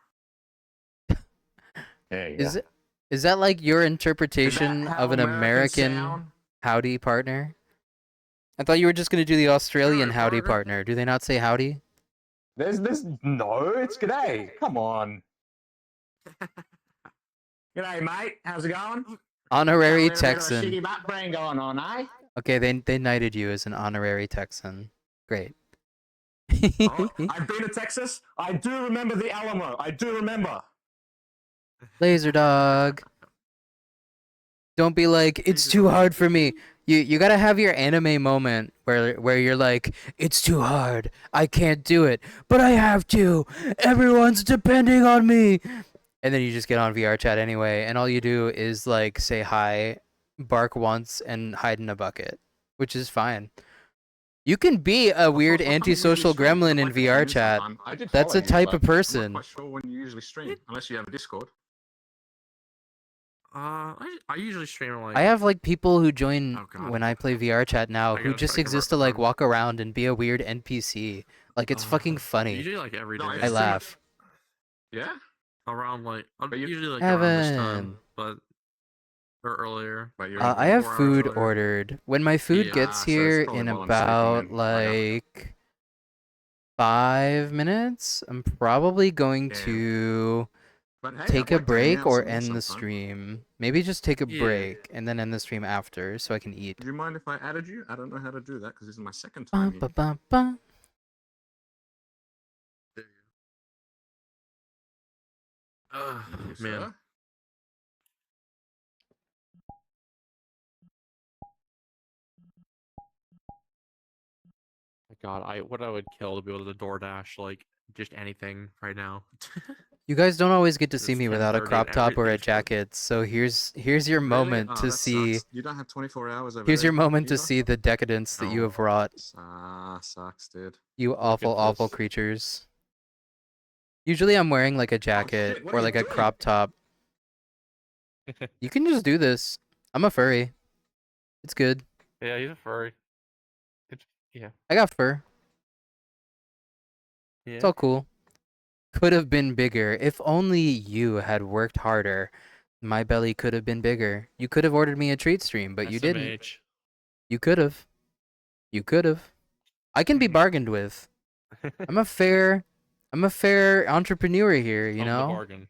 There you go. Is that like your Is that interpretation how of an Americans American sound? howdy partner? I thought you were just gonna do the Australian Alright, howdy partner. partner. Do they not say howdy? There's no, it's g'day. Come on. G'day, mate. How's it going? Honorary Got a little bit of a Texan. shitty butt brain going on, eh? Okay, they knighted you as an honorary Texan. Great. Oh, I've been to Texas. I do remember the Alamo. I do remember. Laser dog. Don't be like, it's too hard for me. You gotta have your anime moment where you're like, it's too hard. I can't do it, but I have to. Everyone's depending on me. And then you just get on VR chat anyway, and all you do is like say hi, bark once, and hide in a bucket, which is fine. You can be a weird antisocial gremlin in VR chat. That's a type of I'm person. not quite sure when you usually stream, unless you have a Discord. I usually stream like I have like people who join Oh, God. when I play VR chat now I who gotta just try to exist convert to like them. walk around and be a weird NPC. Like it's fucking funny. Usually like every day. No, I it's- laugh. Yeah? Around like But you- usually like around this time, Evan. but or earlier. But you're I have 4 hours food earlier. ordered. When my food Yeah, gets so it's here probably in while I'm sleeping about then. I got- like 5 minutes, I'm probably going Yeah. to But hey, take I'd a like to hang break out or some more end the sometime. stream. Maybe just take a Yeah. break and then end the stream after so I can eat. Do you mind if I added you? I don't know how to do that because this is my second Bum, time here. ba, bum, bum. Thank you, Man. sir. My God, what I would kill to be able to DoorDash like just anything right now. You guys don't always get to see It's me without a 10:30 crop and top or a everything's closed. jacket. So here's your Really? moment Oh, to that see. sucks. You don't have 24 hours over Here's there, your moment to either? see the decadence that you No. have wrought. Sucks, dude. You Look awful, at awful this. creatures. Usually I'm wearing like a jacket shit, what or are you like a doing? crop top. You can just do this. I'm a furry. It's good. Yeah, he's a furry. Yeah. I got fur. It's all cool. Could have been bigger. If only you had worked harder, my belly could have been bigger. You could have ordered me a treat stream, but you didn't. SMH. You could have. You could have. I can be bargained with. I'm a fair entrepreneur here, you Of the know? bargain.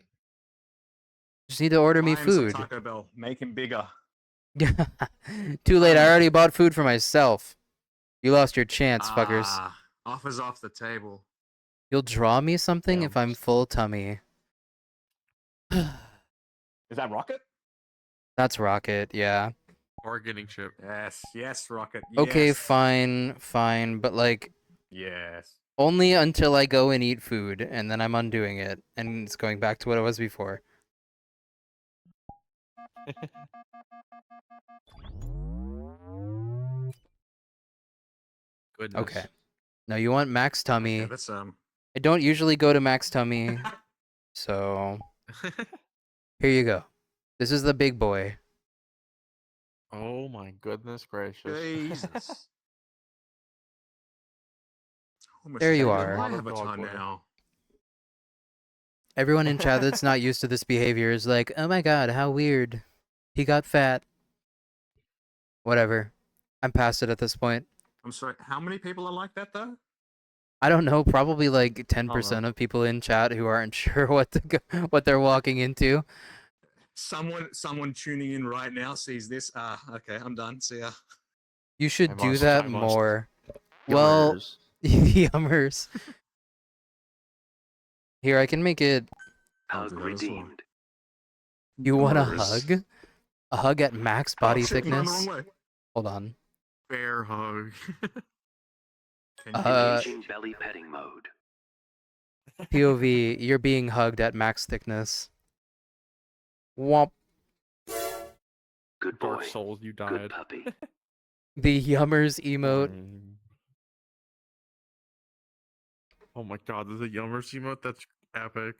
Just need to order me Buy him some food. Taco Bell. Make him bigger. Too late, I already bought food for myself. You lost your chance, fuckers. Offers off the table. You'll draw me something Yeah. if I'm full tummy. Is that Rocket? That's Rocket, yeah. Bargaining chip. Yes, Rocket. Okay, yes. fine, but like, Yes. only until I go and eat food, and then I'm undoing it, and it's going back to what it was before. Goodness. Okay. Now you want max tummy. Yeah, that's I don't usually go to max tummy, so here you go. This is the big boy. Oh my goodness gracious. Jesus. Almost There you like are. my Dog avatar boy. now. Everyone in chat that's not used to this behavior is like, oh my god, how weird. He got fat. Whatever. I'm past it at this point. I'm sorry. How many people are like that though? I don't know, probably like 10% of people in chat who aren't sure what they're walking into. Someone tuning in right now sees this. Okay, I'm done. See ya. You should I do must, that I must. more. Well, yummers. Here, I can make it. I'll Hug do that as well. redeemed. You want a Yummers. hug? A hug at max body Oh, shit, I'm going the thickness? wrong way. Hold on. Bear hug. Can you Engaging belly petting mode. POV, you're being hugged at max thickness. Womp. Good boy. Dark Souls, you Good died. puppy. The yummers emote. Oh my god, there's a Yummers emote? That's epic.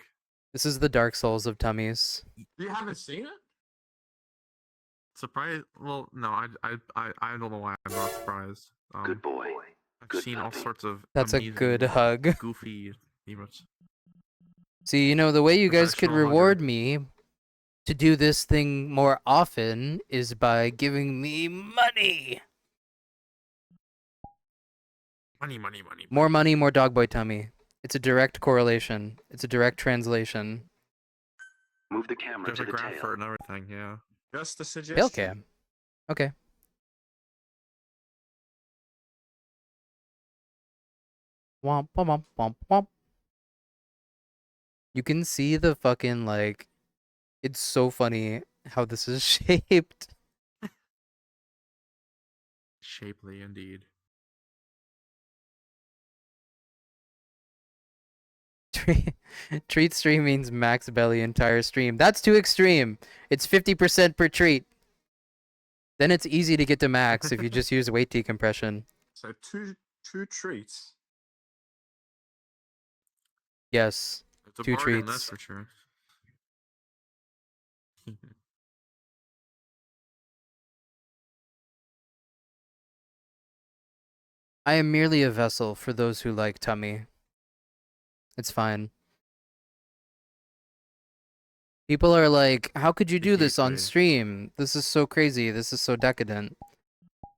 This is the Dark Souls of tummies. You haven't seen it? Surprise? Well, no, I don't know why I'm not surprised. Good boy. I've good seen all puppy. sorts of That's a amazing, good hug. goofy emotes. See, you know, the way you guys could Professional hugger. reward me to do this thing more often is by giving me money. Money. More money, more dog boy tummy. It's a direct correlation. It's a direct translation. Move the camera There's to a the graph tail. for it and everything, yeah. Just a suggestion. Tail cam. Okay. Womp womp womp womp womp. You can see the fucking like. It's so funny how this is shaped. Shapely indeed. Treat stream means max belly entire stream. That's too extreme. It's 50% per treat. Then it's easy to get to max if you just use weight decompression. So two treats. Yes. It's a 2 bargain, that's treats. for sure. I am merely a vessel for those who like tummy. It's fine. People are like, how could you The do this on gateway. stream? This is so crazy. This is so decadent.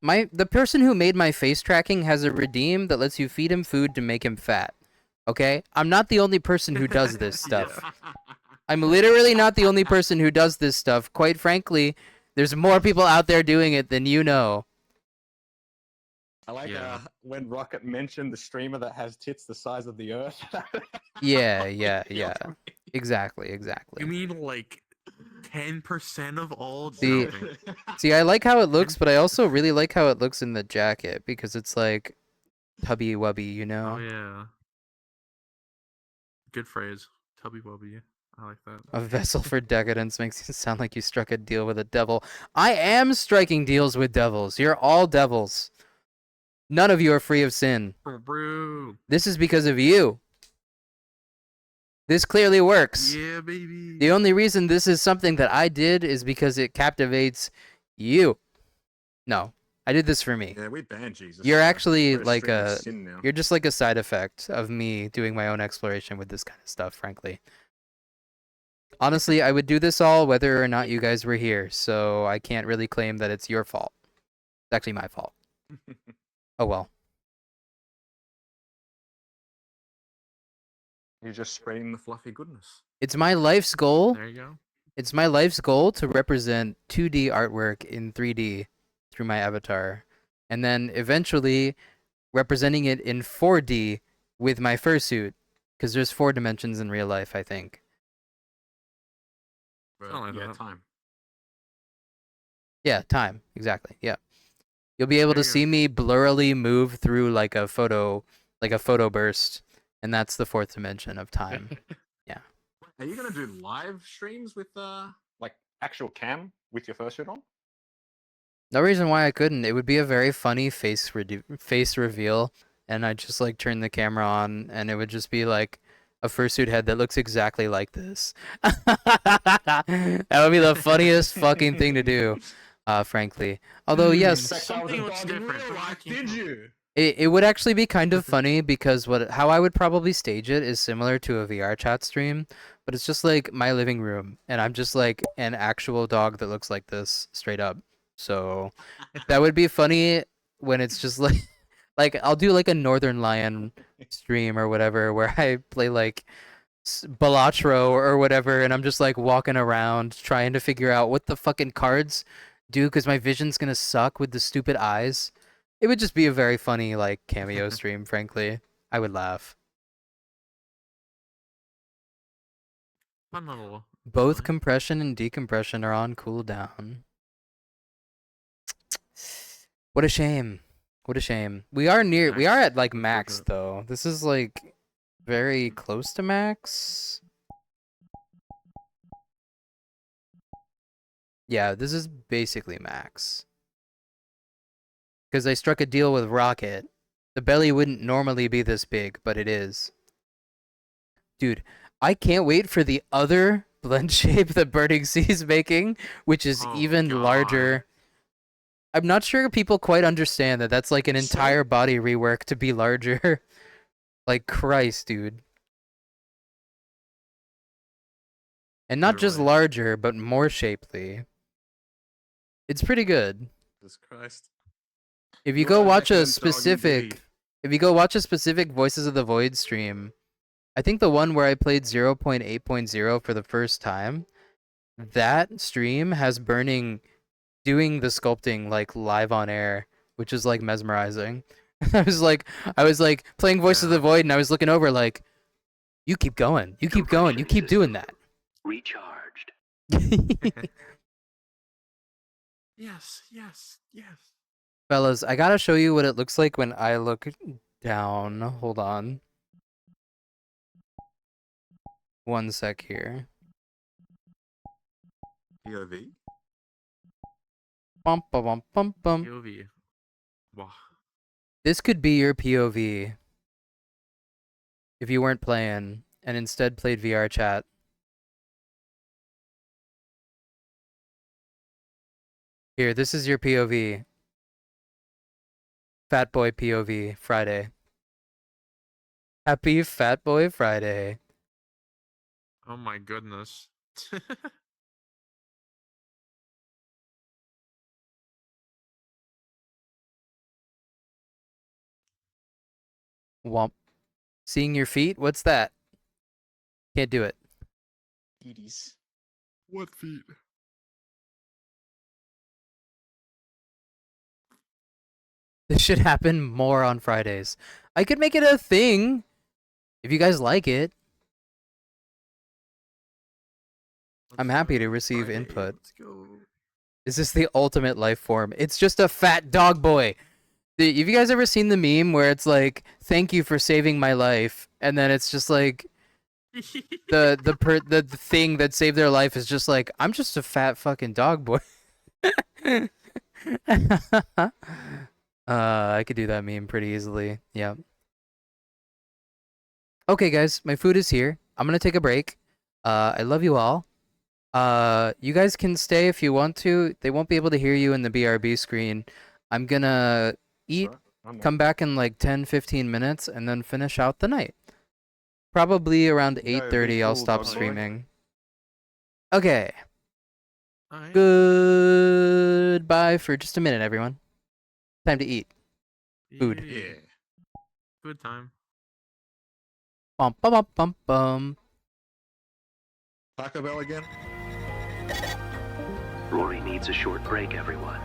The person who made my face tracking has a redeem that lets you feed him food to make him fat. Okay? I'm not the only person who does this stuff. Yeah. I'm literally not the only person who does this stuff. Quite frankly, there's more people out there doing it than you know. I like Yeah. when Rocket mentioned the streamer that has tits the size of the earth. Yeah. Feels Exactly. You mean like 10% of all? See- No. See, I like how it looks, but I also really like how it looks in the jacket because it's like tubby wubby, you know? Oh yeah. Good phrase. Tubby wubby. I like that. A vessel for decadence makes you sound like you struck a deal with a devil. I am striking deals with devils. You're all devils. None of you are free of sin. Bro. This is because of you. This clearly works. Yeah, baby. The only reason this is something that I did is because it captivates you. No, I did this for me. Yeah, we banned Jesus. You're so actually we're like stream of a sin now. you're just like a side effect of me doing my own exploration with this kind of stuff, frankly. Honestly, I would do this all whether or not you guys were here, so I can't really claim that it's your fault. It's actually my fault. Oh well. You're just spreading the fluffy goodness. It's my life's goal. There you go. It's my life's goal to represent 2D artwork in 3D through my avatar, and then eventually representing it in 4D with my fursuit, because there's 4 dimensions in real life, I think. But, Something like yeah, that. time. Yeah, time. Exactly. Yeah. You'll be able There to you go. see me blurrily move through like a photo burst, and that's the 4th dimension of time. Are you gonna do live streams with like actual cam with your fursuit on? No reason why I couldn't. It would be a very funny face reveal, and I'd just like turn the camera on, and it would just be like a fursuit head that looks exactly like this. That would be the funniest fucking thing to do, frankly. Although yes, Something looks different, but I can't tell. you? it would actually be kind of funny because how I would probably stage it is similar to a VR chat stream, but it's just like my living room, and I'm just like an actual dog that looks like this straight up. So that would be funny when it's just like I'll do like a Northern Lion stream or whatever where I play like Balatro or whatever, and I'm just like walking around trying to figure out what the fucking cards do because my vision's gonna suck with the stupid eyes. It would just be a very funny like cameo stream, frankly. I would laugh. Fun little. Both design. compression and decompression are on cooldown. What a shame. What a shame. We are at like max Unfortunate. though. This is like very close to max. Yeah, this is basically max. Because I struck a deal with Rocket. The belly wouldn't normally be this big, but it is. Dude, I can't wait for the other blend shape that Burning Sea's making, which is Oh, even God. larger. I'm not sure people quite understand that that's like an So- entire body rework to be larger. Like, Christ, dude. And not just Literally. larger, but more shapely. It's pretty good. Jesus Christ. If you You're go a watch a heck of a dog specific, indeed. if you go watch a specific Voices of the Void stream, I think the one where I played 0.8.0 for the first time, that stream has Burning doing the sculpting like live on air, which is like mesmerizing. I was like playing Voices of the Yeah. Void, and I was looking over like, you keep going, you keep going, you keep doing that. Recharged. Yes, yes, yes. Fellas, I gotta show you what it looks like when I look down. Hold on. One sec here. POV. Bum, bum, bum, bum, bum. POV. Wow. This could be your POV if you weren't playing and instead played VR chat. Here, this is your POV. Fat Boy POV Friday. Happy Fat Boy Friday. Oh my goodness. Womp. Seeing your feet? What's that? Can't do it. Edie's. What feet? This should happen more on Fridays. I could make it a thing if you guys like it. I'm happy to receive Friday, input. Let's go. Is this the ultimate life form? It's just a fat dog boy. Have you guys ever seen the meme where it's like, "Thank you for saving my life," and then it's just like the thing that saved their life is just like, "I'm just a fat fucking dog boy." I could do that meme pretty easily. Yeah. Okay, guys, my food is here. I'm gonna take a break. I love you all. You guys can stay if you want to. They won't be able to hear you in the BRB screen. I'm gonna eat, Sure, I'm come back in like 10-15 minutes, and then finish out the night. Probably around You go, 8:30 I'll V stop dog boy. streaming. Okay. Alright. Goodbye for just a minute, everyone. Time to eat. Food. Yeah. Good time. Bum bum bum bum bum. Taco Bell again? Rory needs a short break, everyone.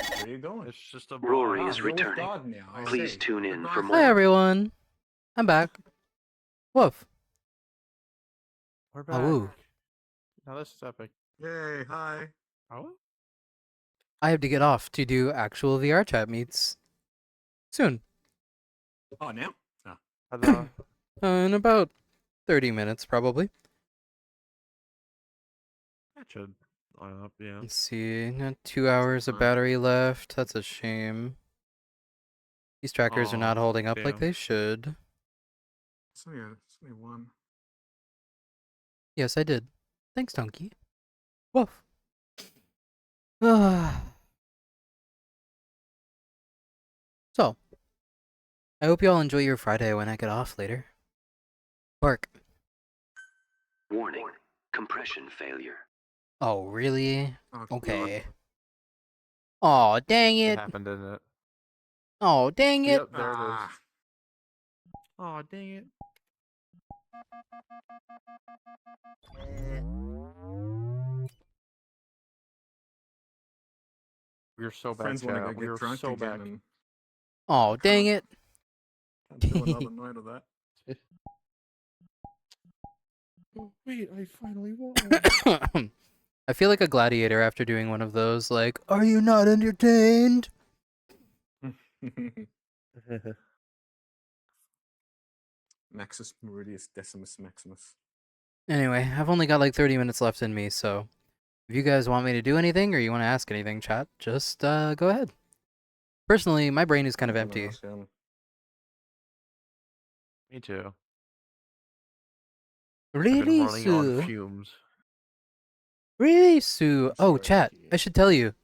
Where are you going? It's just a Rory bar. is you're with returning. God now. I Please see. tune in Goodbye, for Hi more. everyone, I'm back. Woof. We're back. Oh, Now this is epic. Yay! Hi. Oh? I have to get off to do actual VR chat meets soon. Oh, now? Oh. Hello. In about 30 minutes, probably. That should line up, yeah. Let's see, 2 hours of fine. battery left. That's a shame. These trackers are not Aw, holding up like damn. they should. It's only one. Yes, I did. Thanks, Donkey. Woof. So, I hope you all enjoy your Friday when I get off later. Bark. Warning. Compression failure. Oh, really? Oh, Okay. Oh, dang It it. happened, didn't it? Oh, dang it. Yep, there it is. Ah, Oh, dang it. We are so back, friends want to go chat. We get are drunk so again back. and Oh, dang it. can't do another night of that. Oh, wait, I finally won. I feel like a gladiator after doing one of those, like, are you not entertained? Maxus Meridius Decimus Maximus. Anyway, I've only got like 30 minutes left in me, so if you guys want me to do anything or you want to ask anything, chat, just go ahead. Personally, my brain is kind of I'm gonna empty. ask him. Me too. I've been Really, running on Sue? fumes. Really, Sue? I'm Oh, sorry, chat, Nikki. I should tell you.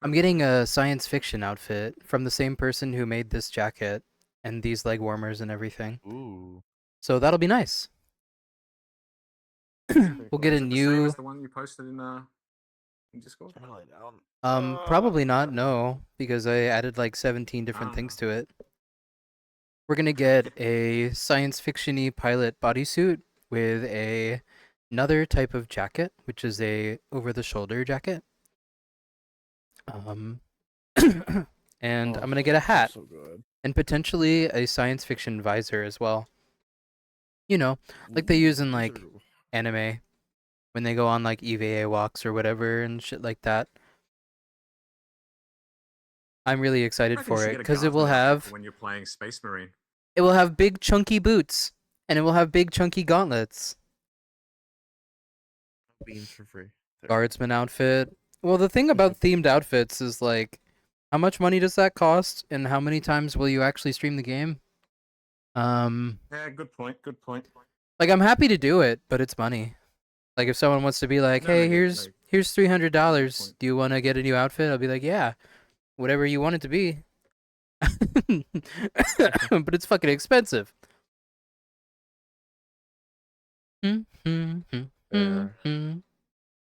I'm getting a science fiction outfit from the same person who made this jacket and these leg warmers and everything. Ooh. So that'll be nice. Pretty We'll cool. get a Is it the same new... as the one you posted in Discord? Turn the light down. Probably not, no, because I added like 17 different things to it. We're gonna get a science fiction-y pilot bodysuit with another type of jacket, which is a over-the-shoulder jacket. And I'm gonna get a hat So good. and potentially a science fiction visor as well. You know, like they use in like anime when they go on like EVA walks or whatever and shit like that. I'm really I excited reckon you for should it get a because it will guardsman outfit have for when you're playing Space Marine. big chunky boots and it will have big chunky gauntlets. Beans for free. There. Guardsman outfit. Well, the thing about themed outfits is like, how much money does that cost, and how many times will you actually stream the game? Yeah, good point. Good point. Like I'm happy to do it, but it's money. Like if someone wants to be like, No, hey, no, here's like- $300. point. Do you want to get a new outfit? I'll be like, yeah, whatever you want it to be. But it's fucking expensive. Fair. Do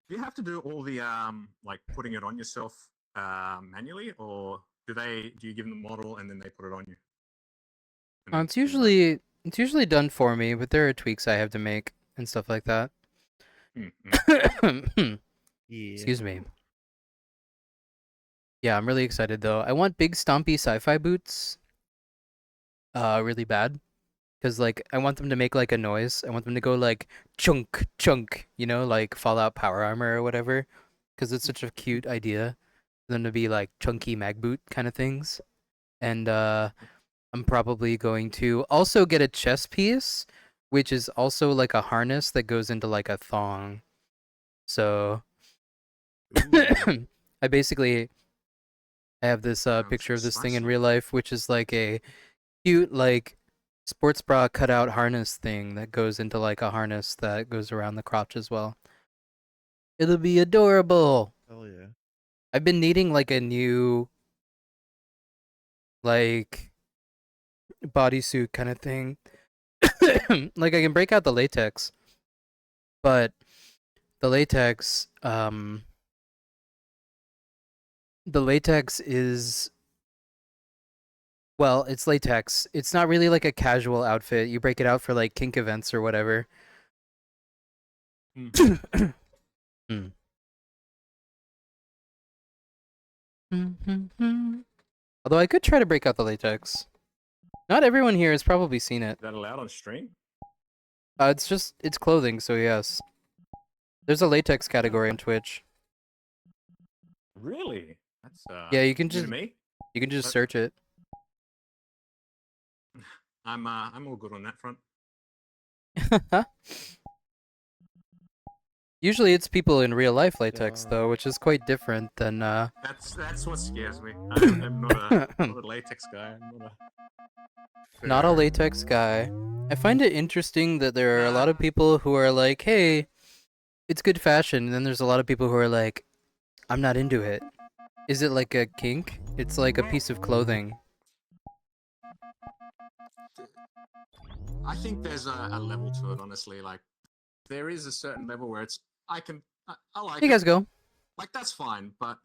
you have to do all the like putting it on yourself manually, or do you give them the model and then they put it on you? And then It's you like- usually done for me, but there are tweaks I have to make and stuff like that. Yeah. Excuse me. Yeah, I'm really excited though. I want big stompy sci-fi boots. Really bad. Cause like I want them to make like a noise. I want them to go like chunk chunk, you know, like Fallout Power Armor or whatever. Cause it's such a cute idea for them to be like chunky mag boot kind of things. And I'm probably going to also get a chest piece, which is also like a harness that goes into like a thong. So Ooh. I have this Sounds picture of this thing in spicy. real life, which is like a cute like sports bra cutout harness thing that goes into like a harness that goes around the crotch as well. It'll be adorable. Hell yeah. I've been needing like a new like bodysuit kind of thing. Like I can break out the latex, but the latex is, well, it's latex. It's not really like a casual outfit. You break it out for like kink events or whatever. Hmm. Although I could try to break out the latex. Not everyone here has probably seen it. Is that allowed on stream? It's clothing, so yes. There's a latex category on Twitch. Really? That's Yeah, you can new to just me. search it. I'm all good on that front. Usually it's people in real life latex though, which is quite different than That's what scares me. I'm not a latex guy. I'm not a latex guy. I find it interesting that there are a lot of people who are like, "Hey, it's good fashion," and then there's a lot of people who are like, "I'm not into it." Is it like a kink? It's like a piece of clothing. I think there's a level to it, honestly. Like, there is a certain level where it's I like Hey it. guys, go. Like, that's fine, but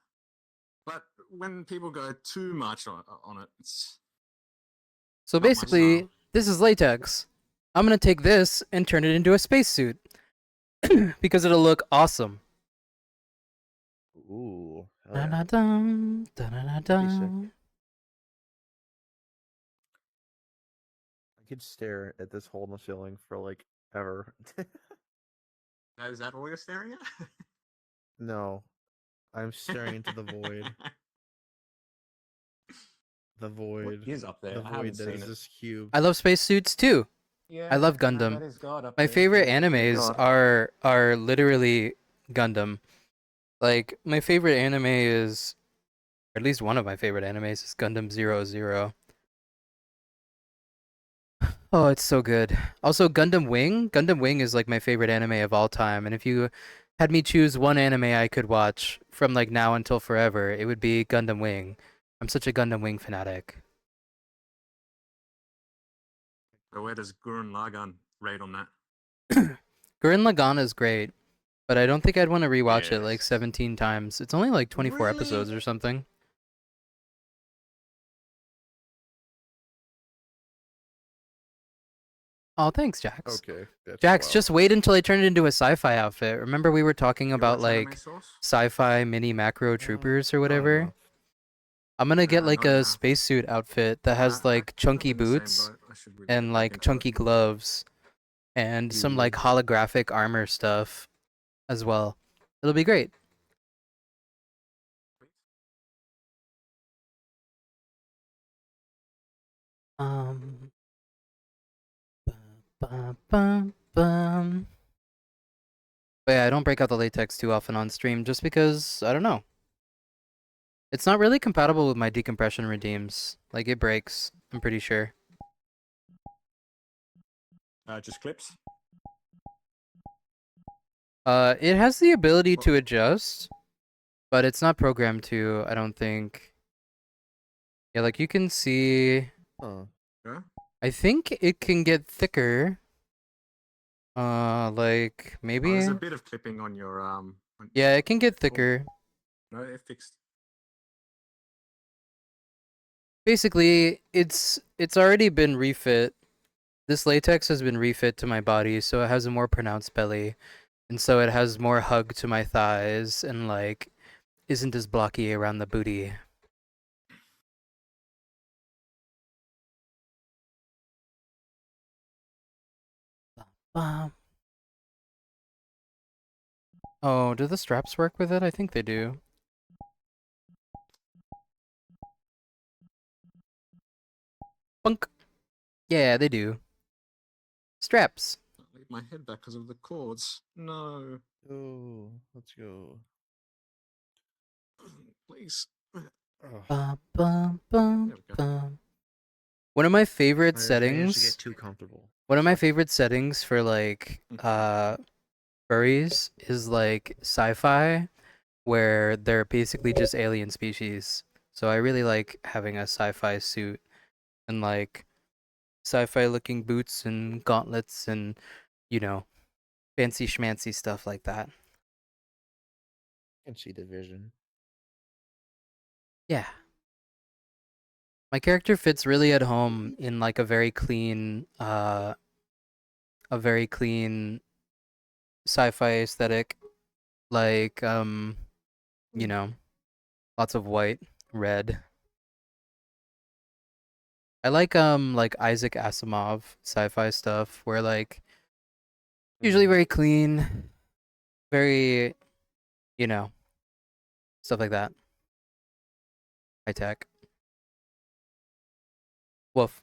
when people go too much on it, it's So not my basically, style. this is latex. I'm gonna take this and turn it into a spacesuit because it'll look awesome. Ooh. Hell yeah. Da-da-dum, Pretty da-da-da-dum. sick. I could stare at this hole in the ceiling for like ever. Is that all you're staring at? No. I'm staring into the void. The void. What is up there? The I haven't void that seen is it. this cube. I love spacesuits too. Yeah, I love no, Gundam. that is God up My there. favorite That is literally animes God. are literally Gundam. Like my favorite anime is, or at least one of my favorite animes is Gundam 00. Oh, it's so good. Also, Gundam Wing. Gundam Wing is like my favorite anime of all time. And if you had me choose one anime I could watch from like now until forever, it would be Gundam Wing. I'm such a Gundam Wing fanatic. So where does Gurren Lagann rate on that? Gurren Lagann is great, but I don't think I'd want to rewatch it like Yes. 17 times. It's only like 24 Really? episodes or something. Oh, thanks, Jax. Okay. That's Jax, wild. just wait until I turn it into a sci-fi outfit. Remember we were talking You about watch Anime like Source? sci-fi mini macro troopers or Not whatever? enough. I'm gonna get like not a enough. spacesuit outfit that has like chunky I'm in the same boots boat. I should really and get back like into it. chunky gloves and some like holographic armor stuff as well. It'll be great. Um. Bum, bum, bum. But yeah, I don't break out the latex too often on stream just because I don't know. It's not really compatible with my decompression redeems. Like it breaks, I'm pretty sure. Just clips. It has the ability to adjust, but it's not programmed to, I don't think. Yeah, like you can see, Huh. Yeah. I think it can get thicker. Like Oh, maybe. there's a bit of clipping on your Yeah, it can get Oh, thicker. no, it fixed. Basically, it's already been refit. This latex has been refit to my body, so it has a more pronounced belly, and so it has more hug to my thighs, and like isn't as blocky around the booty. Oh, do the straps work with it? I think they do. Bunk. Yeah, they do. Straps. Can't leave my head back because of the cords. No, Oh, let's go. please. Oh, Bum, bum, bum, There we go. bum. One of my favorite I managed to settings. get too comfortable. One of my favorite settings for like furries is like sci-fi, where they're basically just alien species. So I really like having a sci-fi suit and like sci-fi looking boots and gauntlets and you know fancy schmancy stuff like that. Can see division. Yeah. My character fits really at home in like a very clean sci-fi aesthetic, like you know, lots of white, red. I like Isaac Asimov sci-fi stuff where like usually very clean, very, you know, stuff like that. High tech. Woof.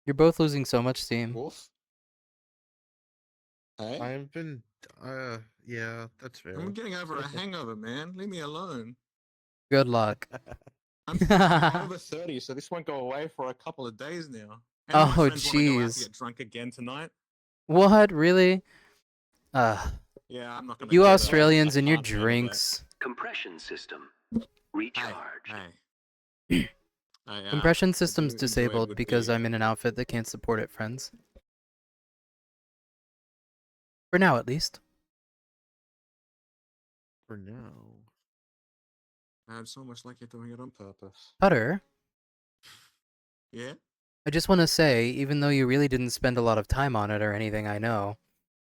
You're both losing so much steam. Wolf. Hey, I've been. Yeah, that's fair. I'm getting over a hangover, man. Leave me alone. Good luck. I'm over 30, so this won't go away for a couple of days now. And Oh, my friends want to go out to jeez. get drunk again tonight. What? Really? Yeah, I'm not gonna. You do that. Australians I and your can't handle that. drinks. Compression system. Hey, Recharged. hey. Compression I system's do enjoy a disabled good because beer. I'm in an outfit that can't support it, friends. For now, at least. For now. It's almost like you're doing it on purpose. Cutter, Yeah. I just want to say, even though you really didn't spend a lot of time on it or anything, I know,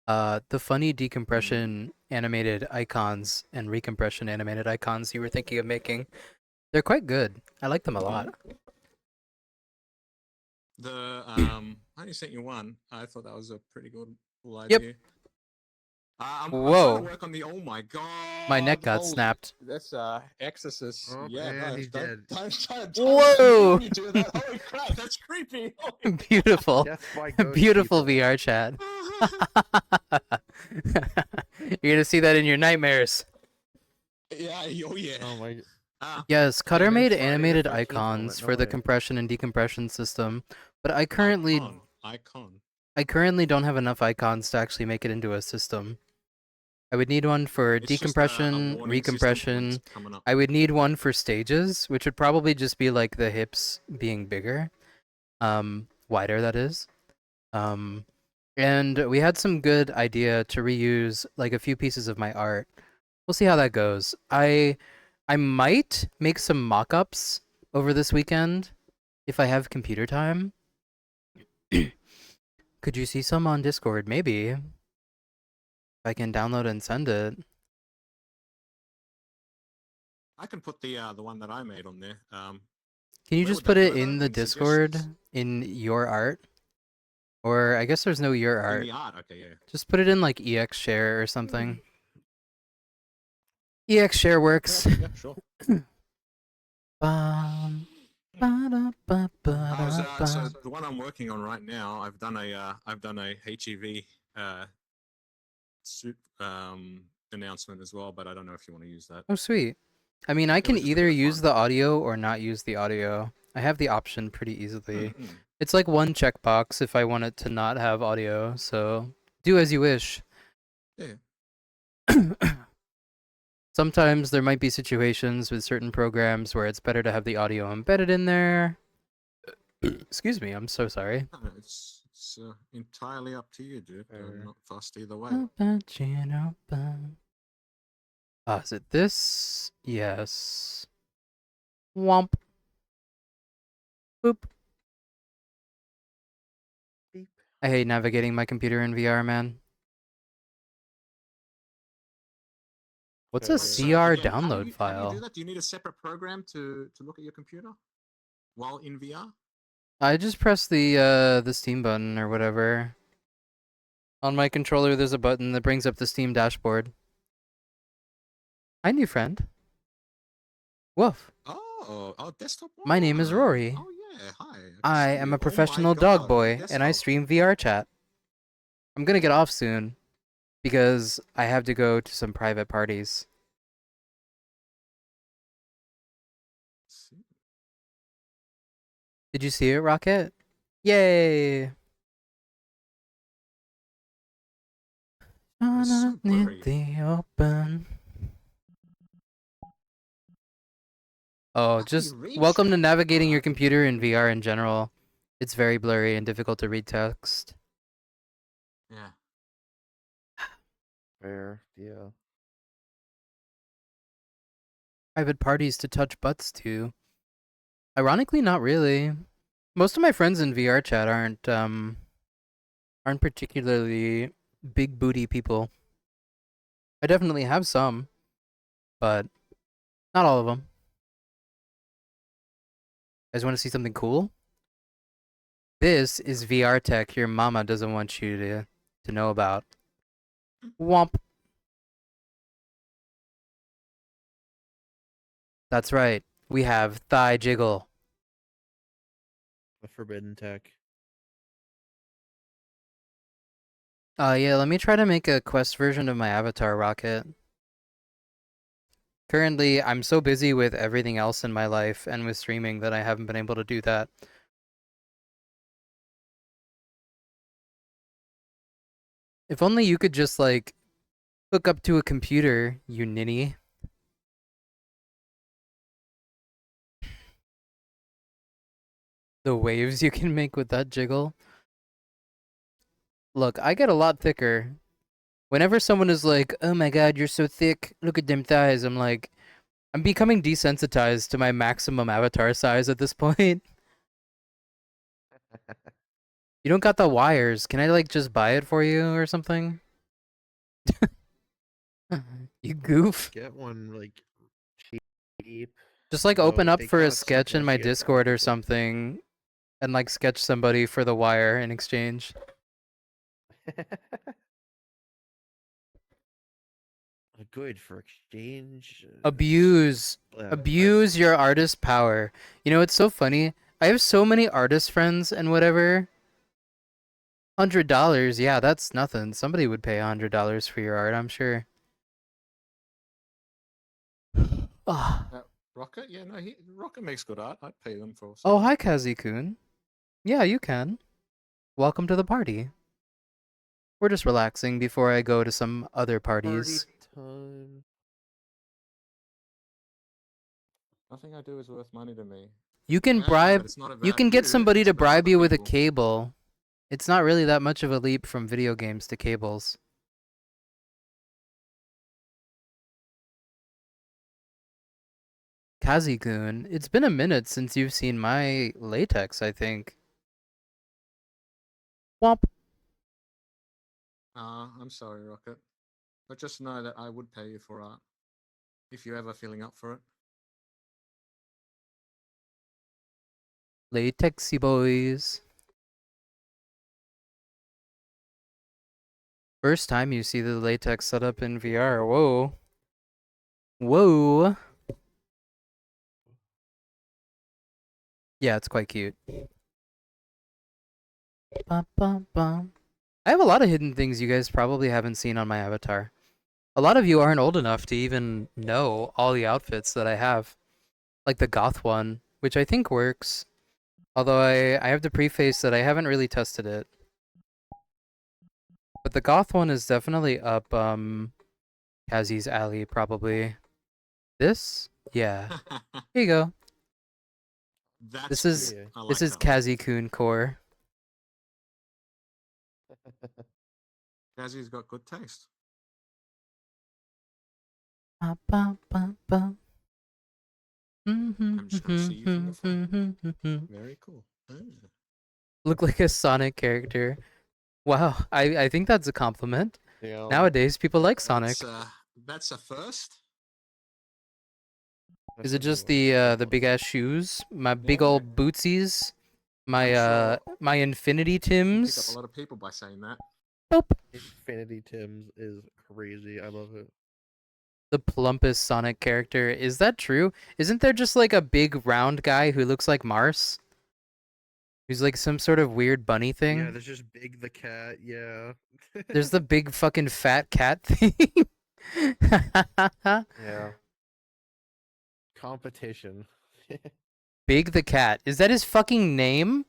the funny decompression animated icons and recompression animated icons you were thinking of making, they're quite good. I like them a lot. The I only sent you one. I thought that was a pretty cool idea. I'm trying Whoa. to work on the. Oh my god! My neck got holy- snapped. That's Exorcist. Oh, yeah, and no, he's don't, dead. don't Whoa! you do that. Holy crap, that's creepy. Beautiful. Death by ghost Beautiful people. VR chat. You're gonna see that in your nightmares. Yeah, oh yeah. Oh my. Yes, Cutter then made Friday the animated 13th moment, icons no for the way. compression and decompression system, but I currently Icon. don't have enough icons to actually make it into a system. I would need one for It's just a decompression, warning system for when it's recompression. coming up. I would need one for stages, which would probably just be like the hips being bigger, wider that is. And we had some good idea to reuse like a few pieces of my art. We'll see how that goes. I might make some mock-ups over this weekend if I have computer time. Could you see some on Discord? Maybe. If I can download and send it. I can put the one that I made on there. Can you where just would put that it go, though? in the In Discord suggestions? in your art? Or I guess there's no your In art. the art, okay, yeah. Just put it in like EX Share or something. EX Share works. Yeah, sure. Bum, So the one I'm working on right now, I've done a HEV suit announcement as well, but I don't know if you want to use that. Oh, sweet. I mean, I can was just a either bit of use fun. the audio or not use the audio. I have the option pretty easily. Mhm. It's like one checkbox if I want it to not have audio, so do as you wish. Yeah. Sometimes there might be situations with certain programs where it's better to have the audio embedded in there. Excuse me, I'm so sorry. It's entirely up to you, dude. I'm Fair. not fussed either way. Is it this? Yes. Womp. Boop. Beep. I hate navigating my computer in VR, man. What's a So, CR again, how do download you file? do that? Do you need a separate program to look at your computer while in VR? I just press the Steam button or whatever. On my controller, there's a button that brings up the Steam dashboard. Hi, new friend. Woof. Oh, desktop. My name is one. Rory. Oh yeah, hi. I can see am you. a professional Oh my dog God, boy, and I desktop. stream VR chat. I'm gonna get off soon because I have to go to some private parties. Did you see it, Rocket? Yay! It's so In blurry. the open. Oh, How can you just read welcome to shit? navigating your Alright. computer in VR in general. It's very blurry and difficult to read text. Yeah. Fair, yeah. Private parties to touch butts to. Ironically, not really. Most of my friends in VR chat aren't particularly big booty people. I definitely have some, but not all of them. You guys want to see something cool? This is VR tech your mama doesn't want you to know about. Womp. That's right. We have thigh jiggle. The forbidden tech. Yeah, let me try to make a Quest version of my avatar, Rocket. Currently, I'm so busy with everything else in my life and with streaming that I haven't been able to do that. If only you could just, like, hook up to a computer, you ninny. The waves you can make with that jiggle. Look, I get a lot thicker. Whenever someone is like, oh my god, you're so thick, look at them thighs, I'm like, I'm becoming desensitized to my maximum avatar size at this point. You don't got the wires. Can I, like, just buy it for you or something? You goof. Get one like cheap. Just, like, Though open up they for a gotta sketch in suggest my you get the other Discord or people. something and, like, sketch somebody for the wire in exchange. Good for exchange. Abuse. I- Abuse your artist power. You know, it's so funny. I have so many artist friends and whatever. $100, yeah, that's nothing. Somebody would pay $100 for your art, I'm sure. Ah. Rocket? Yeah, no, Rocket makes good art. I'd pay them for Oh, some. hi, Kazi-kun. Yeah, you can. Welcome to the party. We're just relaxing before I go to some other parties. Party time. Nothing I do is worth money to me. You can Yeah, bribe. but it's not You about can get you. somebody It's to about bribe other you with a people. cable. It's not really that much of a leap from video games to cables. Kazi-kun, it's been a minute since you've seen my latex, I think. Womp. I'm sorry, Rocket. But just know that I would pay you for art. If you're ever feeling up for it. Latexy boys. First time you see the latex setup in VR. Whoa. Whoa. Yeah, it's quite cute. Bum, bum, bum. I have a lot of hidden things you guys probably haven't seen on my avatar. A lot of you aren't old enough to even know all the outfits that I have. Like the goth one, which I think works. Although I have to preface that I haven't really tested it. But the goth one is definitely up Kazi's alley, probably. This? Yeah. Here you go. That's This is cute. I like this is that one. Kazi-kun core. Kazi's got good taste. Ba, ba, ba, ba. I'm just gonna see you from the front. Very cool. Look like a Sonic character. Wow, I think that's a compliment. Yeah. Nowadays, people like Sonic. That's a first. Is it just the big ass shoes, my big Yeah. old bootsies, my I'm sure my Infinity you pick up Tims? a lot of people by saying that. Nope. Infinity Tim's is crazy. I love it. The plumpest Sonic character. Is that true? Isn't there just like a big round guy who looks like Mars? Who's like some sort of weird bunny thing? Yeah, there's just Big the cat. Yeah. There's the big fucking fat cat thing. Yeah. Competition. Big the cat. Is that his fucking name?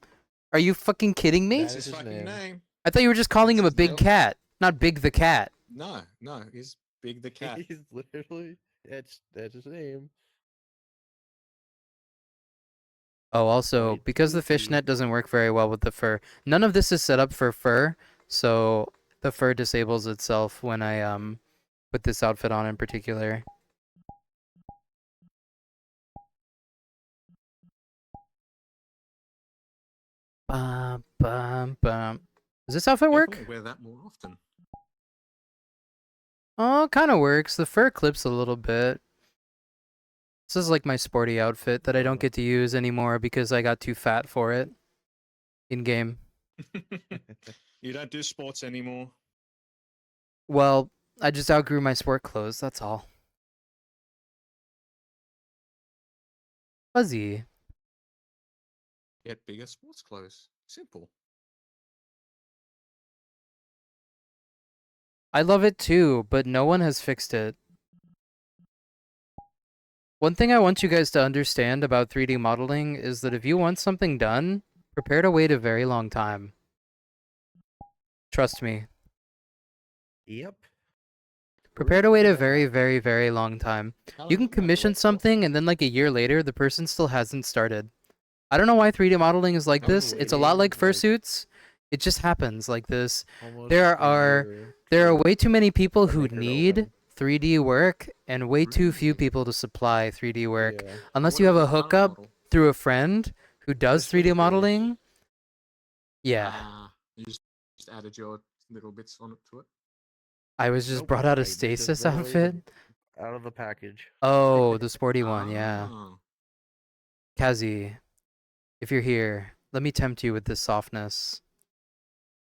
Are you fucking kidding me? That's That is his his fucking name. name. I thought you were just calling him a That's his big name. cat, not Big the cat. No, he's Big the Cat. He's literally that's his name. Oh, also, Quite because the spooky. fishnet doesn't work very well with the fur, none of this is set up for fur, so the fur disables itself when I put this outfit on in particular. Bum, bum, bum. Does this outfit work? Definitely wear that more often. Oh, kind of works. The fur clips a little bit. This is like my sporty outfit that I don't get to use anymore because I got too fat for it in game. You don't do sports anymore. Well, I just outgrew my sport clothes, that's all. Fuzzy. Get bigger sports clothes. Simple. I love it too, but no one has fixed it. One thing I want you guys to understand about 3D modeling is that if you want something done, prepare to wait a very long time. Trust me. Yep. Prepare to wait a very, very, very long time. How You long can have had to commission wait for? something and then like a year later, the person still hasn't started. I don't know why 3D modeling is like How long this. have It's we a lot waited, like like- fursuits. It just happens like this. Almost There a are year There are to- way too many people to who make it need open. 3D work and way too few Really? people to supply 3D work. Yeah. Unless What you have about a the final hookup model? through a friend who does Just 3D wait for it. modeling. Yeah, Ah, you just added your little bits on it to it. I was just Nope, brought out a I just stasis literally outfit. Out of the package. Oh, the sporty one, yeah. Ah. Kazi, if you're here, let me tempt you with this softness.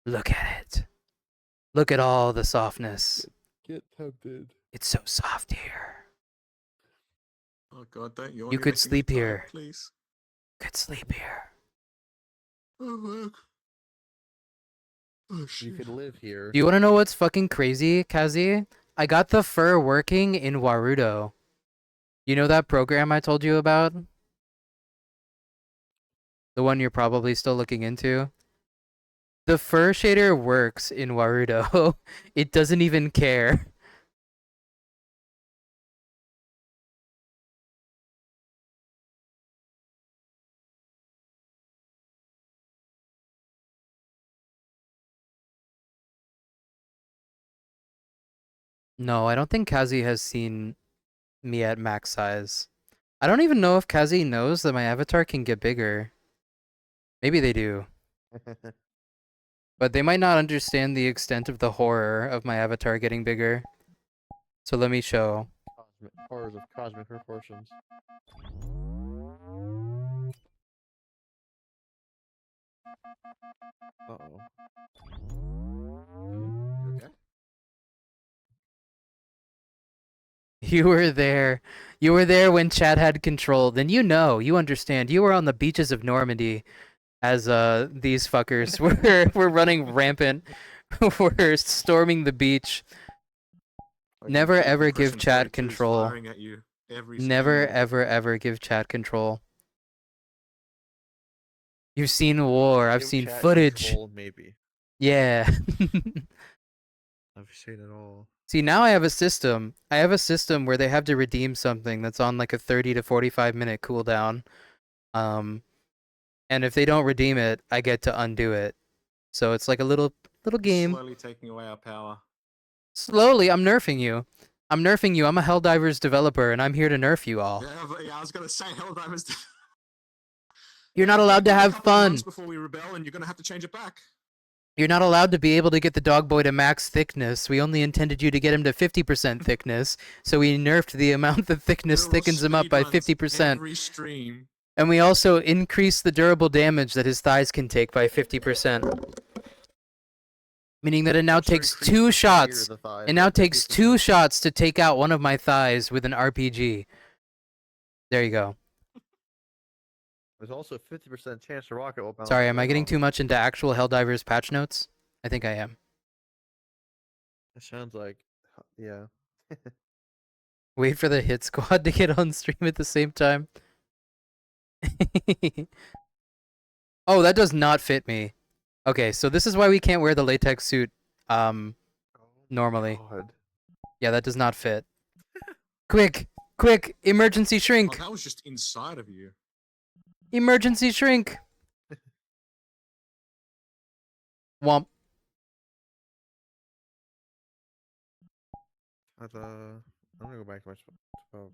Look at it. Look at all the softness. Get tempted. It's so soft here. Oh god, don't yawn. You You're could making me sleep tired, here. please. Could sleep here. Oh look. Oh You shit. could live here. Do you want to know what's fucking crazy, Kazi? I got the fur working in Warudo. You know that program I told you about? The one you're probably still looking into? The fur shader works in Warudo. It doesn't even care. No, I don't think Kazi has seen me at max size. I don't even know if Kazi knows that my avatar can get bigger. Maybe they do. But they might not understand the extent of the horror of my avatar getting bigger. So let me show. Horrors of cosmic proportions. Uh-oh. You okay? You were there. You were there when Chad had control. Then you know, you understand. You were on the beaches of Normandy as these fuckers were running rampant. We're storming the beach. Like, Never Jet ever give Compression chat 42 is control. firing at you every Never single- ever ever give chat control. You've seen war. I've Give seen chat footage. control, maybe. Yeah. I've seen it all. See, now I have a system. I have a system where they have to redeem something that's on like a 30 to 45 minute cooldown. And if they don't redeem it, I get to undo it. So it's like a little game. Slowly taking away our power. Slowly, I'm nerfing you. I'm nerfing you. I'm a Helldivers developer, and I'm here to nerf you all. Yeah, I was gonna say Helldivers. You're not allowed to have fun. Before we rebel, and you're gonna have to change it back. You're not allowed to be able to get the dog boy to max thickness. We only intended you to get him to 50% thickness, so we nerfed the amount the thickness Literal thickens him up by speedruns 50%. Every stream. And we also increased the durable damage that his thighs can take by 50%. Meaning that it now Also takes increase 2 the shots. fire of the thighs It now by takes 50%. 2 shots to take out one of my thighs with an RPG. There you go. There's also a 50% chance the rocket will bounce. Sorry, am I away getting off. too much into actual Helldivers patch notes? I think I am. It sounds like, yeah. Wait for the hit squad to get on stream at the same time. Oh, that does not fit me. Okay, so this is why we can't wear the latex suit normally. God. Yeah, that does not fit. Quick! Quick! Emergency Oh, shrink! that was just inside of you. Emergency shrink! Womp. I'm gonna go back to my blah,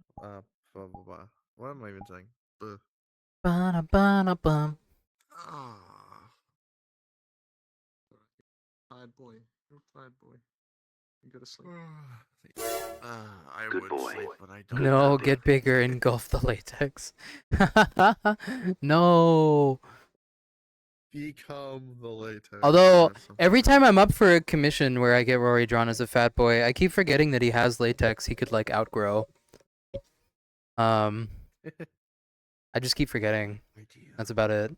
blah, blah. What am I even saying? Ugh. Ba-da-ba-da-bum. Ah. Tired boy. You're a tired boy. You go to sleep. I Good would boy. sleep, but I don't. No, Productive. get bigger, engulf the latex. No. Become the latex. Although, That's something every else. time I'm up for a commission where I get Rory drawn as a fat boy, I keep forgetting that he has latex he could, like, outgrow. I just keep forgetting. Idea. That's about it.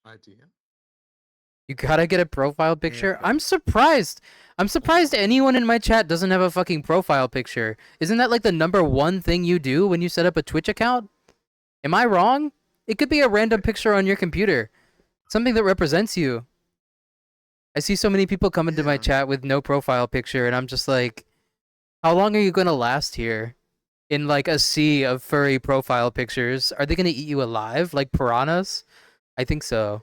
Idea. You gotta get a profile picture. Anthem. I'm surprised. I'm surprised anyone in my chat doesn't have a fucking profile picture. Isn't that like the #1 thing you do when you set up a Twitch account? Am I wrong? It could be a random picture on your computer. Something that represents you. I see so many people come into my Yeah. chat with no profile picture, and I'm just like, how long are you gonna last here? In like a sea of furry profile pictures. Are they gonna eat you alive like piranhas? I think so.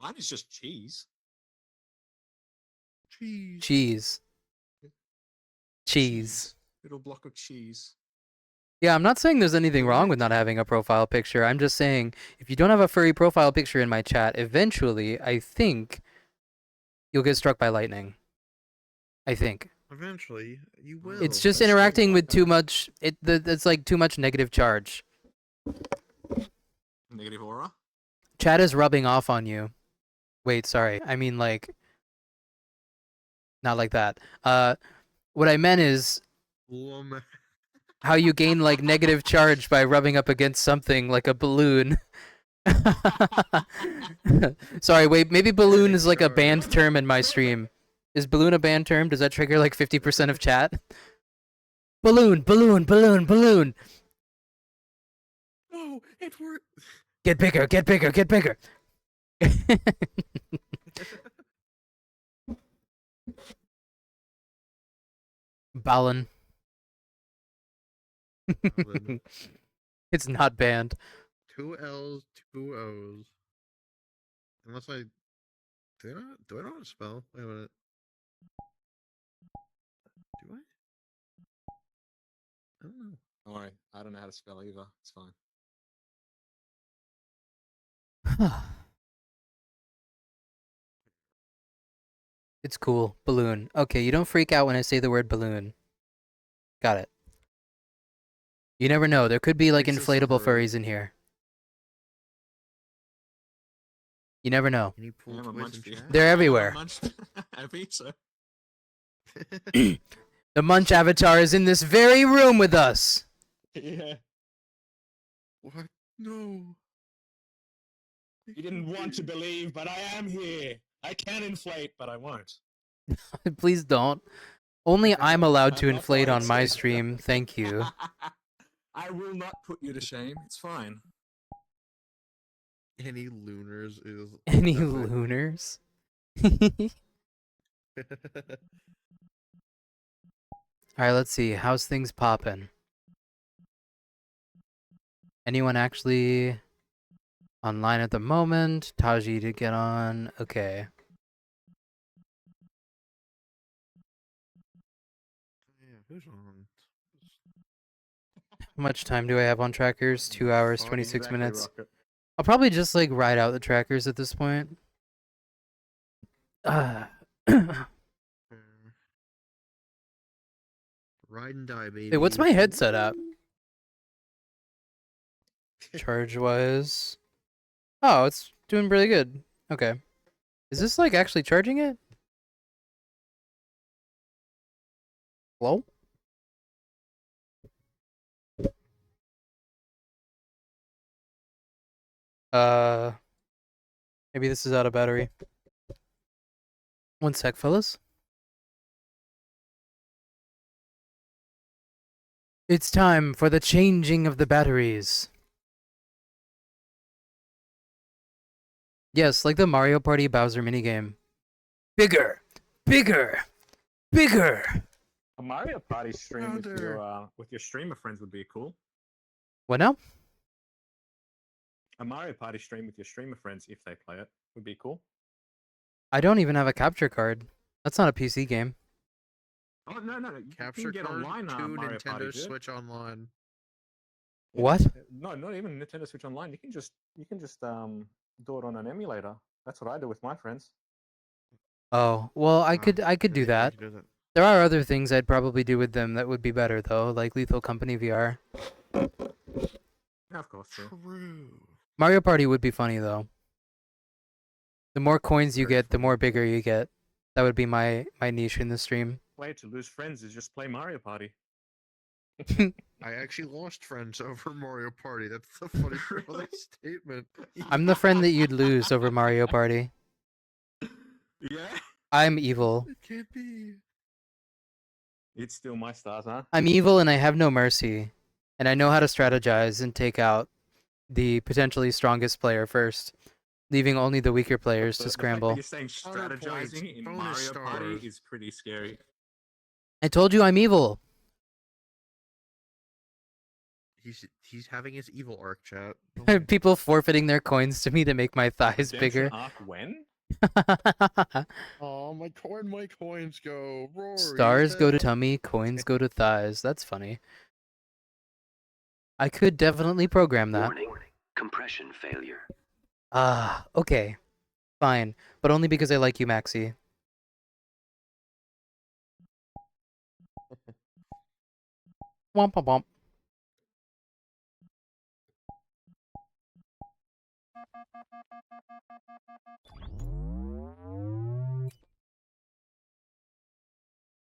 Mine is just cheese. Cheese. Cheese. Cheese. Little block of cheese. Yeah, I'm not saying there's anything wrong Right. with not having a profile picture. I'm just saying if you don't have a furry profile picture in my chat, eventually I think you'll get struck by lightning. I think. Eventually, you will. It's just That's interacting not with too bad. much it's like too much negative charge. Negative aura. Chat is rubbing off on you. Wait, sorry. I mean like not like that. What I meant is Woman. how you gain like negative charge by rubbing up against something like a balloon. Sorry, wait, maybe balloon is like a banned term in my stream. Is balloon a banned term? Does that trigger like 50% of chat? Balloon, balloon, balloon, balloon. No, it worked. Get bigger, get bigger, get bigger. Balloon. Balloon. It's not banned. 2 L's, 2 O's. Unless I do I know how to spell? Wait a minute. Do I? I don't know. Don't worry, I don't know how to spell either. It's fine. It's cool. Balloon. Okay, you don't freak out when I say the word balloon. Got it. You never know. There could be like It's just inflatable for- furries in here. You never know. Can you pull Yeah, I'm a toys in munchie. chat? They're I'm a everywhere. munch- Happy, so. The Munch Avatar is in this very room with us. Yeah. What? No. You didn't want to believe, but I am here. I can inflate, but I won't. Please don't. Only I'm allowed to I'm not inflate on lying, my Steve. stream. Thank you. I will not put you to shame. It's fine. Any lunars is Any epic. lunars? Alright, let's see. How's things poppin'? Anyone actually online at the moment? Taji to get on. Okay. Yeah, who's on? How much time do I have on trackers? 2 hours, Fuck, 26 Exactly, minutes. Rocket. I'll probably just like ride out the trackers at this point. Ride and die, baby. Hey, what's my headset at? Charge wise. Oh, it's doing really good. Okay. Is this like actually charging it? Hello? Maybe this is out of battery. One sec, fellas. It's time for the changing of the batteries. Yes, like the Mario Party Bowser minigame. Bigger! Bigger! Bigger! A Mario Party stream Louder. with your streamer friends would be cool. What now? A Mario Party stream with your streamer friends, if they play it, would be cool. I don't even have a capture card. That's not a PC game. Oh no! You Capture can get card online. to Mario Party, Nintendo dude. Switch Online. Yeah, What? No, not even Nintendo Switch Online. You can just do it on an emulator. That's what I do with my friends. Oh, well, I Ah, could do think that. he doesn't. There are other things I'd probably do with them that would be better though, like Lethal Company VR. Yeah, of course. True. True. Mario Party would be funny though. The more coins you Very get, the funny. more bigger you get. That would be my niche in the stream. Way to lose friends is just play Mario Party. I actually lost friends over Mario Party. That's the funny part of that statement. I'm the friend that you'd lose over Mario Party. Yeah. I'm evil. It can't be. It's still my stars, huh? I'm evil and I have no mercy. And I know how to strategize and take out the potentially strongest player first, leaving only the weaker players to The fact that scramble. you're saying 100 points, strategizing in bonus Mario Party stars. is pretty scary. I told you I'm evil. He's having his evil arc chat. People forfeiting their coins to me to make my thighs Redemption bigger. arc when? Oh, my coins go. Rory, Stars go to help. tummy, coins go to thighs. That's funny. I could definitely program that. Warning. Compression failure. Ah, okay. Fine. But only because I like you, Maxi. Womp womp womp.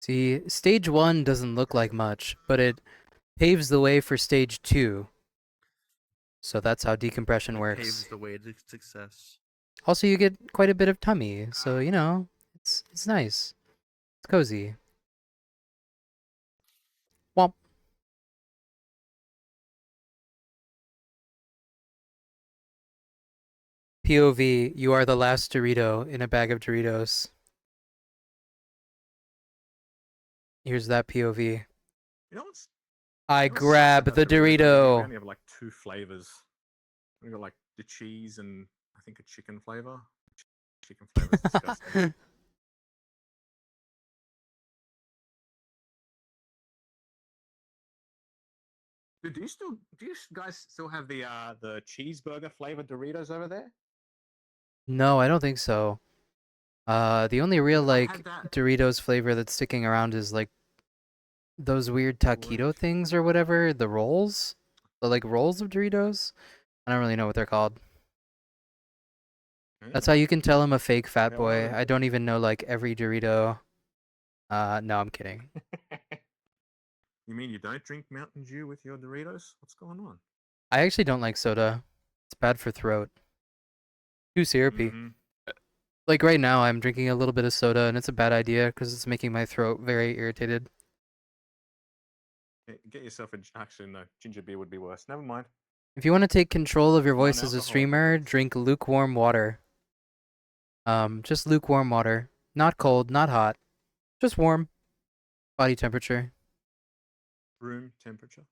See, stage 1 doesn't look like much, but it paves the way for stage 2. So that's how decompression It works. paves the way to success. Also, you get quite a bit of tummy, so you know, it's nice. It's cozy. Womp. POV, you are the last Dorito in a bag of Doritos. Here's that POV. You know what's I you know what's grab sad the about Doritos? We Dorito. only have like 2 flavors. We got like the cheese and I think a chicken flavor. Chicken flavor is disgusting. Dude, do you guys still have the cheeseburger flavored Doritos over there? No, I don't think so. The only real I like had that. Doritos flavor that's sticking around is like those weird taquito Orange. things or whatever, the rolls. The like rolls of Doritos. I don't really know what they're called. That's how you can tell I'm a fake fat Yeah, one of boy. them. I don't even know like every Dorito. No, I'm kidding. You mean you don't drink Mountain Dew with your Doritos? What's going on? I actually don't like soda. It's bad for throat. Too syrupy. Mhm. Like right now, I'm drinking a little bit of soda, and it's a bad idea because it's making my throat very irritated. Get yourself a. Actually, no. Ginger beer would be worse. Never mind. If you want to take control of your voice as a Non-alcoholic streamer, beverages. drink lukewarm water. Just lukewarm water. Not cold, not hot. Just warm. Body temperature. Room temperature.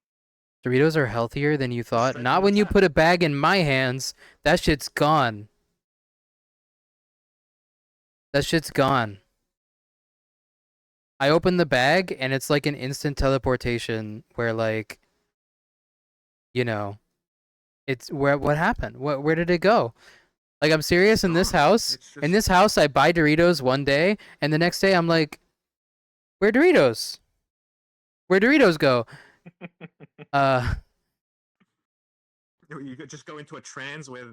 Doritos are healthier than you thought. Straight Not from the when you tap. put a bag in my hands. That shit's gone. That shit's gone. I open the bag and it's like an instant teleportation where like, you know, it's what happened? Where did it go? Like I'm serious in this Gone. house. It's In just- this house I buy Doritos one day and the next day I'm like, where Doritos? Where Doritos go? You could just go into a trance where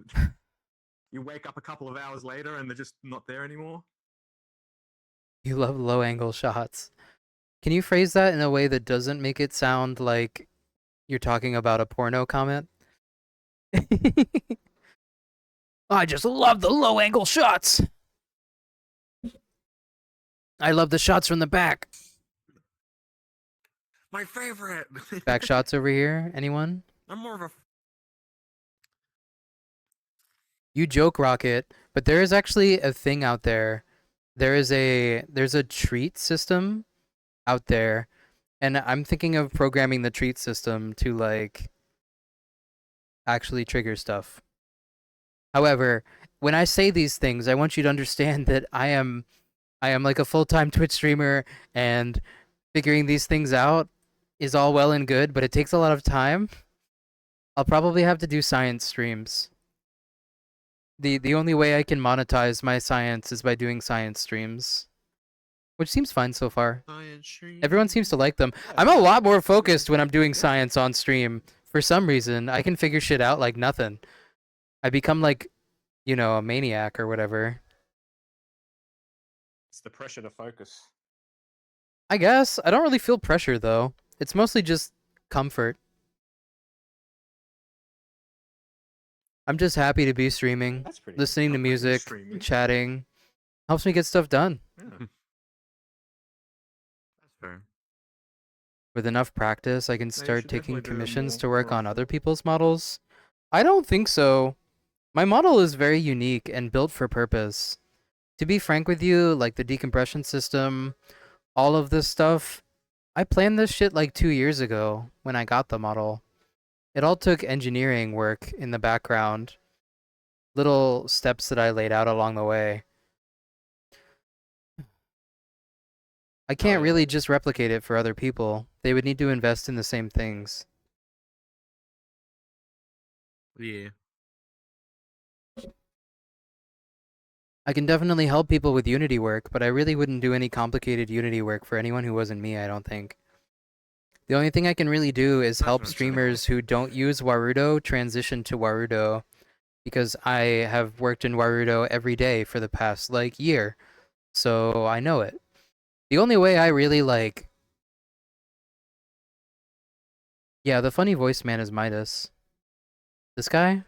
you wake up a couple of hours later and they're just not there anymore. You love low angle shots. Can you phrase that in a way that doesn't make it sound like you're talking about a porno comment? I just love the low angle shots. I love the shots from the back. My favorite. Back shots over here. Anyone? I'm more of a. You joke, Rocket, but there is actually a thing out there. There's a treat system out there, and I'm thinking of programming the treat system to like actually trigger stuff. However, when I say these things, I want you to understand that I am like a full-time Twitch streamer, and figuring these things out is all well and good, but it takes a lot of time. I'll probably have to do science streams. The only way I can monetize my science is by doing science streams, which seems fine so far. Everyone seems to like them. I'm a lot more focused when I'm doing science on stream. For some reason, I can figure shit out like nothing. I become like, you know, a maniac or whatever. It's the pressure to focus. I guess. I don't really feel pressure though. It's mostly just comfort. I'm just happy to be streaming, That's pretty. listening to comforting, music, streaming. chatting. Helps me get stuff done. Yeah. That's fair. With enough practice, I can you start should taking definitely do commissions more- to work more on other often. people's models. I don't think so. My model is very unique and built for purpose. To be frank with you, like the decompression system, all of this stuff, I planned this shit like 2 years ago when I got the model. It all took engineering work in the background. Little steps that I laid out along the way. I can't yeah. really just replicate it for other people. They would need to invest in the same things. Yeah. I can definitely help people with Unity work, but I really wouldn't do any complicated Unity work for anyone who wasn't me, I don't think. The only thing I can really do is That's help what I'm saying. streamers who don't use Warudo transition to Warudo, because I have worked in Warudo every day for the past, like, year. So I know it. The only way I really, like... Yeah, the funny voice man is Midas. This guy?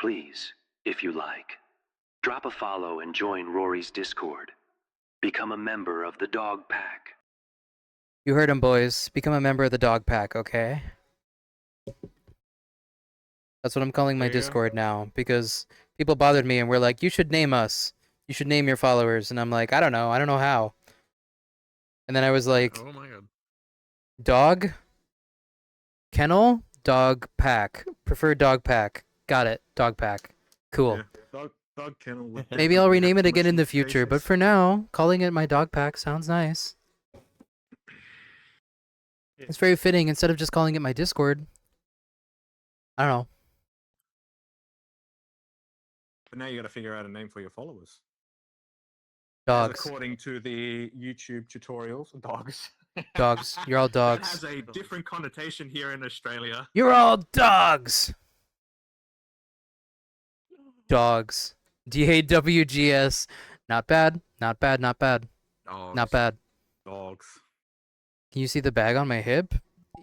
Please, if you like, drop a follow and join Rory's Discord. Become a member of the Dog Pack. You heard him, boys. Become a member of the dog pack, okay? That's what I'm calling my There you go. Discord now, because people bothered me and were like, you should name us. You should name your followers. And I'm like, I don't know how. And then I was like, Oh my god. dog, kennel, dog pack. Preferred dog pack. Got it, dog pack. Cool. Yeah. Dog kennel would Maybe I'll definitely rename have it again in the much future, but spaces. for now, calling it my dog pack sounds nice. It's very fitting instead of just calling it my Discord. I don't know. But now you got to figure out a name for your followers. As Dogs. according to the YouTube tutorials, dogs. Dogs. You're all That dogs. has a different connotation here in Australia. You're all dogs! Dogs. DAWGS. Not bad. Not bad. Not bad. Dogs. Not bad. Dogs. Can you see the bag on my hip?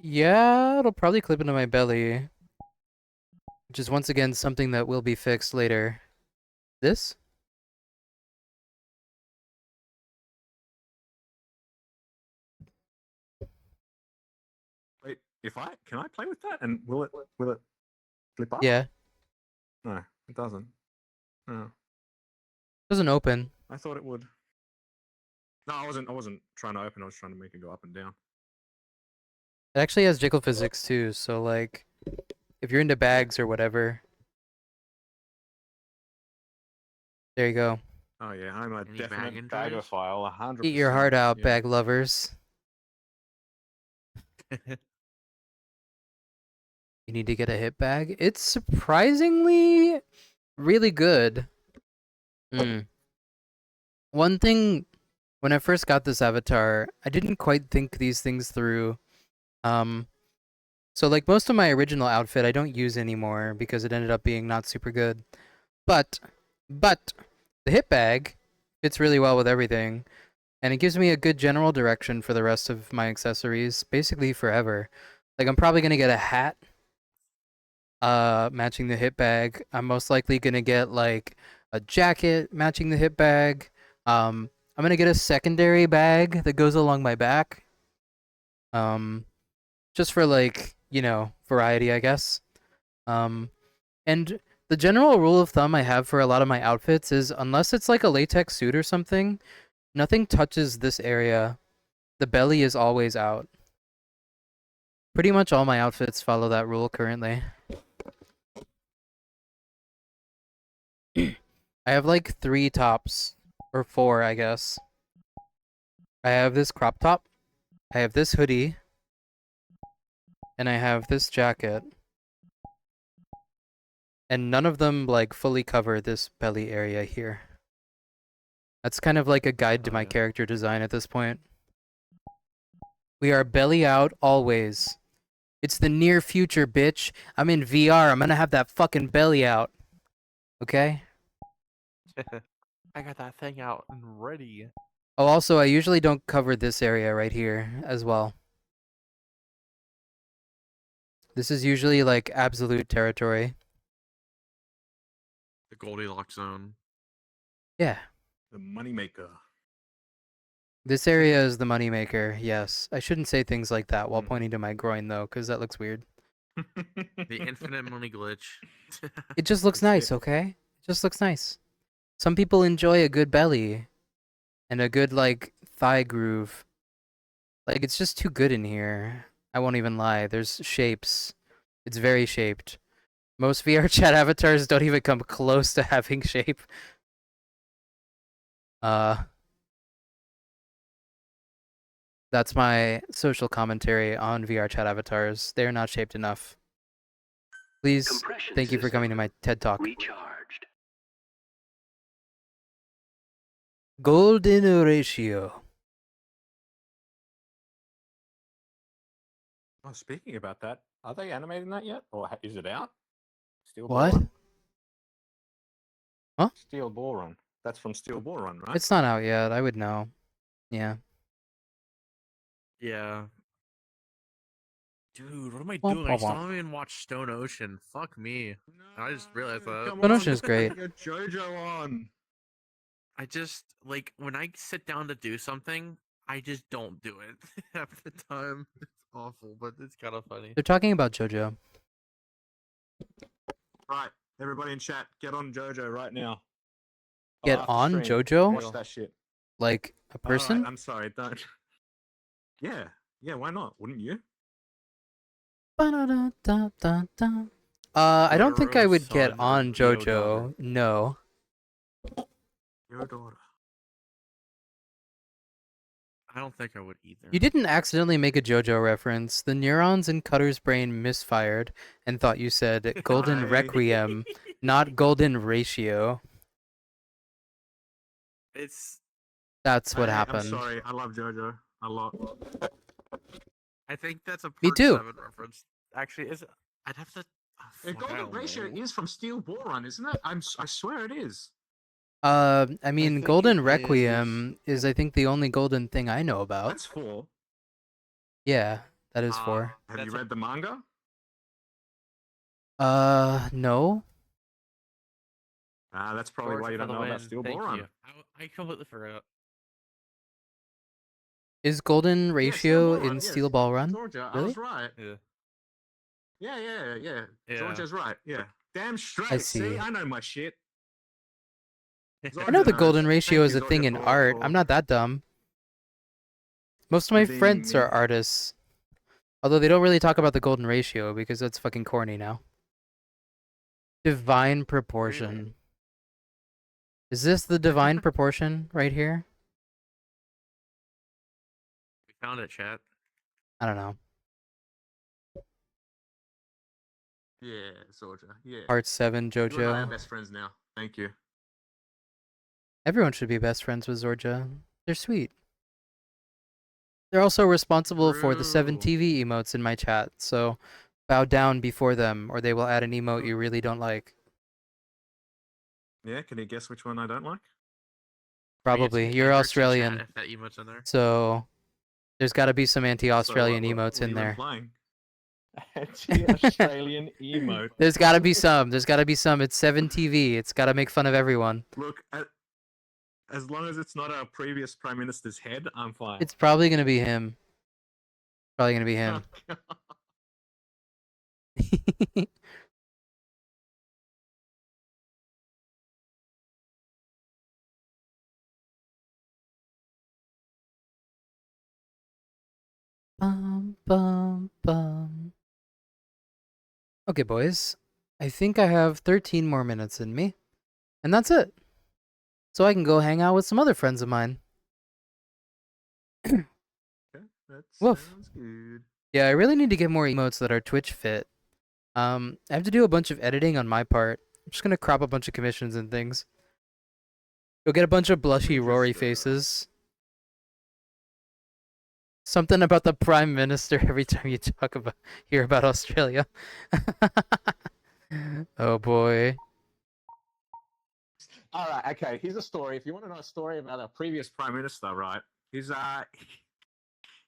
Yeah, it'll probably clip into my belly. Which is once again something that will be fixed later. This? Wait, can I play with that? And will it flip up? Yeah. No, it doesn't. No, Doesn't open. I thought it would. No, I wasn't trying to open. I was trying to make it go up and down. It actually has jiggle physics too, so like, if you're into bags or whatever. There you go. Oh yeah, I'm a Any bag definite injuries? bagophile, 100%. Eat your heart out, yeah. bag lovers. You need to get a hip bag. It's surprisingly really good. One thing, when I first got this avatar, I didn't quite think these things through. So like most of my original outfit I don't use anymore because it ended up being not super good. But the hip bag fits really well with everything, and it gives me a good general direction for the rest of my accessories, basically forever. Like I'm probably gonna get a hat matching the hip bag. I'm most likely gonna get like a jacket matching the hip bag. I'm gonna get a secondary bag that goes along my back. Just for like, you know, variety, I guess. And the general rule of thumb I have for a lot of my outfits is unless it's like a latex suit or something, nothing touches this area. The belly is always out. Pretty much all my outfits follow that rule currently. I have like 3 tops. Or 4, I guess. I have this crop top. I have this hoodie. And I have this jacket. And none of them like fully cover this belly area here. That's kind of like a guide to Oh, my yeah. character design at this point. We are belly out always. It's the near future, bitch. I'm in VR. I'm gonna have that fucking belly out. Okay? I got that thing out and ready. Oh, also, I usually don't cover this area right here as well. This is usually like absolute territory. The Goldilocks zone. Yeah. The moneymaker. This area is the moneymaker, yes. I shouldn't say things like that while Mhm. pointing to my groin, though, because that looks weird. The infinite money glitch. It just looks That's nice, it. okay? It just looks nice. Some people enjoy a good belly and a good, like, thigh groove. Like, it's just too good in here. I won't even lie. There's shapes. It's very shaped. Most VR chat avatars don't even come close to having shape. That's my social commentary on VR chat avatars. They're not shaped enough. Please, Compression thank you for coming to system my TED Talk. recharged. Golden ratio. Oh, speaking about that, are they animating that yet, or is it out? Steel What? Ball Run? Huh? Steel Ball Run. That's from Steel Ball Run, right? It's not out yet. I would know. Yeah. Yeah. Dude, what am I Womp doing? I womp still womp. haven't even watched Stone Ocean. Fuck me. I just realized that. Come Stone on, Ocean is great. Get JoJo on. I just like when I sit down to do something, I just don't do it half the time. It's awful, but it's kind of funny. They're talking about JoJo. Right, everybody in chat, get on JoJo right now. Get after on stream, JoJo? Watch that shit. Like a All right, person? I'm sorry, don't. Yeah, why not? Wouldn't you? Ba-da-da-da-da-da. I don't think I Totoro's would get son, on Yo daughter. JoJo. No. Your daughter. I don't think I would either. You didn't accidentally make a JoJo reference. The neurons in Cutter's brain misfired and thought you said Golden I- Requiem, not Golden Ratio. It's. That's what I'm happened. sorry, I love JoJo a lot. I think that's a Me Part too. 7 reference. Actually, is it? I'd have to. Oh, The fuck, I Golden don't Ratio know. is from Steel Ball Run, isn't it? I swear it is. I mean, think Golden it Requiem is, I think, the only golden thing I know about. That's 4. Yeah, that is 4. Have you That's a- read the manga? No. That's probably George why you for don't the know about win. Steel Thank Ball Run. you. I completely forgot. Is Golden Yeah, Steel Ratio Ball Run, in yes. Steel Ball Run? Georgia, I Really? was right. Yeah. Yeah. Yeah. Georgia's right. Yeah. Damn straight. I see. I know my shit. I know the Zorja Golden knows. Ratio Thank is you, a thing Zorja, in art. I'm not that dumb. Most of my redeeming friends me. are artists. Although they don't really talk about the Golden Ratio because that's fucking corny now. Divine proportion. Really? Is this the divine proportion right here? We found it, chat. I don't know. Yeah, Zorja. Yeah. Part 7 You and I are JoJo. best friends now. Thank you. Everyone should be best friends with Zorja. They're sweet. They're also responsible for the 7 True. TV emotes in my chat, so bow down before them or they will add an emote you really don't like. Yeah, can you guess which one I don't like? Probably. It's You're Hendrix in Australian, chat if that emote's in there. so there's got to be some anti-Australian So, emotes what are in you there. implying? Anti-Australian emote. There's got to be some. There's got to be some. It's 7 TV. It's got to make fun of everyone. Look, As long as it's not a previous prime minister's head, I'm fine. It's probably gonna be him. Probably gonna be him. I'm fine. It's probably gonna be him. Probably gonna be him. Bum, bum, bum. Okay, boys. I think I have 13 more minutes in me. And that's it. So I can go hang out with some other friends of mine. Okay, that Woof. sounds good. Yeah, I really need to get more emotes that are Twitch fit. I have to do a bunch of editing on my part. I'm just gonna crop a bunch of commissions and things. You'll get a bunch of blushy Rory faces. Something about the Prime Minister every time you hear about Australia. Oh boy. All right, okay. Here's a story. If you want to know a story about our previous prime minister, right? He's a guy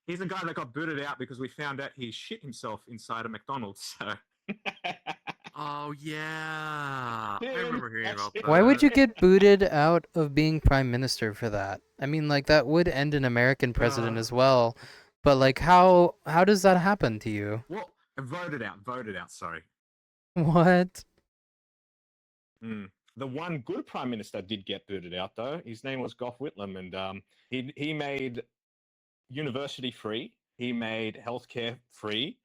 that got booted out because we found out he shit himself inside a McDonald's. So. Oh yeah, I remember hearing about that. Why would you get booted out of being prime minister for that? I mean, like that would end an American president as well. But like how does that happen to you? Well, voted out. Sorry. What? The one good prime minister did get booted out though. His name was Gough Whitlam, and he made university free. He made healthcare free.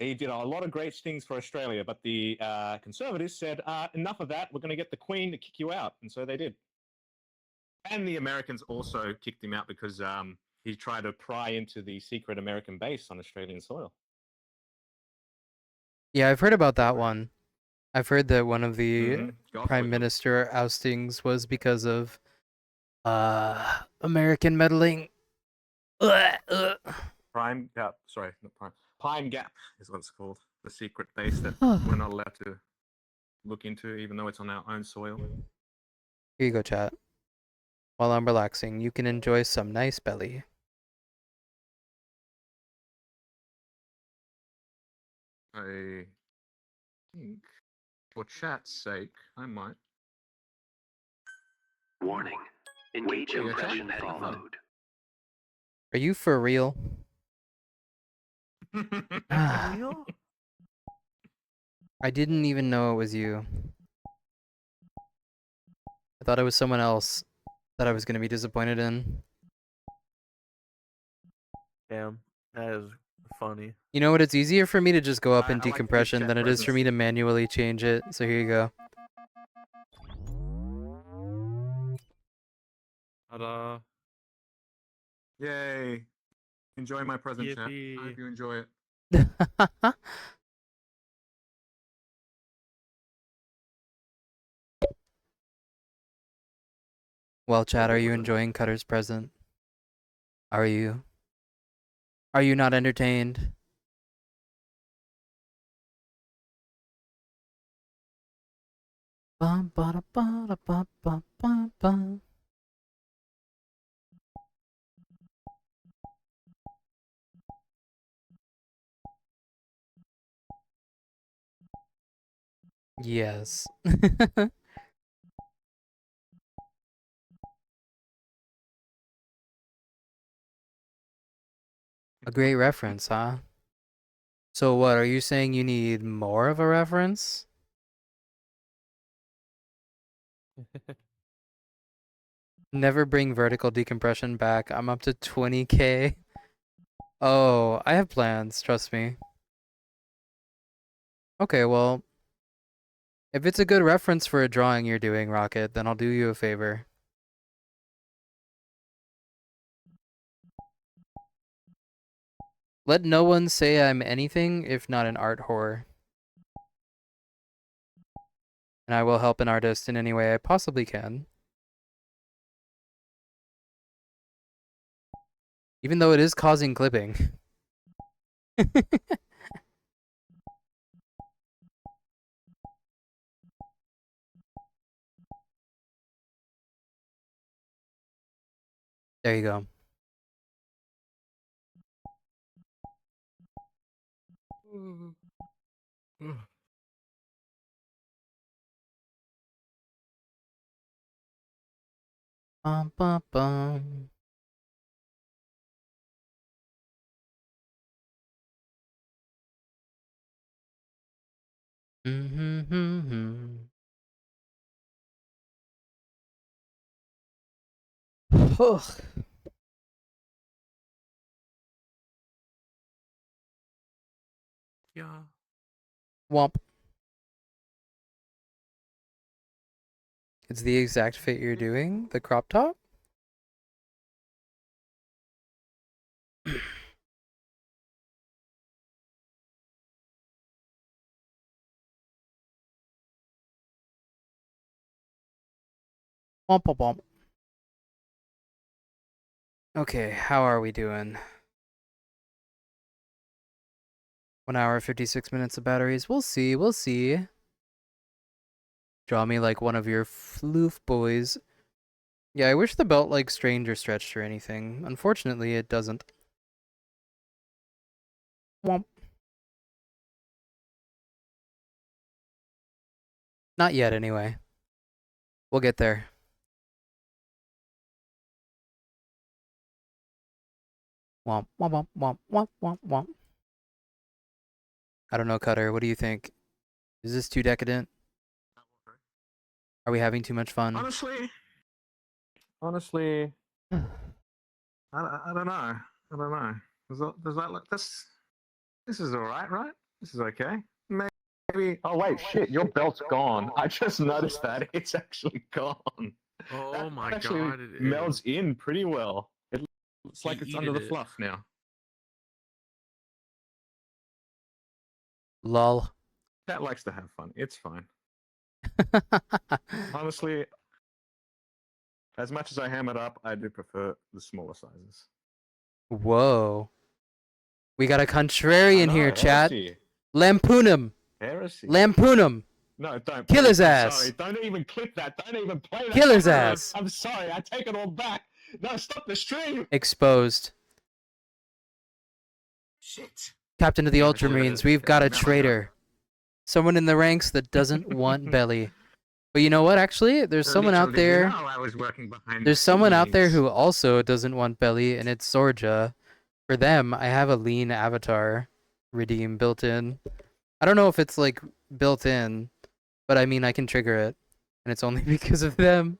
He did a lot of great things for Australia, but the Conservatives said, enough of that, we're going to get the Queen to kick you out. And so they did. And the Americans also kicked him out because he tried to pry into the secret American base on Australian soil. Yeah, I've heard about that one. I've heard that one of the Gough prime Whitlam. minister oustings was because of American meddling. Prime Gap, sorry, not Prime. Pine Gap is what it's called. The secret base that we're not allowed to look into, even though it's on our own soil. Here you go, chat. While I'm relaxing, you can enjoy some nice belly. I think, for chat's sake, I might. Warning. Engage Wait, impression chat? heading mode. Are you for real? Real? I didn't even know it was you. I thought it was someone else that I was going to be disappointed in. Damn, that is funny. You know what? It's easier for me to just go up in I like the big decompression chat than it is for presence. me to manually change it. So here you go. Ta-da. Yay. Enjoy my present, chat. I Yippee. hope you enjoy it. Well, chat, are you enjoying Cutter's present? Are you? Are you not entertained? Bum, ba, ba, ba, ba, ba, ba. Yes. A great reference, huh? So what, are you saying you need more of a reference? Never bring vertical decompression back. I'm up to 20k. Oh, I have plans, trust me. Okay, well, if it's a good reference for a drawing you're doing, Rocket, then I'll do you a favor. Let no one say I'm anything if not an art whore. And I will help an artist in any way I possibly can. Even though it is causing clipping. There you go. Bum, bum, bum. Mm-hmm. Ugh. Yeah. Womp. It's the exact fit you're doing? The crop top? Womp womp womp. Okay, how are we doing? 1 hour, 56 minutes of batteries. We'll see, we'll see. Draw me like one of your floof boys. Yeah, I wish the belt like strained or stretched or anything. Unfortunately, it doesn't. Womp. Not yet, anyway. We'll get there. Womp, womp, womp, womp, womp, womp, womp. I don't know, Cutter. What do you think? Is this too decadent? Are we having too much fun? Honestly, I don't know. I don't know. Does that look this is all right, right? This is okay. Maybe. Oh wait, shit! Your belt's gone. I just noticed that it's actually gone. Oh That my actually god, it melds is. in pretty well. It's like He it's under the eated it. fluff now. Lol. Cat likes to have fun. It's fine. Honestly, as much as I ham it up, I do prefer the smaller sizes. Whoa. We got a I contrarian know, here, chat. heresy. Lampoon him. Heresy. Lampoon him. No, don't. Kill please, his I'm ass. Sorry. Don't even clip that. Don't even play that. Kill his No, ass. I'm sorry. I take it all back. No, stop the stream. Exposed. Shit. Captain of the Damn it, Ultramarines, should've- we've got a should've melted traitor. Someone in the ranks that doesn't want belly. But you know what, actually? There's someone out Literally, you there. know I was working behind There's the someone out there scenes. who also doesn't want belly, and it's Sorja. For them, I have a lean avatar redeem built in. I don't know if it's like built in, but I mean I can trigger it, and it's only because of them.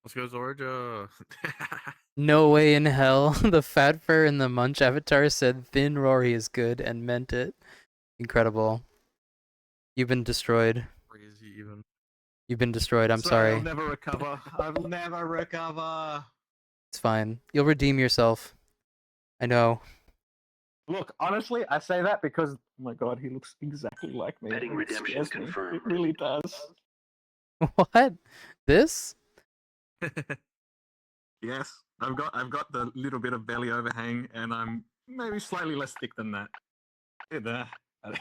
Let's go, Zorja. No way in hell. The fat fur in the munch avatar said thin Rory is good and meant it. Incredible. You've been destroyed. Crazy even. You've been destroyed. I'm I'll sorry. never recover. I'll never recover. It's fine. You'll redeem yourself. I know. Look, honestly, I say that because, oh my god, he looks exactly like me. Petting and it redemption scares me. confirmed. It really does. What? This? Yes, I've got the little bit of belly overhang, and I'm maybe slightly less thick than that. Look at that.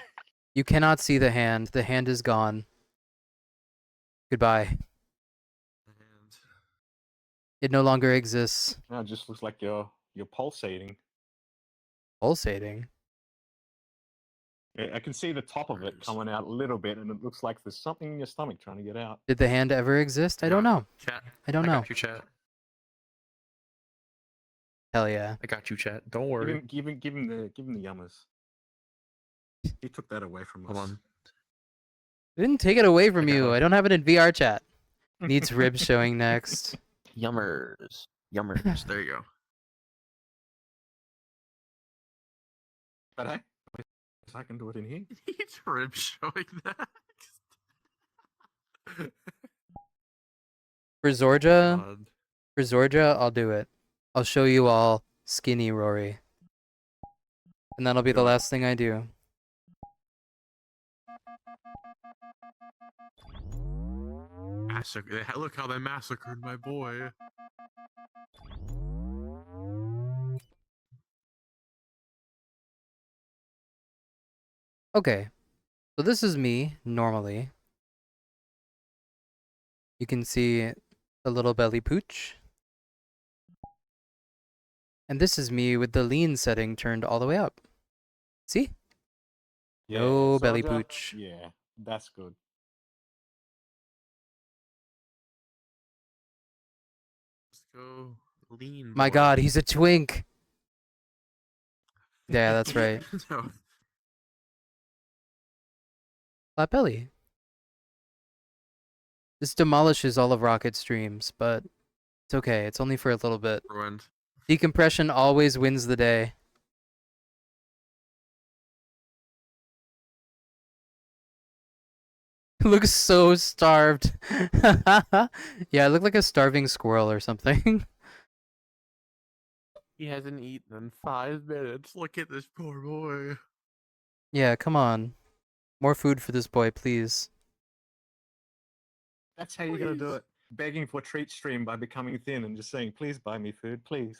You cannot see the hand. The hand is gone. Goodbye. And It no longer exists. Now it just looks like you're pulsating. Pulsating. Yeah, I can see the top of it Gross. coming out a little bit, and it looks like there's something in your stomach trying to get out. Did the hand ever exist? I don't know. Chat. I don't know. Got you, chat. Hell yeah. I got you, chat. Don't Give worry. him, give him the yummers. He took that away from us. Hold on. I didn't take it away from Okay. you. I don't have it in VR chat. Needs ribs showing next. Yummers. Yummers. There you go. But hey, I can do it in here. It's rib showing next. For Zorja, God. I'll do it. I'll show you all skinny Rory. And that'll be the last thing I do. Massacre. Look how they massacred my boy. Okay. So this is me, normally. You can see the little belly pooch. And this is me with the lean setting turned all the way up. See? No belly Soldier, pooch. Yeah, that's good. go lean. My boy. God, he's a twink. Yeah, that's right. No. Flat belly. This demolishes all of Rocket's streams, but it's okay. It's only for a little bit. Ruined. Decompression always wins the day. Looks so starved. Yeah, I look like a starving squirrel or something. He hasn't eaten in 5 minutes. Look at this poor boy. Yeah, come on. More food for this boy, please. That's how you're gonna do it. Begging for treat stream by becoming thin and just saying, "Please buy me food, please."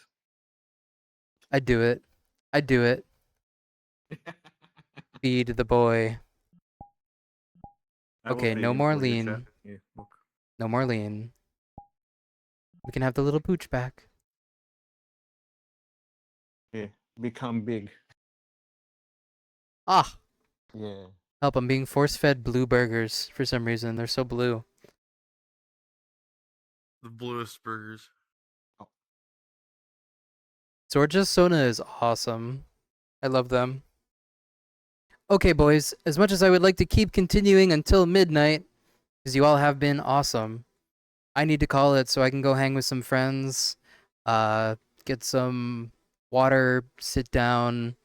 I'd do it. I'd do it. Feed the boy. I will Okay, feed no him more for you, chat. lean. Here, look. No more lean. We can have the little pooch back. Here, become big. Ah! Yeah. Help, I'm being force-fed blue burgers for some reason. They're so blue. The bluest burgers. Zorja's Sona is awesome. I love them. Okay, boys. As much as I would like to keep continuing until midnight, because you all have been awesome, I need to call it so I can go hang with some friends, get some water, sit down,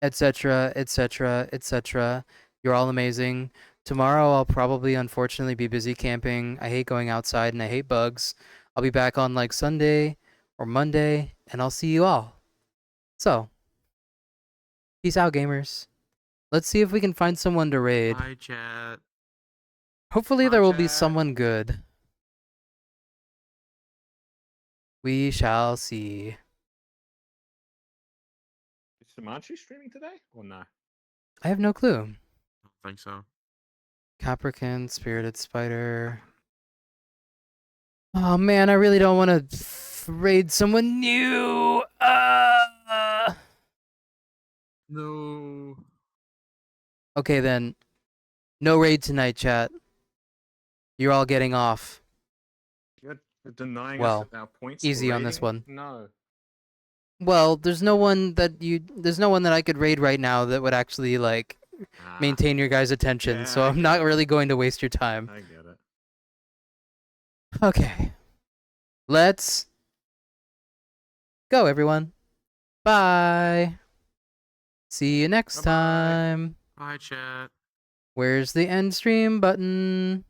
etc., etc., etc. You're all amazing. Tomorrow I'll probably unfortunately be busy camping. I hate going outside and I hate bugs. I'll be back on like Sunday or Monday and I'll see you all. So, peace out, gamers. Let's see if we can find someone to raid. Hi, chat. Hopefully Hi, there will be chat. someone good. We shall see. Is Samachi streaming today or no? I have no clue. I don't think so. Capricorn, Spirited Spider. Oh man, I really don't want to raid someone new. No. Okay then. No raid tonight, chat. You're all getting off. You're denying Well, us our points. easy for on this raiding? one. No. Well, there's no one that I could raid right now that would actually like maintain your guys' attention, Yeah, so I I'm get not it. really going to waste your time. I get it. Okay. Let's go, everyone. Bye. See you next Bye-bye. time. Hi, chat. Where's the end stream button?